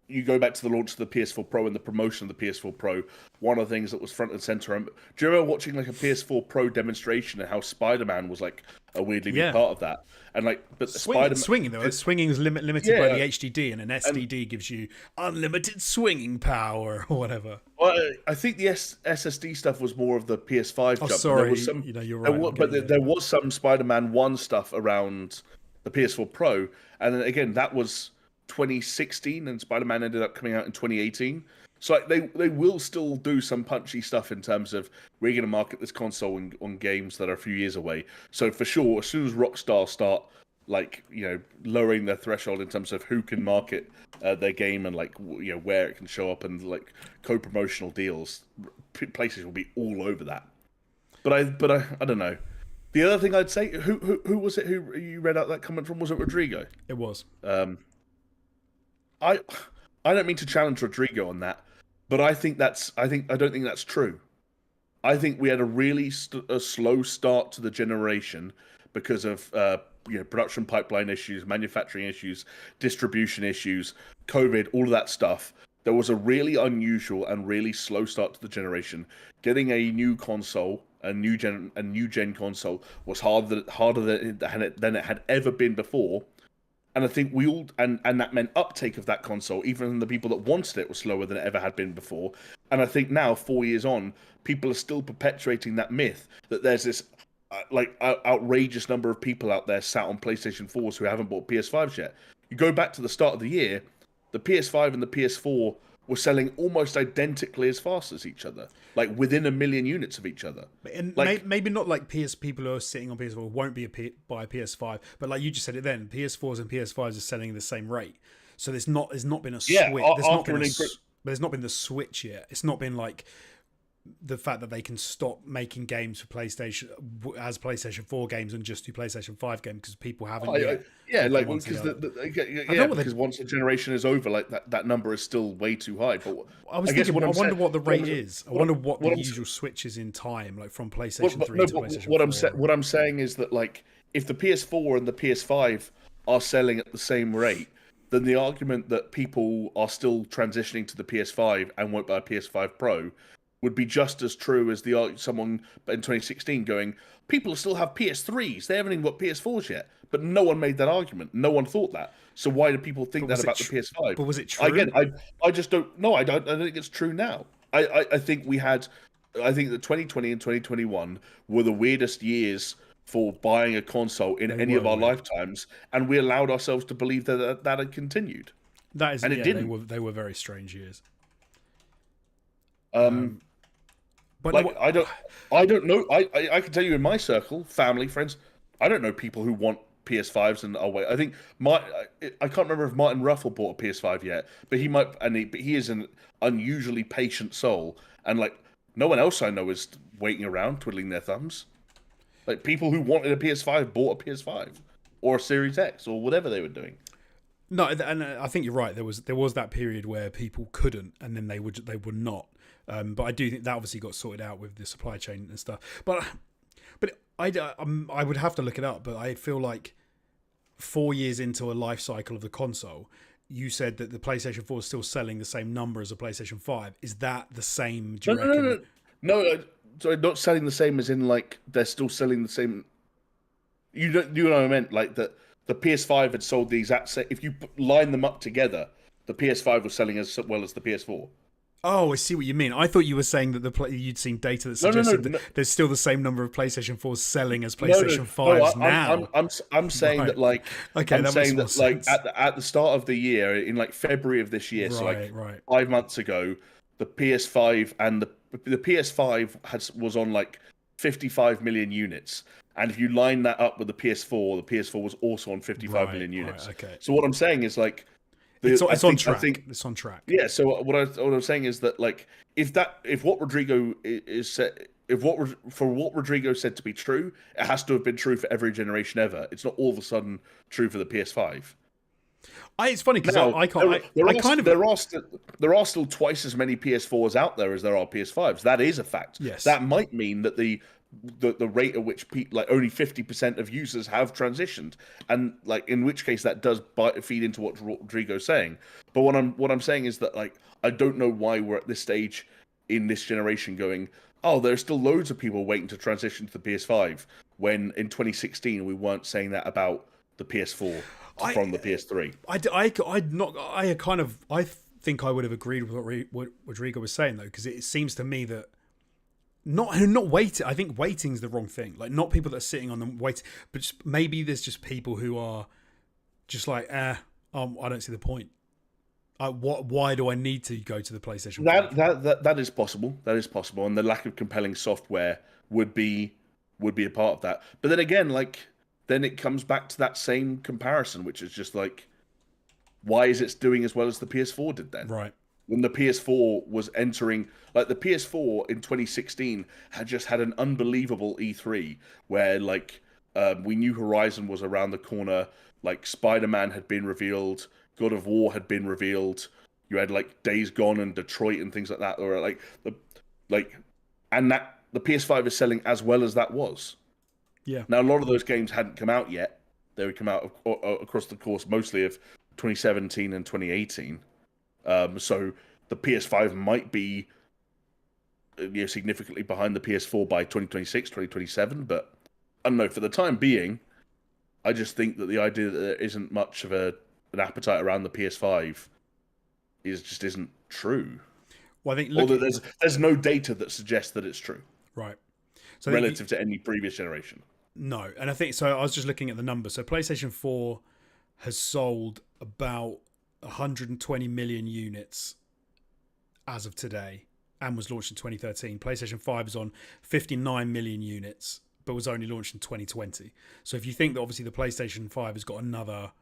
You go back to the launch of the PS4 Pro and the promotion of the PS4 Pro, one of the things that was front and center. Do you remember watching like a PS4 Pro demonstration and how Spider-Man was like a weirdly big part of that? And like, but swinging though, swinging is limited by the HDD, and an SDD gives you unlimited swinging power or whatever. Well, I think the SSD stuff was more of the PS5 jump. Sorry, there was some, you're right. There was some Spider-Man 1 stuff around the PS4 Pro, and then again that was 2016, and Spider-Man ended up coming out in 2018. So like, they will still do some punchy stuff in terms of we're going to market this console on games that are a few years away. So for sure, as soon as Rockstar start lowering their threshold in terms of who can market their game and like where it can show up and like co-promotional deals, PlayStation will be all over that. But I don't know. The other thing I'd say, who was it who you read out that comment from? Was it Rodrigo? It was. I don't mean to challenge Rodrigo on that, but I don't think that's true. I think we had a really slow start to the generation because of production pipeline issues, manufacturing issues, distribution issues, COVID, all of that stuff. There was a really unusual and really slow start to the generation. Getting a new console, a new gen console, was harder than it had ever been before. And I think we all, and that meant uptake of that console, even the people that wanted it, was slower than it ever had been before. And I think now, 4 years on, people are still perpetuating that myth that there's this outrageous number of people out there sat on PlayStation 4s who haven't bought PS5s yet. You go back to the start of the year, the PS5 and the PS4 were selling almost identically as fast as each other, like within 1 million units of each other. And maybe not like people who are sitting on PS4 won't buy a PS5, but like you just said it then, PS4s and PS5s are selling at the same rate. So there's not been a switch. There's not been the switch yet. It's not been like the fact that they can stop making games for PlayStation as PlayStation 4 games and just do PlayStation 5 games because people haven't yet. Yeah, taken like one because together. because once the generation is over, like that number is still way too high. But I was guess thinking, I wonder what the rate what I'm- is. I wonder what the I'm- usual switch is in time, like from what, PlayStation 3 no, to but PlayStation what 4. what I'm saying is that like if the PS4 and the PS5 are selling at the same rate, then the argument that people are still transitioning to the PS5 and won't buy a PS5 Pro would be just as true as someone in 2016 going, people still have PS3s, they haven't even got PS4s yet. But no one made that argument. No one thought that. So why do people think that about the PS5? But was it true? Again, I just don't. No, I don't. I don't think it's true now. I think we had. I think that 2020 and 2021 were the weirdest years for buying a console in any of our lifetimes, and we allowed ourselves to believe that had continued. That is, and it didn't. They were very strange years. But like, I don't know. I can tell you in my circle, family, friends, I don't know people who want PS5s and wait. I think I can't remember if Martin Ruffle bought a PS5 yet, but he might, but he is an unusually patient soul, and like no one else I know is waiting around twiddling their thumbs. Like people who wanted a PS5 bought a PS5 or a Series X or whatever they were doing. No, and I think you're right. There was that period where people couldn't, and then they would not. But I do think that obviously got sorted out with the supply chain and stuff. But I would have to look it up. But I feel like 4 years into a life cycle of the console, you said that the PlayStation 4 is still selling the same number as a PlayStation 5. Is that the same? Do you reckon? No. Sorry, not selling the same as in like they're still selling the same. You know what I meant? Like that. The PS5 had sold the exact same. If you line them up together, the PS5 was selling as well as the PS4. Oh, I see what you mean. I thought you were saying that you'd seen data that suggested that there's still the same number of PlayStation 4s selling as PlayStation 5s now. I'm saying that like okay, I'm that saying makes that more like sense. at the start of the year in like February of this year, so like 5 months ago, the PS5 and the PS5 was on like 55 million units. And if you line that up with the PS4 was also on 55 million units. Right, okay. So what I'm saying is like, it's on track. It's on track. Yeah. So what I'm saying is that like, if what Rodrigo said to be true, it has to have been true for every generation ever. It's not all of a sudden true for the PS5. It's funny because there are still twice as many PS4s out there as there are PS5s. That is a fact. Yes. That might mean that the rate at which only 50% of users have transitioned, and like in which case that does feed into what Rodrigo's saying. But what I'm saying is that like I don't know why we're at this stage in this generation going, oh, there's still loads of people waiting to transition to the PS5 when in 2016 we weren't saying that about the PS4 from the PS3. I think I would have agreed with what Rodrigo was saying though, because it seems to me that not waiting. I think waiting's the wrong thing. Like not people that are sitting on them waiting, but maybe there's just people who are just like, I don't see the point. Why do I need to go to the PlayStation? That is possible. That is possible, and the lack of compelling software would be a part of that. But then again, like then it comes back to that same comparison, which is just like, why is it doing as well as the PS4 did then? Right. When the PS4 was entering, like the PS4 in 2016 had just had an unbelievable E3 where like we knew Horizon was around the corner, like Spider-Man had been revealed, God of War had been revealed, you had like Days Gone and Detroit and things like that, or and that the PS5 is selling as well as that was. Yeah. Now a lot of those games hadn't come out yet; they would come out across the course mostly of 2017 and 2018. So the PS5 might be significantly behind the PS4 by 2026, 2027, but I don't know. For the time being, I just think that the idea that there isn't much of an appetite around the PS5 isn't true. Well, I think there's no data that suggests that it's true. Right. So relative to any previous generation. No, and I think so. I was just looking at the numbers. So PlayStation 4 has sold about 120 million units as of today and was launched in 2013. PlayStation 5 is on 59 million units but was only launched in 2020. So if you think that obviously the PlayStation 5 has got another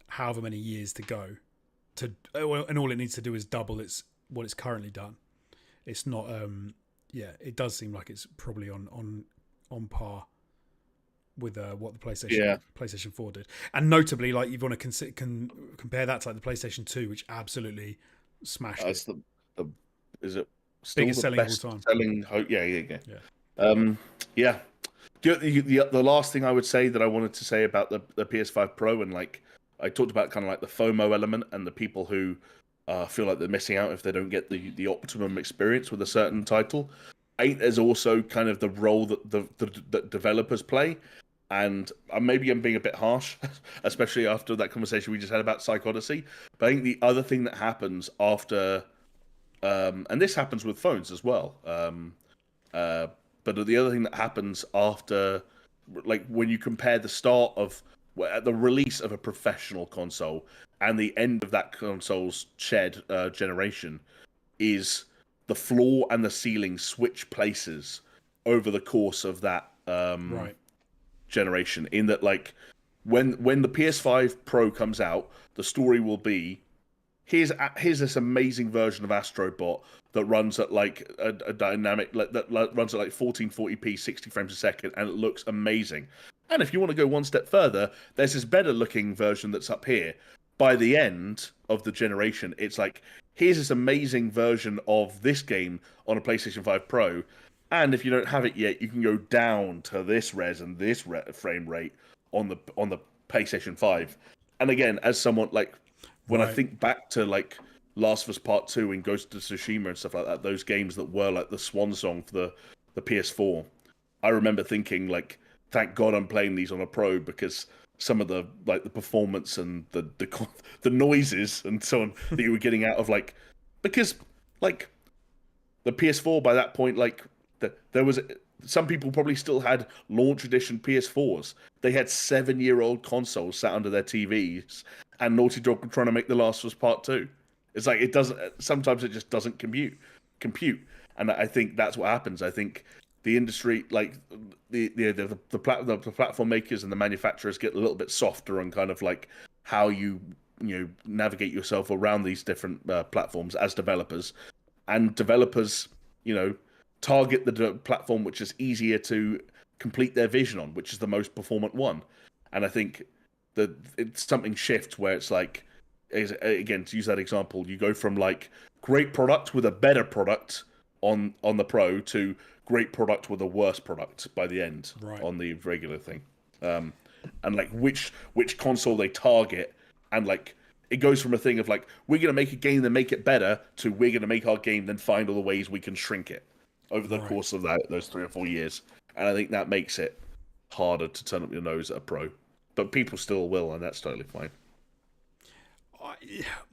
however many years to go and all it needs to do is double what it's currently done. It's not yeah, it does seem like it's probably on par with what the PlayStation 4 did. And notably, like, you want to compare that to like the PlayStation 2, which absolutely smashed it. The is it still Biggest the selling of all best time. selling? Yeah. The last thing I would say that I wanted to say about the PS5 Pro, and like I talked about kind of like the FOMO element and the people who feel like they're missing out if they don't get the optimum experience with a certain title. I think there's also kind of the role that the developers play. And maybe I'm being a bit harsh, especially after that conversation we just had about Psych Odyssey. But I think the other thing that happens after, and this happens with phones as well, but the other thing that happens after, like when you compare the start of the release of a professional console and the end of that console's shared generation, is the floor and the ceiling switch places over the course of that Right. generation. In that, like, when the PS5 Pro comes out, the story will be, here's this amazing version of Astrobot that runs at like a dynamic that runs at like 1440p 60 frames a second, and it looks amazing. And if you want to go one step further, there's this better looking version that's up here. By the end of the generation, it's like, here's this amazing version of this game on a PlayStation 5 Pro, and if you don't have it yet, you can go down to this res and this frame rate on the PlayStation 5. And again, as someone like, when I think back to like Last of Us Part 2 and Ghost of Tsushima and stuff like that, those games that were like the swan song for the PS4, I remember thinking like, thank God I'm playing these on a Pro, because some of the like the performance and the noises and so on that you were getting out of, like, because like the PS4 by that point, like, there was some people probably still had launch edition PS4s. They had 7-year-old consoles sat under their TVs, and Naughty Dog were trying to make The Last of Us Part 2. It's like, it doesn't. Sometimes it just doesn't compute, and I think that's what happens. I think the industry, like the platform makers and the manufacturers, get a little bit softer on kind of like how you navigate yourself around these different platforms as developers, and developers target the platform which is easier to complete their vision on, which is the most performant one. And I think that it's something shifts where it's like, again, to use that example, you go from like great product with a better product on the Pro to great product with a worse product by the end on the regular thing. And like which console they target, and like it goes from a thing of like, we're going to make a game then make it better, to we're going to make our game then find all the ways we can shrink it over the course of those 3 or 4 years. And I think that makes it harder to turn up your nose at a Pro, but people still will, and that's totally fine.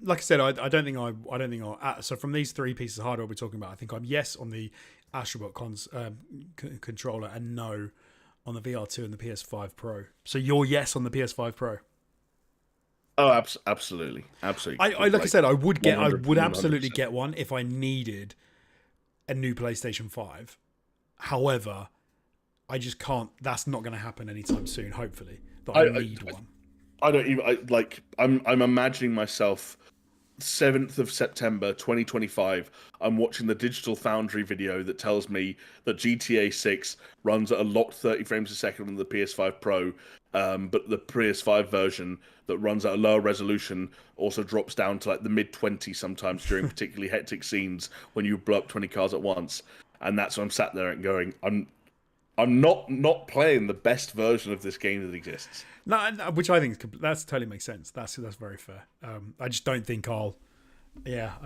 Like I said, I don't think I. So from these 3 pieces of hardware we're talking about, I think I'm yes on the Astrobot controller and no on the VR2 and the PS5 Pro. So you're yes on the PS5 Pro. Oh, absolutely. I said, I would absolutely 100%. get one if I needed a new PlayStation 5. However, I just can't. That's not going to happen anytime soon. Hopefully, that I need one. I don't even. I'm imagining myself 7th of September 2025. I'm watching the Digital Foundry video that tells me that GTA 6 runs at a locked 30 frames a second on the PS5 Pro, but the PS5 version that runs at a lower resolution also drops down to like the mid-20s sometimes during particularly hectic scenes when you blow up 20 cars at once. And that's when I'm sat there and going, I'm not playing the best version of this game that exists. No, which I think that's totally makes sense. That's very fair. I just don't think I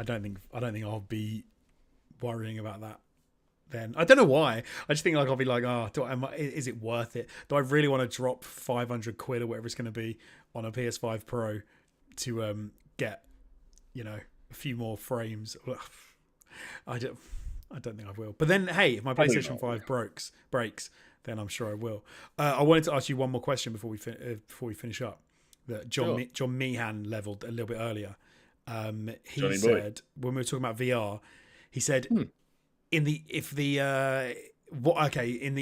don't think I'll be worrying about that. Then I don't know why. I just think like I'll be like, is it worth it? Do I really want to drop 500 quid or whatever it's going to be on a PS5 Pro to get a few more frames? I don't think I will. But then, hey, if my PlayStation 5 breaks, then I'm sure I will. I wanted to ask you one more question before we finish up. That John Meehan leveled a little bit earlier. He said when we were talking about VR, he said in the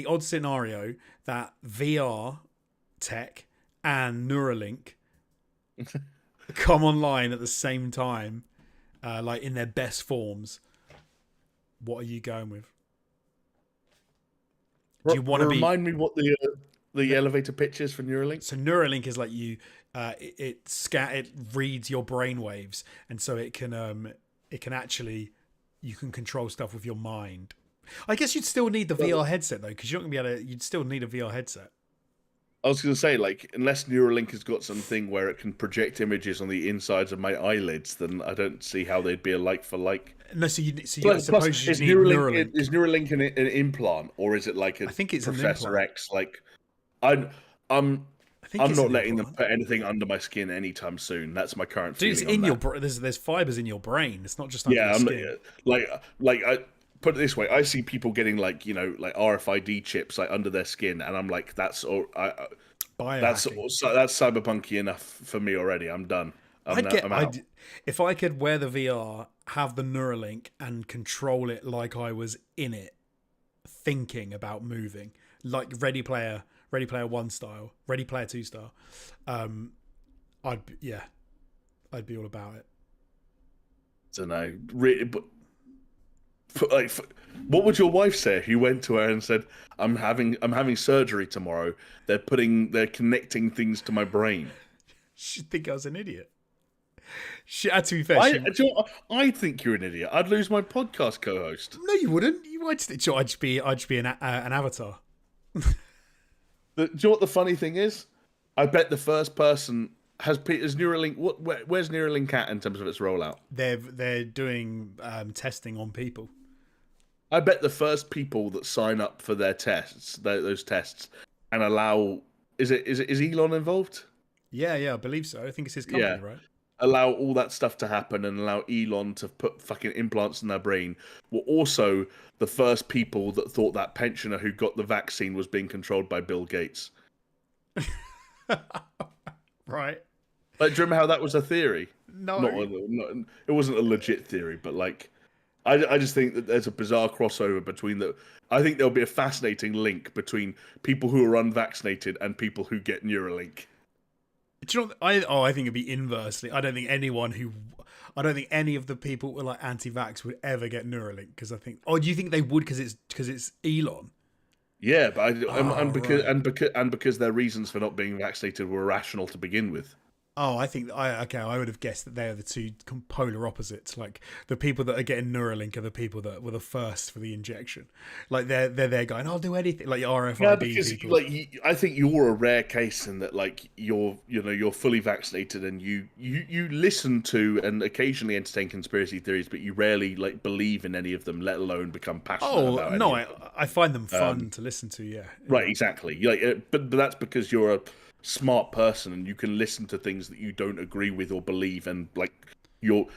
odd scenario that VR tech and Neuralink come online at the same time, like in their best forms, what are you going with? Do you want to be? Remind me what the elevator pitch is for Neuralink? So Neuralink is like you. It reads your brain waves, and so it can actually, you can control stuff with your mind. I guess you'd still need the VR headset though, because you're not gonna be able to. You'd still need a VR headset. I was going to say, like, unless Neuralink has got something where it can project images on the insides of my eyelids, then I don't see how they'd be a like for like. No, so I suppose Plus, you is need Neuralink, Neuralink. is Neuralink an implant, or is it like a I think it's Professor an implant. X? Like, I'm I'm I think I'm it's not an letting them implant. put anything under my skin anytime soon. That's my current Dude, feeling it's in on your that. there's fibers in your brain. It's not just under Yeah, your I'm skin. like I put it this way. I see people getting like like RFID chips like under their skin, and I'm like, that's all. That's Biohacking. cyberpunky enough for me already. I'm done. I'm out. If I could wear the VR, have the Neuralink, and control it like I was in it, thinking about moving, like Ready Player One style, Ready Player Two style. I'd be all about it. Don't know. Really, but like, what would your wife say if you went to her and said, I'm having surgery tomorrow. They're connecting things to my brain." She'd think I was an idiot. To be fair, I think you're an idiot. I'd lose my podcast co-host. no, you wouldn't. I'd just be an avatar. Do you know what the funny thing is? I bet the first person has Neuralink. Where's Neuralink at in terms of its rollout? They're doing testing on people. I bet the first people that sign up for their tests, those tests, and allow is Elon involved? Yeah, I believe so. I think it's his company, Yeah. right? Allow all that stuff to happen and allow Elon to put fucking implants in their brain were also the first people that thought that pensioner who got the vaccine was being controlled by Bill Gates. Right. Like, do you remember how that was a theory? No. It wasn't a legit theory, but like, I just think that there's a bizarre crossover between the. I think there'll be a fascinating link between people who are unvaccinated and people who get Neuralink. Do you know? I think it'd be inversely. I don't think any of the people who are like anti-vax would ever get Neuralink because I think. Oh, do you think they would because it's Elon? Yeah, but Right. because their reasons for not being vaccinated were rational to begin with. Oh, I think I would have guessed that they are the two polar opposites. Like the people that are getting Neuralink are the people that were the first for the injection. Like they're there going, I'll do anything. Like RFID Yeah, because people. like I think you're a rare case in that like you're fully vaccinated and you listen to and occasionally entertain conspiracy theories, but you rarely like believe in any of them, let alone become passionate about any No, of them. I find them fun to listen to. Yeah, Right, exactly. Like, but that's because you're a smart person and you can listen to things that you don't agree with or believe, and like you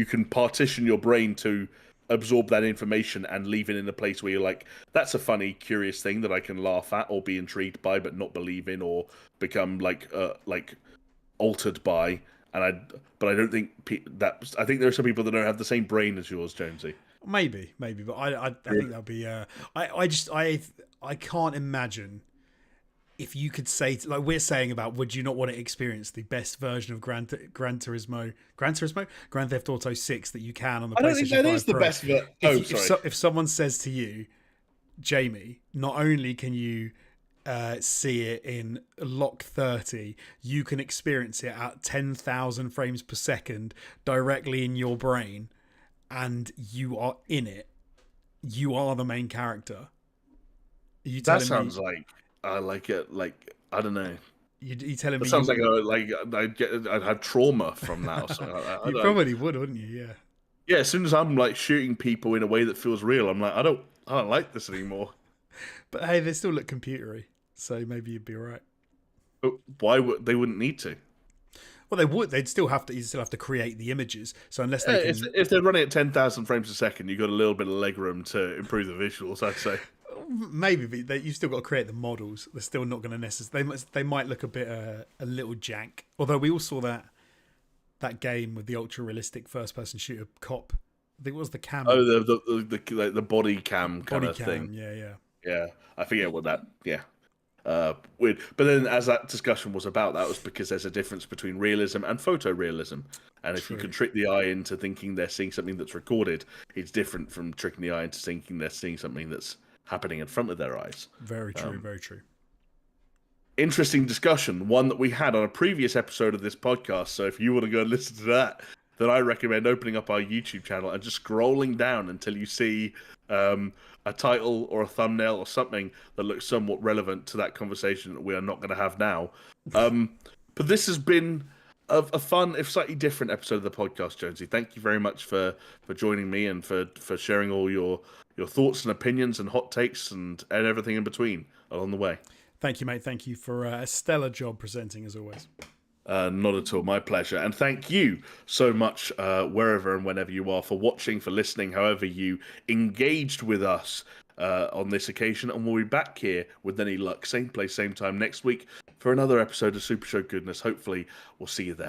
can partition your brain to absorb that information and leave it in a place where you're like, that's a funny, curious thing that I can laugh at or be intrigued by, but not believe in or become like altered by. But I don't think that. I think there are some people that don't have the same brain as yours, Jonesy. maybe, but I think that'd be. I can't imagine. If you could say, like we're saying about, would you not want to experience the best version of Gran Theft Auto 6 that you can on the PlayStation 5 Pro? I don't think that is the best. If someone says to you, Jamie, not only can you see it in lock 30, you can experience it at 10,000 frames per second directly in your brain, and you are in it. You are the main character. That sounds like. I like it. Like, I don't know. You telling me? It sounds I'd have trauma from that. Or something like that. You probably would, wouldn't you? Yeah. Yeah. As soon as I'm like shooting people in a way that feels real, I'm like, I don't like this anymore. But hey, they still look computery, so maybe you'd be right. But why would they? Wouldn't need to. Well, they would. They'd still have to. You still have to create the images. So unless they can... if they're running at 10,000 frames a second, you've got a little bit of leg room to improve the visuals. I'd say. Maybe, but you've still got to create the models. They're still not going to necessarily. They might look a little jank. Although we all saw that game with the ultra realistic first person shooter cop. I think it was the cam. Oh, the body cam kind of thing. Yeah. I forget what that. Yeah. Weird. But then, as that discussion was about, that was because there's a difference between realism and photorealism. And if you can trick the eye into thinking they're seeing something that's recorded, it's different from tricking the eye into thinking they're seeing something that's happening in front of their eyes. Very true, very true. Interesting discussion, one that we had on a previous episode of this podcast. So if you want to go and listen to that, then I recommend opening up our YouTube channel and just scrolling down until you see a title or a thumbnail or something that looks somewhat relevant to that conversation that we are not going to have now. But this has been a fun, if slightly different episode of the podcast, Jonesy. Thank you very much for joining me and for sharing all your thoughts and opinions and hot takes and everything in between along the way. Thank you, mate. Thank you for a stellar job presenting, as always. Not at all. My pleasure. And thank you so much, wherever and whenever you are, for watching, for listening, however you engaged with us on this occasion. And we'll be back here with any luck, same place, same time next week for another episode of Super Show Goodness. Hopefully, we'll see you there.